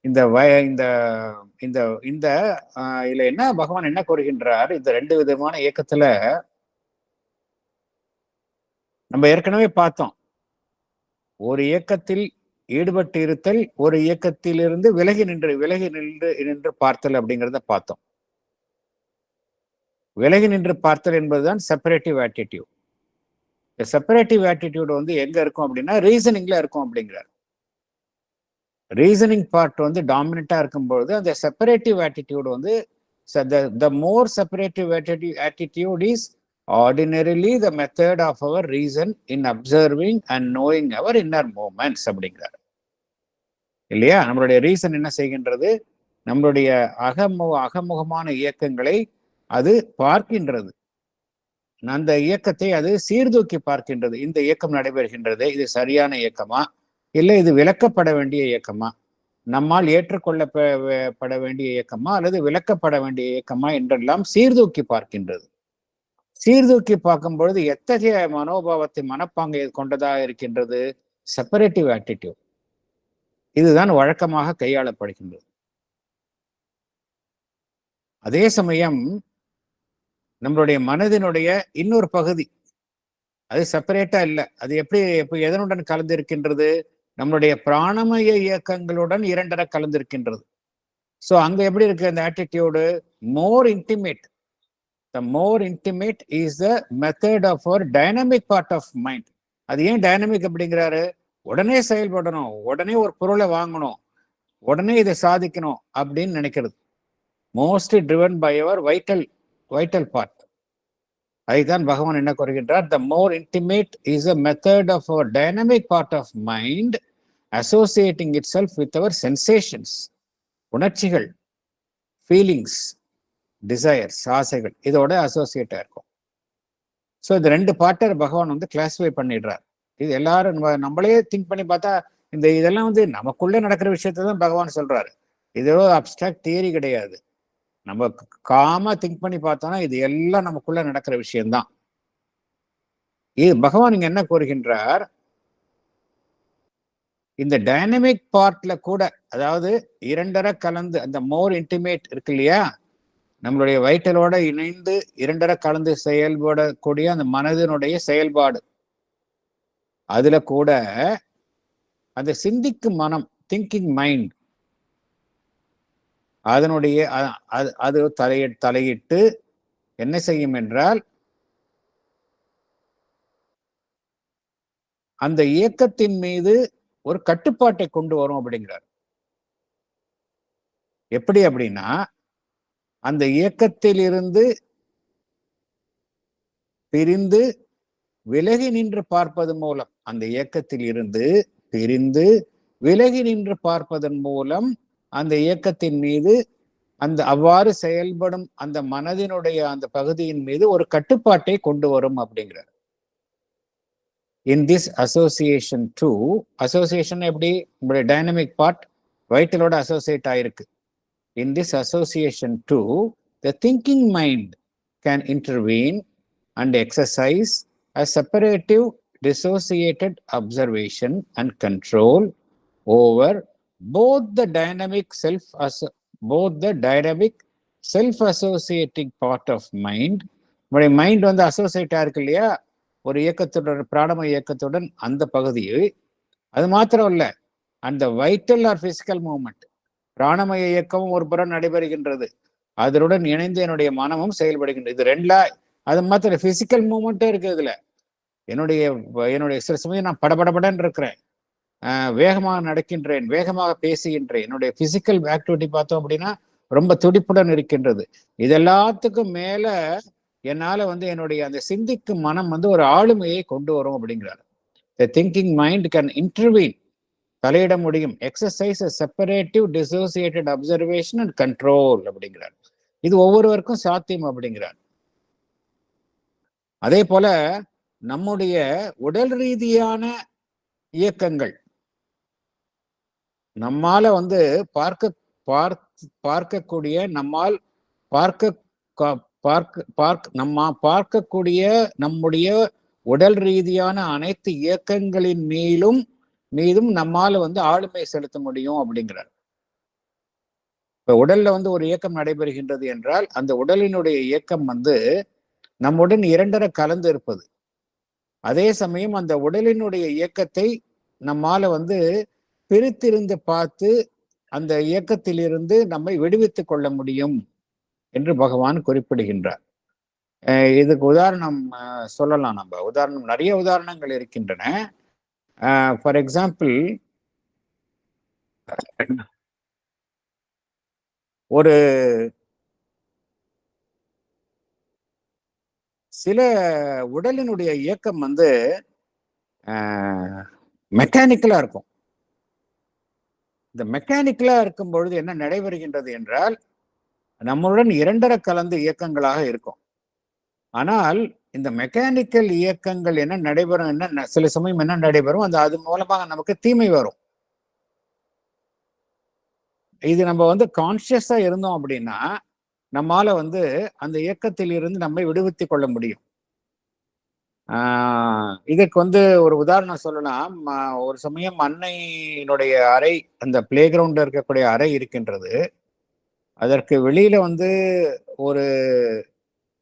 இந்த இந்த இந்த இந்த இதுல என்ன பகவான் என்ன கூறுகின்றார், இந்த ரெண்டு விதமான இயக்கத்துல நம்ம ஏற்கனவே பார்த்தோம். ஒரு இயக்கத்தில் ஈடுபட்டு இருத்தல், ஒரு இயக்கத்திலிருந்து விலகி நின்று பார்த்தல் அப்படிங்கிறத பார்த்தோம். விலகி நின்று பார்த்தல் என்பதுதான் செப்பரேட்டிவ் ஆட்டிடியூட். இந்த செப்பரேட்டிவ் ஆட்டிடியூட் வந்து எங்க இருக்கும் அப்படின்னா ரீசனிங்ல இருக்கும் அப்படிங்கிறார். ரீசனிங் பார்ட் வந்து டாமினண்டா இருக்கும்பொழுது அந்த செப்பரேட்டிவ் ஆட்டிடியூட் வந்து the more separative attitude is ordinarily the method of our reason in observing and knowing our inner movements அப்படிங்கிறார் இல்லையா. நம்மளுடைய ரீசன் என்ன செய்கின்றது, நம்மளுடைய அகமுகமான இயக்கங்களை அது பார்க்கின்றது, அந்த இயக்கத்தை அது சீர்தூக்கி பார்க்கின்றது. இந்த இயக்கம் நடைபெறுகின்றது, இது சரியான இயக்கமா இல்லை இது விலக்கப்பட வேண்டிய இயக்கமா, நம்மால் ஏற்றுக்கொள்ளப்பட வேண்டிய இயக்கமா அல்லது விலக்கப்பட வேண்டிய இயக்கமா என்றெல்லாம் சீர்தூக்கி பார்க்கின்றது. சீர்தூக்கி பார்க்கும் பொழுது எத்தகைய மனோபாவத்தை மனப்பாங்கை கொண்டதாக இருக்கின்றது, செப்பரேட்டிவ் ஆட்டிடியூட். இதுதான் வழக்கமாக கையாளப்படுகின்றது. அதே சமயம் நம்மளுடைய மனதினுடைய இன்னொரு பகுதி அது செப்பரேட்டா இல்லை. அது எப்படி எதனுடன் கலந்து இருக்கின்றது, நம்மளுடைய பிராணமய இயக்கங்களுடன் இரண்டரை கலந்திருக்கின்றது. ஸோ அங்க எப்படி இருக்கு அந்த attitude, more intimate. The more intimate is the method of our dynamic part of mind. அது ஏன் டைனமிக் அப்படிங்கிறாரு, உடனே செயல்படணும், உடனே ஒரு பொருளை வாங்கணும், உடனே இதை சாதிக்கணும் அப்படின்னு நினைக்கிறது. Mostly driven by our vital part. அதுதான் பகவான் என்ன கூறுகின்றார், the more intimate is a method of our dynamic part of mind associating itself with our sensations, உணர்ச்சிகள், ஃபீலிங்ஸ், டிசையர்ஸ், ஆசைகள், இதோட அசோசியேட்டா இருக்கும். ஸோ இந்த ரெண்டு பார்ட்டர் பகவான் வந்து கிளாஸிஃபை பண்ணிடுறார். இது எல்லாரும் நம்மளே திங்க் பண்ணி பார்த்தா இதெல்லாம் வந்து நமக்குள்ளே நடக்கிற விஷயத்த தான் பகவான் சொல்றாரு. இது ஏதோ அப்டிராக்ட் தியரி கிடையாது. நம்ம காமா திங்க் பண்ணி பார்த்தோம்னா இது எல்லாம் நமக்குள்ள நடக்கிற விஷயம்தான். இது பகவான் இங்க என்ன கூறுகின்றார், இந்த டைனமிக் பார்ட்ல கூட, அதாவது இரண்டரை கலந்து அந்த மோர் இன்டிமேட் இருக்கு இல்லையா, நம்மளுடைய வைட்டலோட இணைந்து இரண்டரை கலந்து செயல்படக்கூடிய அந்த மனதினுடைய செயல்பாடு, அதுல கூட அந்த சிந்திக்கும் மனம், திங்கிங் மைண்ட், அதனுடைய அது தலையிட்டு என்ன செய்யும் என்றால் அந்த இயக்கத்தின் மீது ஒரு கட்டுப்பாட்டை கொண்டு வரும் அப்படிங்கிறார். எப்படி அப்படின்னா, அந்த இயக்கத்திலிருந்து பிரிந்து விலகி நின்று பார்ப்பதன் மூலம், அந்த இயக்கத்தில் இருந்து பிரிந்து விலகி நின்று பார்ப்பதன் மூலம் அந்த இயக்கத்தின் மீது அந்த அவ்வாறு செயல்படும் அந்த மனதினுடைய அந்த பகுதியின் மீது ஒரு கட்டுப்பாட்டை கொண்டு வரும் அப்படிங்கிறார். In this association to, association எப்படி, உங்களுடைய டைனமிக் பார்ட் வைட்டலோட அசோசியேட் ஆயிருக்கு. In this association to the thinking mind can intervene and exercise a separative dissociated observation and control over both the dynamic self-associating part of mind. Mind வந்து அசோசியேட்டா இருக்கு இல்லையா ஒரு இயக்கத்துடன், பிராணமய இயக்கத்துடன், அந்த பகுதியை, அது மாத்திரம் இல்ல, அந்த வைட்டல் ஆர் பிசிக்கல் மூவ்மெண்ட், பிராணமய இயக்கமும் ஒரு புறம் நடைபெறுகின்றது, அதனுடன் இணைந்து என்னுடைய மனமும் செயல்படுகின்றது. இது ரெண்டா, அது மாத்திரம் பிசிக்கல் மூவ்மெண்ட்டே இருக்கு. இதுல என்னுடைய சில சமயம் நான் படபடபடன்னு இருக்கிறேன், வேகமாக நடக்கின்றேன், வேகமாக பேசுகின்றேன், என்னுடைய பிசிக்கல் ஆக்டிவிட்டி பார்த்தோம் அப்படின்னா ரொம்ப துடிப்புடன் இருக்கின்றது. இது எல்லாத்துக்கும் மேல என்னால வந்து என்னுடைய அந்த சிந்திக்கும் மனம் வந்து ஒரு ஆளுமையை கொண்டு வரும் அப்படிங்கிறாரு. The thinking mind can intervene, தலையிட முடியும், exercise a separative dissociated observation and control அப்படிங்கிறார். இது ஒவ்வொருவருக்கும் சாத்தியம் அப்படிங்கிறார். அதே போல நம்முடைய உடல் ரீதியான இயக்கங்கள் நம்மால வந்து பார்க்கக்கூடிய நம்மால் பார்க்கக்கூடிய நம்முடைய உடல் ரீதியான அனைத்து இயக்கங்களின் மீதும் நம்மால வந்து ஆளுமை செலுத்த முடியும் அப்படிங்கிறார். இப்ப உடல்ல வந்து ஒரு இயக்கம் நடைபெறுகின்றது என்றால் அந்த உடலினுடைய இயக்கம் வந்து நம்முடன் இரண்டரை கலந்து இருப்பது. அதே சமயம் அந்த உடலினுடைய இயக்கத்தை நம்மால வந்து பிரித்திருந்து பார்த்து அந்த இயக்கத்திலிருந்து நம்மை விடுவித்துக் கொள்ள முடியும் என்று பகவான் குறிப்பிடுகின்றார். இதுக்கு உதாரணம் சொல்லலாம். நம்ம உதாரணம் நிறைய உதாரணங்கள் இருக்கின்றன. ஃபார் எக்ஸாம்பிள், ஒரு சில உடலினுடைய இயக்கம் வந்து மெக்கானிக்கலா இருக்கும். இந்த மெக்கானிக்கலா இருக்கும் பொழுது என்ன நடைபெறுகின்றது என்றால் நம்முடன் இரண்டரை கலந்து இயக்கங்களாக இருக்கும். ஆனால் இந்த மெக்கானிக்கல் இயக்கங்கள் என்ன நடைபெறும், என்ன சில சமயம் என்ன நடைபெறும், அது மூலமாக நமக்கு தீமை வரும். இது நம்ம வந்து கான்சியஸா இருந்தோம் அப்படின்னா நம்மால வந்து அந்த இயக்கத்தில் இருந்து நம்மை விடுவித்துக் கொள்ள முடியும். இதற்கு வந்து ஒரு உதாரணம் சொல்லலாம். ஒரு சமயம் அன்னையினுடைய அறை, அந்த பிளே கிரவுண்ட்ல இருக்கக்கூடிய அறை இருக்கின்றது. அதற்கு வெளியில வந்து ஒரு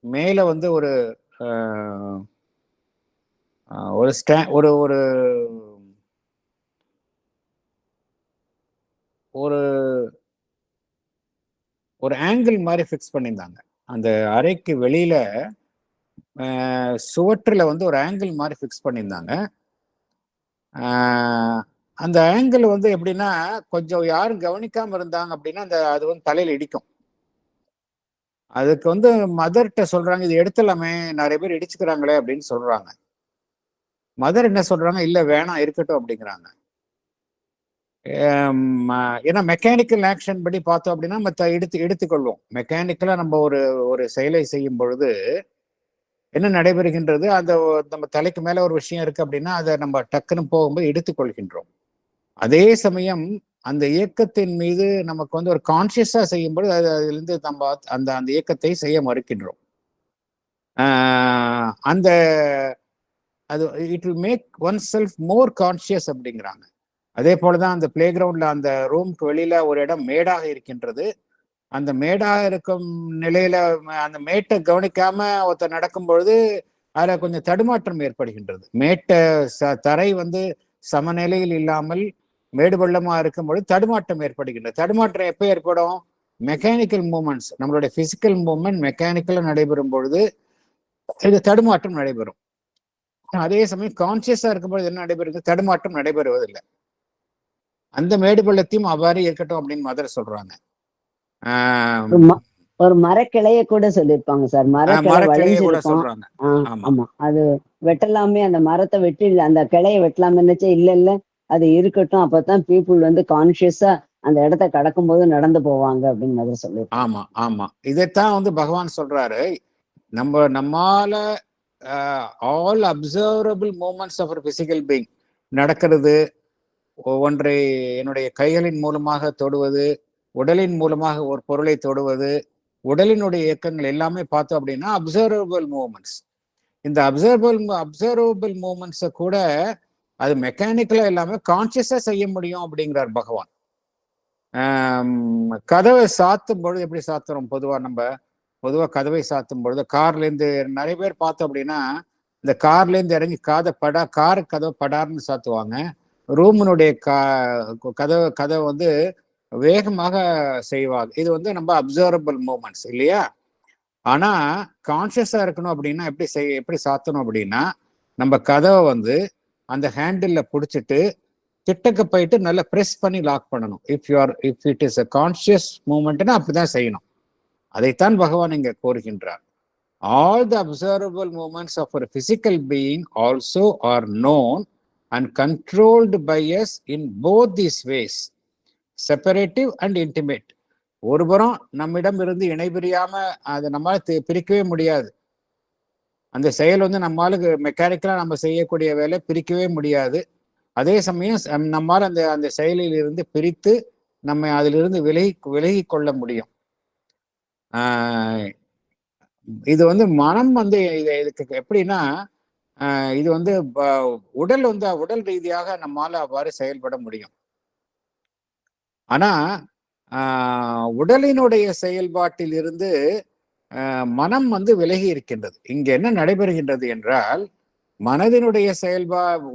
மேல வந்து ஒரு ஒரு ஆங்கிள் மாதிரி ஃபிக்ஸ் பண்ணியிருந்தாங்க. அந்த அறைக்கு வெளியில சுவற்றில் வந்து ஒரு ஆங்கிள் மாதிரி ஃபிக்ஸ் பண்ணியிருந்தாங்க. அந்த ஆங்கிள் வந்து எப்படின்னா கொஞ்சம் யாரும் கவனிக்காம இருந்தாங்க அப்படின்னா அது வந்து தலையில இடிக்கும். அதுக்கு வந்து மதர்கிட்ட சொல்றாங்க, இது எடுத்துலாமே, நிறைய பேர் இடிச்சுக்கிறாங்களே அப்படின்னு சொல்றாங்க. மதர் என்ன சொல்றாங்க, இல்ல வேணாம் இருக்கட்டும் அப்படிங்கிறாங்க. ஏன்னா மெக்கானிக்கல் ஆக்ஷன் படி பார்த்தோம் அப்படின்னா நம்ம எடுத்துக்கொள்வோம். மெக்கானிக்கலா நம்ம ஒரு செயலை செய்யும் பொழுது என்ன நடைபெறுகின்றது, அந்த நம்ம தலைக்கு மேல ஒரு விஷயம் இருக்கு அப்படின்னா அதை நம்ம டக்குன்னு போகும்போது எடுத்துக்கொள்கின்றோம். அதே சமயம் அந்த இயக்கத்தின் மீது நமக்கு வந்து ஒரு கான்சியஸா செய்யும் பொழுது அதிலிருந்து நம்ம அந்த இயக்கத்தை செய்ய மறுக்கின்றோம். அது it will make oneself more conscious அப்படிங்கிறாங்க. அதே போலதான் அந்த பிளே கிரவுண்ட்ல அந்த ரூம்க்கு வெளியில ஒரு இடம் மேடாக இருக்கின்றது. அந்த மேடாக இருக்கும் நிலையில அந்த மேட்டை கவனிக்காம ஒருத்தர் நடக்கும் பொழுது அதுல கொஞ்சம் தடுமாற்றம் ஏற்படுகின்றது. தரை வந்து சமநிலையில் இல்லாமல் மேடு பள்ளமா இருக்கும் பொழுது தடுமாற்றம் ஏற்படுகின்றது. தடுமாற்றம் எப்போ ஏற்படும், மெக்கானிக்கல் மூமெண்ட்ஸ், நம்மளுடைய பிசிக்கல் மூவ்மெண்ட் மெக்கானிக்கலா நடைபெறும் பொழுது இது தடுமாற்றம் நடைபெறும். அதே சமயம் கான்சியஸா இருக்கும்போது என்ன நடைபெறுது, தடுமாற்றம் நடைபெறுவதில்லை. அந்த மேடு பள்ளத்தையும் அவ்வாறு இருக்கட்டும் அப்படின்னு மதர் சொல்றாங்க. ஒரு மரக்கிளைய கூட சொல்லிருப்பாங்க சார். மரக்கிளைய கூட சொல்றாங்க. ஆமா, அது வெட்டலாமே, அந்த மரத்தை வெட்டி அந்த கிளைய வெட்டலாமே நினைச்சா இல்ல அது இருக்கட்டும், அப்பதான் பீப்புள் வந்து கான்சியஸா அந்த இடத்த கடக்கும் போது நடந்து போவாங்க அப்படின்னு மதர் சொல்லிருப்பாங்க. ஆமா, இதைத்தான் வந்து பகவான் சொல்றாரு. நம்மால all observable moments of physical being நடக்கிறது, ஒன்றை என்னுடைய கைகளின் மூலமாக தொடுவது, உடலின் மூலமாக ஒரு பொருளை தொடுவது, உடலினுடைய இயக்கங்கள் எல்லாமே பார்த்தோம் அப்படின்னா அப்சர்வபிள் மூவ்மெண்ட்ஸ். இந்த அப்சர்வபிள் மூவ்மெண்ட்ஸை கூட அது மெக்கானிக்கலா இல்லாம கான்சியஸா செய்ய முடியும் அப்படிங்கிறார் பகவான். கதவை சாத்தும் பொழுது எப்படி சாத்துறோம், பொதுவா கதவை சாத்தும் பொழுது கார்ல இருந்து நிறைய பேர் பார்த்தோம் அப்படின்னா இந்த கார்ல இருந்து இறங்கி காரு கதவை படார்னு சாத்துவாங்க. ரூமினுடைய கதவை வந்து வேகமாக செய்வாங்க. இது வந்து நம்ம அப்சர்வபிள் மூமெண்ட்ஸ் இல்லையா? ஆனா கான்சியஸா இருக்கணும் அப்படின்னா எப்படி சாத்தணும் அப்படின்னா நம்ம கதவை வந்து அந்த ஹேண்டில் பிடிச்சிட்டு கிட்டக்க போயிட்டு நல்லா ப்ரெஸ் பண்ணி லாக் பண்ணணும். If it is a conscious மூமெண்ட்னா அப்படிதான் செய்யணும். அதைத்தான் பகவான் இங்க கோருகின்றார். All the observable moments of a physical being also are known and controlled by us in both these ways, separative and intimate. ஒருபுறம் நம்மிடம் இருந்து இணைபிரியாம அதை நம்மளால பிரிக்கவே முடியாது. அந்த செயல் வந்து நம்மளுக்கு மெக்கானிக்கலா நம்ம செய்யக்கூடிய வேலை பிரிக்கவே முடியாது. அதே சமயம் நம்மால் அந்த அந்த செயலில் இருந்து பிரித்து நம்ம அதிலிருந்து விலகி கொள்ள முடியும். இது வந்து மனம் வந்து இதுக்கு எப்படின்னா, இது வந்து உடல் ரீதியாக நம்மால அவ்வாறு செயல்பட முடியும். ஆனா உடலினுடைய செயல்பாட்டில் இருந்து மனம் வந்து விலகி இருக்கின்றது. இங்க என்ன நடைபெறுகின்றது என்றால், மனதினுடைய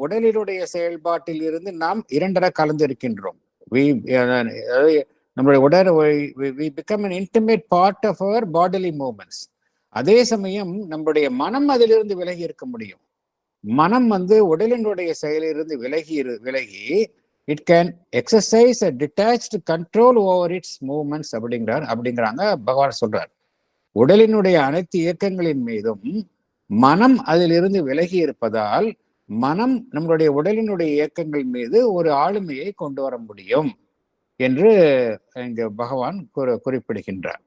உடலினுடைய செயல்பாட்டில் இருந்து நாம் இரண்டரை கலந்து இருக்கின்றோம். நம்மளுடைய உடல் we become an intimate part of our bodily movements. அதே சமயம் நம்முடைய மனம் அதிலிருந்து விலகி இருக்க முடியும். மனம் வந்து உடலினுடைய செயலிலிருந்து விலகி it can exercise a detached control over its movements அப்படிங்கிறாங்க பகவான் சொல்றார். உடலினுடைய அனைத்து இயக்கங்களின் மீதும் மனம் அதிலிருந்து விலகி இருப்பதால் மனம் நம்மளுடைய உடலினுடைய இயக்கங்கள் மீது ஒரு ஆளுமையை கொண்டு வர முடியும் என்று இங்க பகவான் குறிப்பிடுகின்றார்.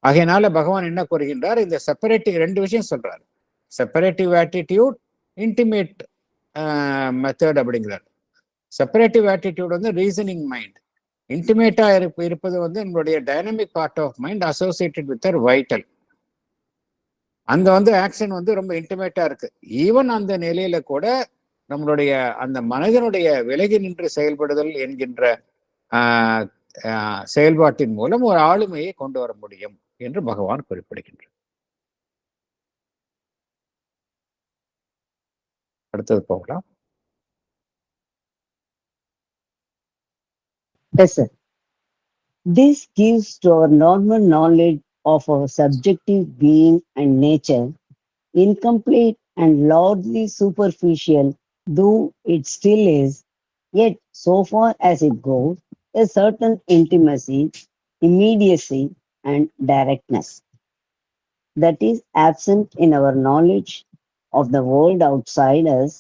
ஆகையினால பகவான் என்ன கூறுகின்றார், இந்த செப்பரேட்டிவ் 2 விஷயம் சொல்றார். செப்பரேட்டிவ் ஆட்டிடியூட், இன்டிமேட் மெத்தட் அப்படிங்கிறார். செப்பரேட்டிவ் ஆட்டிடியூட் வந்து ரீசனிங் மைண்ட், இன்டிமேட்டா இருப்பது வந்து நம்மளுடைய dynamic part of mind associated with vital. அங்க வந்து ஆக்ஷன் வந்து ரொம்ப இன்டிமேட்டா இருக்கு. ஈவன் அந்த நிலையில கூட நம்மளுடைய அந்த மனிதனுடைய விலகி நின்று செயல்படுதல் என்கின்ற செயல்பாட்டின் மூலம் ஒரு ஆளுமையை கொண்டு வர முடியும் என்று பகவான் குறிப்பிடுகின்றார். அடுத்தது போகலாம். Yes, sir. This gives to our normal knowledge of our subjective being and nature incomplete and largely superficial, though it still is, yet so far as it goes, a certain intimacy, immediacy, and directness that is absent in our knowledge of the world outside us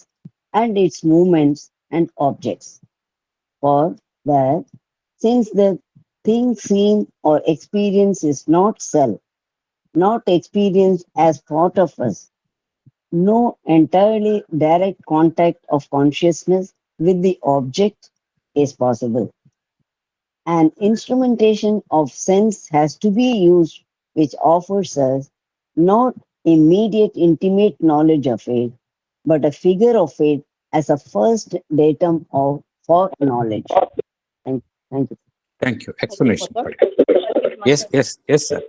and its movements and objects. For that, since the thing seen or experienced is not self, not experienced as part of us, no entirely direct contact of consciousness with the object is possible. An instrumentation of sense has to be used which offers us not immediate intimate knowledge of it, but a figure of it as a first datum for knowledge. Thank you. Thank you. Explanation. Yes, sir.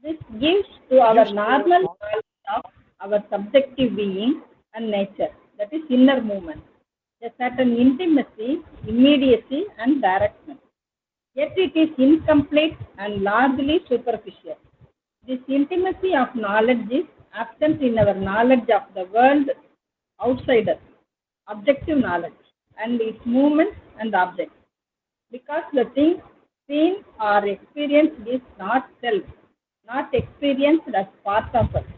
This gives to our normal knowledge of our subjective being and nature, that is inner movement, a certain intimacy, immediacy, and directness. Yet it is incomplete and largely superficial. This intimacy of knowledge is absent in our knowledge of the world outside us, objective knowledge, and its movements and objects. Because the thing seen or experienced is not self, not experienced as part of us.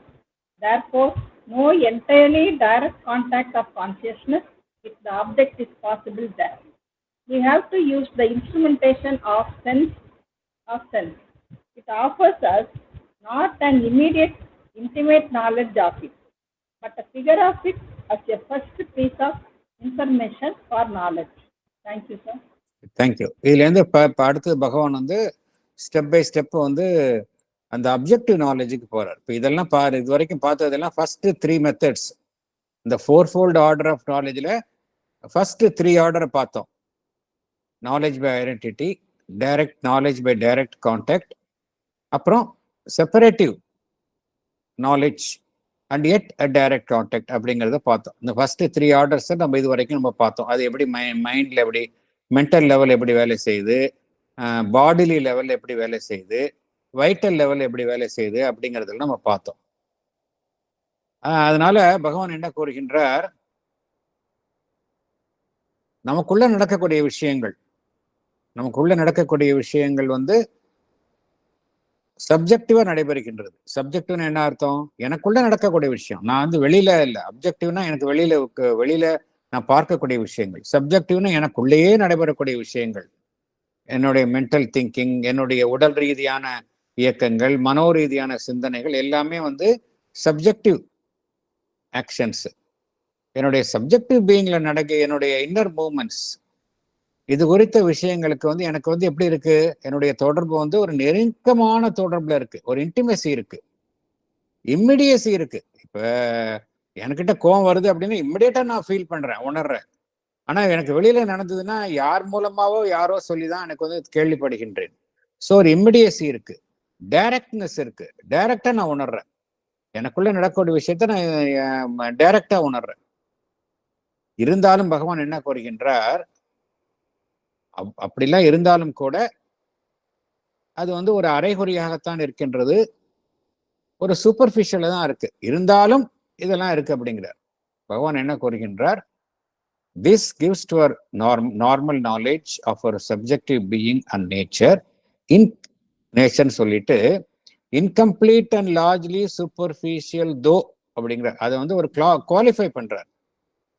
Therefore, no entirely direct contact of consciousness with the object is possible there. We have to use the instrumentation of sense. It offers us not an immediate, intimate knowledge of it, but a figure of it as a first piece of information for knowledge. Thank you, sir. Thank you. இதுல இருந்து அடுத்தது பகவான் வந்து step by step வந்து அந்த objective நாலேஜுக்கு போறார். இப்போ இதெல்லாம் இது வரைக்கும் பார்த்ததெல்லாம் ஃபர்ஸ்ட் 3 மெத்தட்ஸ். இந்த 4-fold ஆர்டர் ஆஃப் நாலேஜில் ஃபர்ஸ்ட் 3 ஆர்டரை பார்த்தோம். Knowledge by identity, direct knowledge by direct contact, அப்புறம் separative knowledge and yet a direct contact அப்படிங்கிறத பார்த்தோம். இந்த ஃபர்ஸ்ட் 3 ஆர்டர்ஸை நம்ம இது வரைக்கும் நம்ம பார்த்தோம். அது எப்படி மைண்டில் எப்படி, மென்டல் லெவல் எப்படி வேலை செய்யுது, பாடிலி லெவல் எப்படி வேலை செய்யுது, வைட்டல் லெவல் எப்படி வேலை செய்யுது அப்படிங்கிறதுல நம்ம பார்த்தோம். அதனால பகவான் என்ன கூறுகின்றார், நமக்குள்ள நடக்கக்கூடிய விஷயங்கள் வந்து சப்ஜெக்டிவா நடைபெறுகின்றது. சப்ஜெக்டிவ்னா என்ன அர்த்தம்? எனக்குள்ள நடக்கக்கூடிய விஷயம். நான் வந்து வெளியில இல்ல. அப்ஜெக்டிவ்னா எனக்கு வெளியில நான் பார்க்கக்கூடிய விஷயங்கள். சப்ஜெக்டிவ்னா எனக்குள்ளேயே நடைபெறக்கூடிய விஷயங்கள். என்னுடைய மென்டல் திங்கிங், என்னுடைய உடல் ரீதியான இயக்கங்கள், மனோ ரீதியான சிந்தனைகள் எல்லாமே வந்து சப்ஜெக்டிவ் ஆக்ஷன்ஸ். என்னுடைய சப்ஜெக்டிவ் பீயிங்ல என்னுடைய இன்னர் மூவ்மெண்ட்ஸ், இது குறித்த விஷயங்களுக்கு வந்து எனக்கு வந்து எப்படி இருக்கு? என்னுடைய தொடர்பு வந்து ஒரு நெருக்கமான தொடர்புல இருக்கு. ஒரு இன்டிமேசி இருக்கு, இம்மிடியசி இருக்கு. இப்ப என்கிட்ட கோவம் வருது அப்படின்னா இம்மிடியேட்டா நான் ஃபீல் பண்றேன், உணர்றேன். ஆனா எனக்கு வெளியில நடந்ததுன்னா யார் மூலமாவோ யாரோ சொல்லிதான் எனக்கு வந்து கேள்விப்படுகின்றேன். ஸோ ஒரு இம்மிடியசி இருக்கு, டைரக்ட்னஸ் இருக்கு. டைரக்டா நான் உணர்றேன். எனக்குள்ள நடக்கக்கூடிய விஷயத்த நான் டைரக்டா உணர்றேன். இருந்தாலும் பகவான் என்ன கூறுகின்றார்? அப்படிலாம் இருந்தாலும் கூட அது வந்து ஒரு அரைகுறையாகத்தான் இருக்கின்றது, ஒரு சூப்பர்ஃபிஷியலா தான் இருக்கு. இருந்தாலும் இதெல்லாம் இருக்கு அப்படிங்கிறார். பகவான் என்ன கூறுகின்றார்? This gives to our normal knowledge of our subjective being and nature in nature சொல்லிட்டு incomplete and largely superficial though அப்படிங்கிற அதை வந்து ஒரு குவாலிஃபை பண்றார்.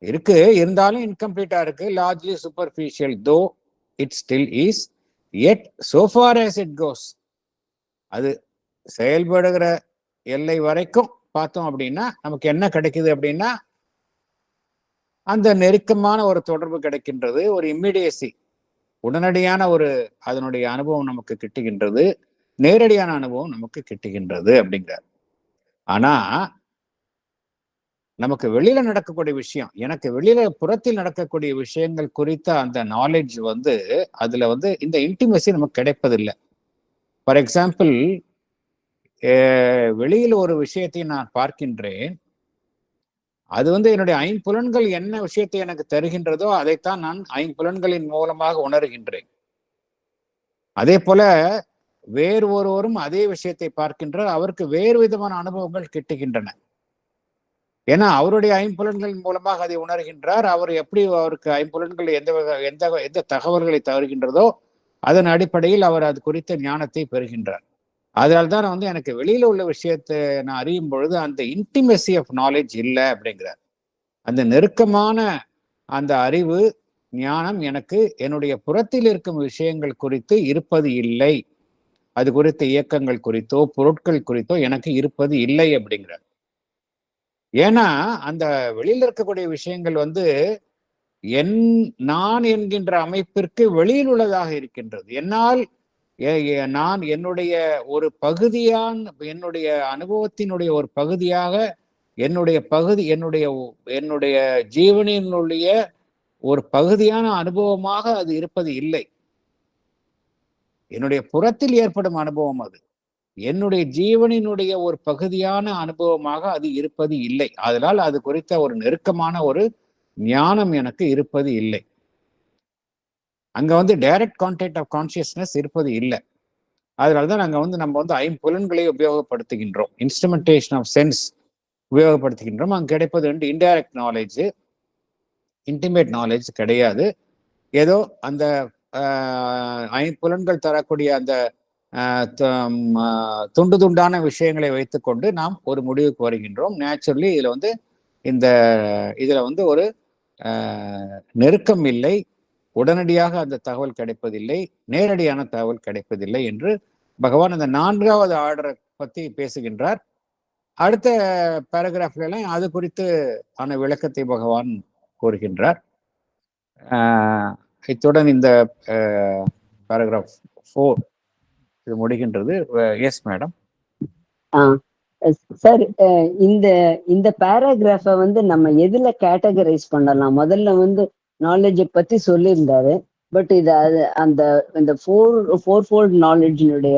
இருக்கு, இருந்தாலும் இன்கம்ப்ளீட்டா இருக்கு, largely superficial though it still is, yet so far as it goes, அது செயல்படுகிற எல்லை வரைக்கும் பார்த்தோம் அப்படின்னா நமக்கு என்ன கிடைக்குது அப்படின்னா அந்த நெருக்கமான ஒரு தொடர்பு கிடைக்கின்றது, ஒரு இம்மிடியசி, உடனடியான ஒரு அதனுடைய அனுபவம் நமக்கு கிட்டுகின்றது, நேரடியான அனுபவம் நமக்கு கிட்டுகின்றது அப்படிங்கிறார். ஆனா நமக்கு வெளியில நடக்கக்கூடிய விஷயம், எனக்கு வெளியில புறத்தில் நடக்கக்கூடிய விஷயங்கள் குறித்த அந்த நாலேஜ் வந்து அதுல வந்து இந்த இன்டிமசி நமக்கு கிடைப்பதில்லை. ஃபார் எக்ஸாம்பிள், வெளியில ஒரு விஷயத்தை நான் பார்க்கின்றேன், அது வந்து என்னுடைய ஐம்புலன்கள் என்ன விஷயத்தை எனக்கு தருகின்றதோ அதைத்தான் நான் ஐம்புலன்களின் மூலமாக உணர்கின்றேன். அதே போல வேறு ஒருவரும் அதே விஷயத்தை பார்க்கின்றார், அவருக்கு வேறு விதமான அனுபவங்கள் கிட்டுகின்றன. ஏன்னா அவருடைய ஐம்புலன்களின் மூலமாக அதை உணர்கின்றார். அவர் எப்படி அவருக்கு ஐம்புலன்கள் எந்த தகவல்களை தருகின்றதோ அதன் அடிப்படையில் அவர் அது குறித்த ஞானத்தை பெறுகின்றார். அதனால்தான் வந்து எனக்கு வெளியில உள்ள விஷயத்தை நான் அறியும் பொழுது அந்த இன்டிமெசி ஆஃப் நாலேஜ் இல்லை அப்படிங்கிறார். அந்த நெருக்கமான அந்த அறிவு ஞானம் எனக்கு என்னுடைய புறத்தில் இருக்கும் விஷயங்கள் குறித்து இருப்பது இல்லை, அது குறித்த இயக்கங்கள் குறித்தோ பொருட்கள் குறித்தோ எனக்கு இருப்பது இல்லை அப்படிங்கிறார். ஏன்னா அந்த வெளியில இருக்கக்கூடிய விஷயங்கள் வந்து நான் என்கின்ற அமைப்பிற்கு வெளியில் உள்ளதாக இருக்கின்றது. என்னால் நான் என்னுடைய ஒரு பகுதியான, என்னுடைய அனுபவத்தினுடைய ஒரு பகுதியாக, என்னுடைய ஜீவனினுடைய ஒரு பகுதியான அனுபவமாக அது இருப்பது இல்லை. என்னுடைய புறத்தில் ஏற்படும் அனுபவம் அது என்னுடைய ஜீவனினுடைய ஒரு பகுதியான அனுபவமாக அது இருப்பது இல்லை. அதனால் அது குறித்த ஒரு நெருக்கமான ஒரு ஞானம் எனக்கு இருப்பது இல்லை. அங்க வந்து டைரக்ட் கான்டாக்ட் ஆஃப் கான்சியஸ்னஸ் இருப்பது இல்லை. அதனால்தான் நம்ம வந்து ஐம்புலன்களை உபயோகப்படுத்துகின்றோம், இன்ஸ்ட்ருமெண்டேஷன் ஆஃப் சென்ஸ் உபயோகப்படுத்துகின்றோம். அங்க கிடைப்பது வந்து இன்டைரக்ட் நாலேஜ், இன்டிமேட் நாலேஜ் கிடையாது. ஏதோ அந்த ஐம்புலன்கள் தரக்கூடிய அந்த துண்டு துண்டான விஷயங்களை வைத்துக்கொண்டு நாம் ஒரு முடிவுக்கு வருகின்றோம். நேச்சுரலி இதுல வந்து ஒரு நெருக்கம் இல்லை, உடனடியாக அந்த தகவல் கிடைப்பதில்லை, நேரடியான தகவல் கிடைப்பதில்லை என்று பகவான் அந்த 4வது ஆர்டரை பத்தி பேசுகின்றார். அடுத்த பேராகிராஃப்ல எல்லாம் அது குறித்து ஆன விளக்கத்தை பகவான் கூறுகின்றார். இத்துடன் இந்த பேராகிராஃப் 4 இது முடிகின்றது. Yes madam. சார், இந்த இந்த பேராகிராஃபை வந்து நம்ம எதுல கேட்டகரைஸ் பண்ணலாம்? முதல்ல வந்து நாலேஜை பத்தி சொல்லியிருந்தாரு, பட் இது அந்த இந்த ஃபோர்ஃபோல்ட் நாலேஜினுடைய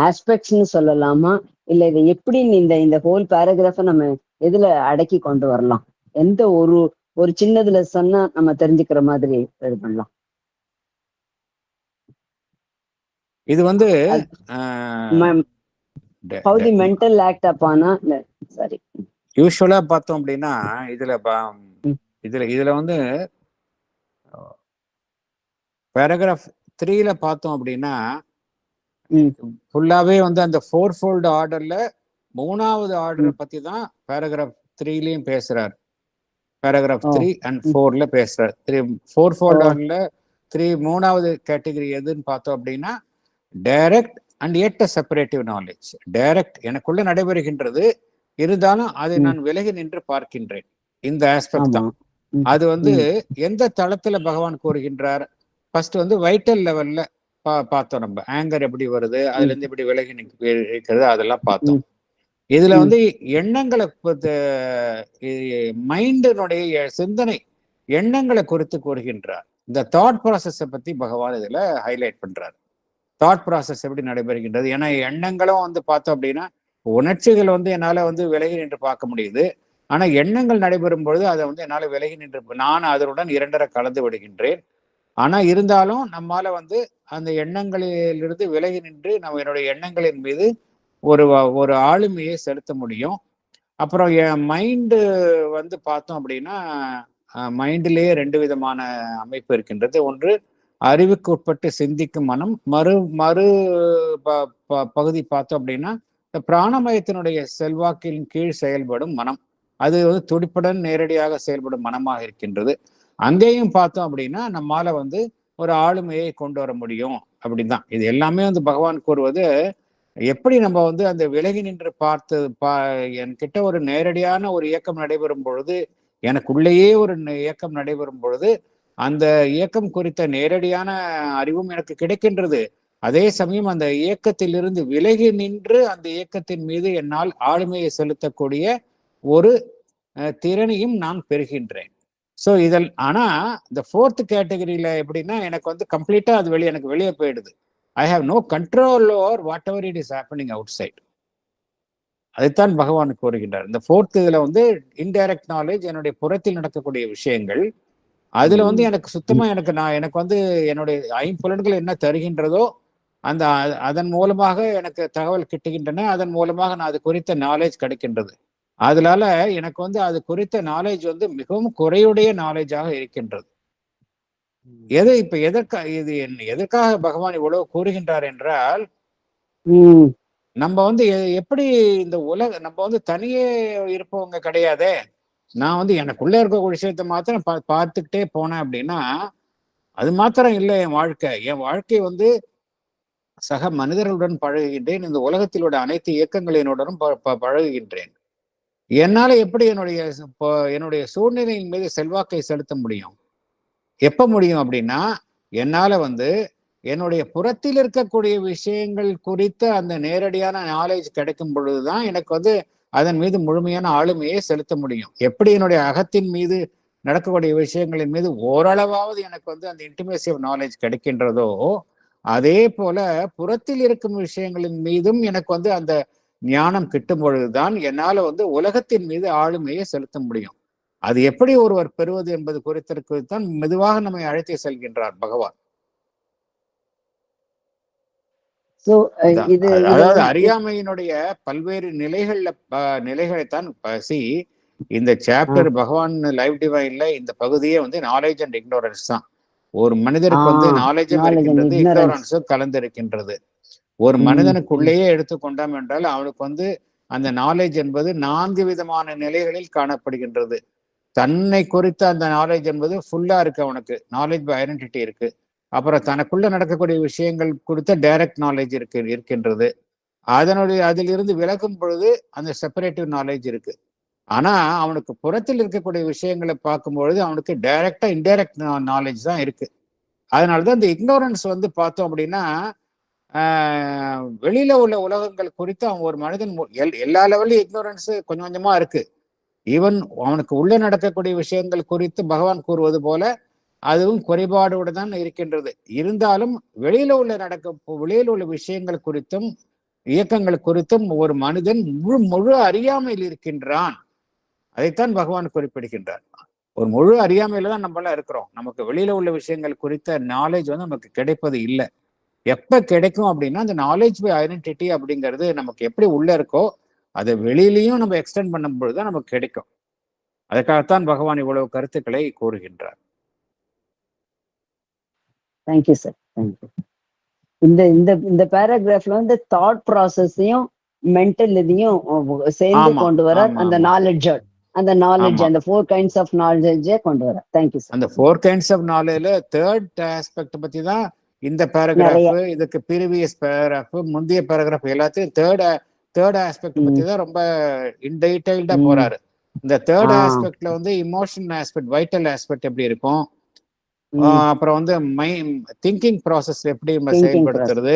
ஆஸ்பெக்ட்ஸ்னு சொல்லலாமா, இல்ல இதை எப்படி இந்த ஹோல் பேராகிராஃபை நம்ம எதுல அடக்கி கொண்டு வரலாம்? எந்த ஒரு சின்னதுல சொன்னா நம்ம தெரிஞ்சுக்கிற மாதிரி இது பண்ணலாம்? இது வந்து how the mental act upon sorry யூசுவலா பார்த்தோம் அப்படின்னா இதுல வந்து பேராகிராஃப் 3ல பார்த்தோம் அப்படின்னா ஃபுல்லாவே வந்து அந்த ஃபோர் ஃபோல்டு ஆர்டர்ல 3வது ஆர்டரை பத்தி தான் பேராகிராஃப் 3லயும் பேசுறாரு. பேராகிராஃப் 3 and 4ல பேசுறாரு. 4 ஃபோல்டு ஆர்டர்ல 3வது கேட்டகரி எதுன்னு பார்த்தோம் அப்படின்னா direct and yet separative knowledge. Direct எனக்குள்ள நடைபெறுகின்றது, இருந்தாலும் அதை நான் விலகி நின்று பார்க்கின்றேன். இந்த ஆஸ்பெக்ட் தான். அது வந்து எந்த தளத்துல பகவான் கூறுகின்றார்? ஃபர்ஸ்ட் வந்து வைட்டல் லெவல்ல பார்த்தோம். நம்ம ஆங்கர் எப்படி வருது, அதுல இருந்து எப்படி விலகி நிற்கிறது, அதெல்லாம் பார்த்தோம். இதுல வந்து எண்ணங்களை மைண்டினுடைய சிந்தனை எண்ணங்களை குறித்து கூறுகின்றார். இந்த தாட் ப்ராசஸை பத்தி பகவான் இதுல ஹைலைட் பண்றாரு. தாட் ப்ராசஸ் எப்படி நடைபெறுகின்றது? ஏன்னா எண்ணங்களும் வந்து பார்த்தோம் அப்படின்னா உணர்ச்சிகள் வந்து என்னால வந்து விலகி நின்று பார்க்க முடியுது. ஆனா எண்ணங்கள் நடைபெறும் பொழுது அதை வந்து என்னால விலகி நின்று நான் அதனுடன் இரண்டரை கலந்து விடுகின்றேன். ஆனா இருந்தாலும் நம்மால வந்து அந்த எண்ணங்களிலிருந்து விலகி நின்று நம்ம என்னுடைய எண்ணங்களின் மீது ஒரு ஆளுமையை செலுத்த முடியும். அப்புறம் என் மைண்டு வந்து பார்த்தோம் அப்படின்னா மைண்டிலேயே 2 விதமான அமைப்பு இருக்கின்றது. ஒன்று அறிவுக்கு உட்பட்டு சிந்திக்கும் மனம், மறு பகுதி பார்த்தோம் அப்படின்னா பிராணமயத்தினுடைய செல்வாக்கின் கீழ் செயல்படும் மனம். அது வந்து துடிப்புடன் நேரடியாக செயல்படும் மனமாக இருக்கின்றது. அங்கேயும் பார்த்தோம் அப்படின்னா நம்மால வந்து ஒரு ஆளுமையை கொண்டு வர முடியும் அப்படின்தான். இது எல்லாமே வந்து பகவான் கூறுவது எப்படி நம்ம வந்து அந்த விலகி நின்று பார்த்து என்கிட்ட ஒரு நேரடியான ஒரு இயக்கம் நடைபெறும் பொழுது, எனக்குள்ளேயே ஒரு இயக்கம் நடைபெறும் பொழுது அந்த இயக்கம் குறித்த நேரடியான அறிவும் எனக்கு கிடைக்கின்றது. அதே சமயம் அந்த இயக்கத்திலிருந்து விலகி நின்று அந்த இயக்கத்தின் மீது என்னால் ஆளுமையை செலுத்தக்கூடிய ஒரு திறனையும் நான் பெறுகின்றேன். ஸோ இதில் ஆனா இந்த 4th கேட்டகரியில எப்படின்னா எனக்கு வந்து கம்ப்ளீட்டா அது எனக்கு வெளியே போயிடுது. I have no control over whatever it is happening outside. அதைத்தான் பகவான் கூறுகின்றார். இந்த 4th இதுல வந்து இன்டைரக்ட் நாலேஜ், என்னுடைய புறத்தில் நடக்கக்கூடிய விஷயங்கள், அதுல வந்து எனக்கு சுத்தமா எனக்கு வந்து என்னுடைய ஐம்புலன்கள் என்ன தருகின்றதோ அந்த அதன் மூலமாக எனக்கு தகவல் கிட்டுகின்றன. அதன் மூலமாக நான் அது குறித்த நாலேஜ் கிடைக்கின்றது. அதனால எனக்கு வந்து அது குறித்த நாலேஜ் வந்து மிகவும் குறையுடைய நாலேஜாக இருக்கின்றது. இப்ப எதற்காக பகவான் இவ்வளவு கூறுகின்றார் என்றால், நம்ம வந்து எப்படி இந்த நம்ம வந்து தனியே இருப்பவங்க கிடையாதே. நான் வந்து எனக்குள்ள இருக்க விஷயத்த மாத்திரம் பார்த்துக்கிட்டே போனேன் அப்படின்னா அது மாத்திரம் இல்லை. என் வாழ்க்கை வந்து சக மனிதர்களுடன் பழகுகின்றேன். இந்த உலகத்தில் உள்ள அனைத்து இயக்கங்களினுடனும் பழகுகின்றேன். என்னால எப்படி என்னுடைய சூழ்நிலையின் மீது செல்வாக்கை செலுத்த முடியும்? எப்ப முடியும் அப்படின்னா, என்னால வந்து என்னுடைய புறத்தில் இருக்கக்கூடிய விஷயங்கள் குறித்த அந்த நேரடியான நாலேஜ் கிடைக்கும் பொழுதுதான் எனக்கு வந்து அதன் மீது முழுமையான ஆளுமையை செலுத்த முடியும். எப்படி என்னுடைய அகத்தின் மீது நடக்கக்கூடிய விஷயங்களின் மீது ஓரளவாவது எனக்கு வந்து அந்த இன்டிமேசி ஆஃப் நாலேஜ் கிடைக்கின்றதோ, அதே போல புறத்தில் இருக்கும் விஷயங்களின் மீதும் எனக்கு வந்து அந்த ஞானம் கிட்டும் பொழுதுதான் என்னால வந்து உலகத்தின் மீது ஆளுமையை செலுத்த முடியும். அது எப்படி ஒருவர் பெறுவது என்பது குறித்திருக்குதான் மெதுவாக நம்மை அழைத்து செல்கின்றார் பகவான். அதாவது அறியாமையினுடைய பல்வேறு நிலைகளைத்தான் இந்த சாப்டர் பகவான் லைவ் டிவைன்ல இந்த பகுதியே வந்து நாலேஜ் அண்ட் இக்னோரன்ஸ் தான். ஒரு மனிதருக்கு வந்து நாலேஜும் இருக்கின்றது, இக்னோரன்ஸும் கலந்து இருக்கின்றது. ஒரு மனிதனுக்குள்ளேயே எடுத்துக்கொண்டோம் என்றால் அவனுக்கு வந்து அந்த நாலேஜ் என்பது 4 விதமான நிலைகளில் காணப்படுகின்றது. தன்னை குறித்த அந்த நாலேஜ் என்பது ஃபுல்லா இருக்கு. அவனுக்கு நாலேஜ் பை ஐடென்டிட்டி இருக்கு. அப்புறம் தனக்குள்ள நடக்கக்கூடிய விஷயங்கள் குறித்த டைரக்ட் நாலேஜ் இருக்கின்றது. அதிலிருந்து விலகும் பொழுது அந்த செப்பரேட்டிவ் நாலேஜ் இருக்கு. ஆனா அவனுக்கு புறத்தில் இருக்கக்கூடிய விஷயங்களை பார்க்கும் பொழுது அவனுக்கு டைரக்டா இன்டைரக்ட் நாலேஜ் தான் இருக்கு. அதனாலதான் இந்த இக்னோரன்ஸ் வந்து பார்த்தோம் அப்படின்னா வெளியில உள்ள உலகங்கள் குறித்து அவன் ஒரு மனிதன் எல்லா லெவல்லையும் இக்னோரன்ஸ் கொஞ்சம் கொஞ்சமா இருக்கு. ஈவன் அவனுக்கு உள்ள நடக்கக்கூடிய விஷயங்கள் குறித்து பகவான் கூறுவது போல அதுவும் குறைபாடோடு தான் இருக்கின்றது. இருந்தாலும் வெளியில உள்ள விஷயங்கள் குறித்தும் இயக்கங்கள் குறித்தும் ஒரு மனிதன் முழு அறியாமையில் இருக்கின்றான். அதைத்தான் பகவான் குறிப்பிடுகின்றார். ஒரு முழு அறியாமையில தான் நம்ம எல்லாம் இருக்கிறோம். நமக்கு வெளியில உள்ள விஷயங்கள் குறித்த நாலேஜ் வந்து நமக்கு கிடைப்பது இல்லை. எப்ப கிடைக்கும் அப்படின்னா அந்த நாலேஜ் பை ஐடென்டிட்டி அப்படிங்கிறது நமக்கு எப்படி உள்ள இருக்கோ அதை வெளியிலையும் நம்ம எக்ஸ்டெண்ட் பண்ணும் பொழுதுதான் நமக்கு கிடைக்கும். அதுக்காகத்தான் பகவான் இவ்வளவு கருத்துக்களை கூறுகின்றார். Thank you sir. தேங்க்யூ. இந்த பேராகிராஃப்ல வந்து தாட் ப்ராசஸையும் மென்டல் இதையும் சேர்ந்து ஆமா, கொண்டு வர ஆமா, அந்த ஆமா. நாலேஜ் ஆமா. அந்த 4 kinds of knowledge கொண்டு வர. Thank you sir. அந்த 4 kinds of knowledge third aspect பத்தி தான் இந்த நிறைய. பேராகிராஃப், இதுக்கு ப்ரீவியஸ் பேராகிராஃப், முந்தைய பேராகிராஃப் எல்லாத்தையும் தேர்ட் ஆஸ்பெக்ட் பத்தி தான் ரொம்ப இன்டெய்ல்டா போறாரு. இந்த தேர்ட் ஆஸ்பெக்ட்ல வந்து இமோஷன் ஆஸ்பெக்ட், வைட்டல் ஆஸ்பெக்ட் எப்படி இருக்கும், அப்புறம் வந்து திங்கிங் ப்ராசஸ் எப்படி நம்ம செயல்படுத்துறது,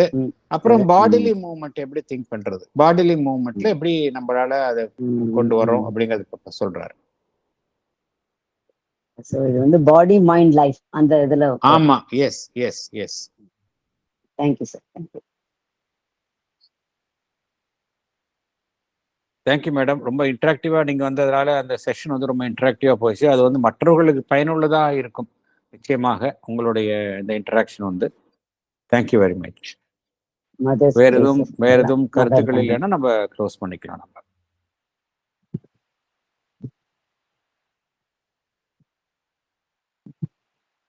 அப்புறம் பாடிலி மூவ்மெண்ட் எப்படி திங்க் பண்றது, பாடிலி மூவ்மெண்ட்ல எப்படி நம்மளால அதை கொண்டு வரோம் அப்படிங்கறது சொல்றாரு. சோ இது வந்து பாடி மைண்ட் லைஃப் அந்த இதுல. ஆமா, yes yes yes. Thank you sir. Thank you. Thank you madam. ரொம்ப இன்ட்ராக்டிவா நீங்க வந்ததுனால அந்த செஷன் வந்து ரொம்ப இன்ட்ராக்டிவா போச்சு. அது வந்து மற்றவர்களுக்கு பயனுள்ளதா இருக்கும் நிச்சயமாக உங்களுடைய இந்த இன்டராக்ஷன் வந்து. Thank you very much. வேற எதுவும் கருத்துக்கள் இல்லைன்னா நம்ம க்ளோஸ் பண்ணிக்கலாம் நம்ம.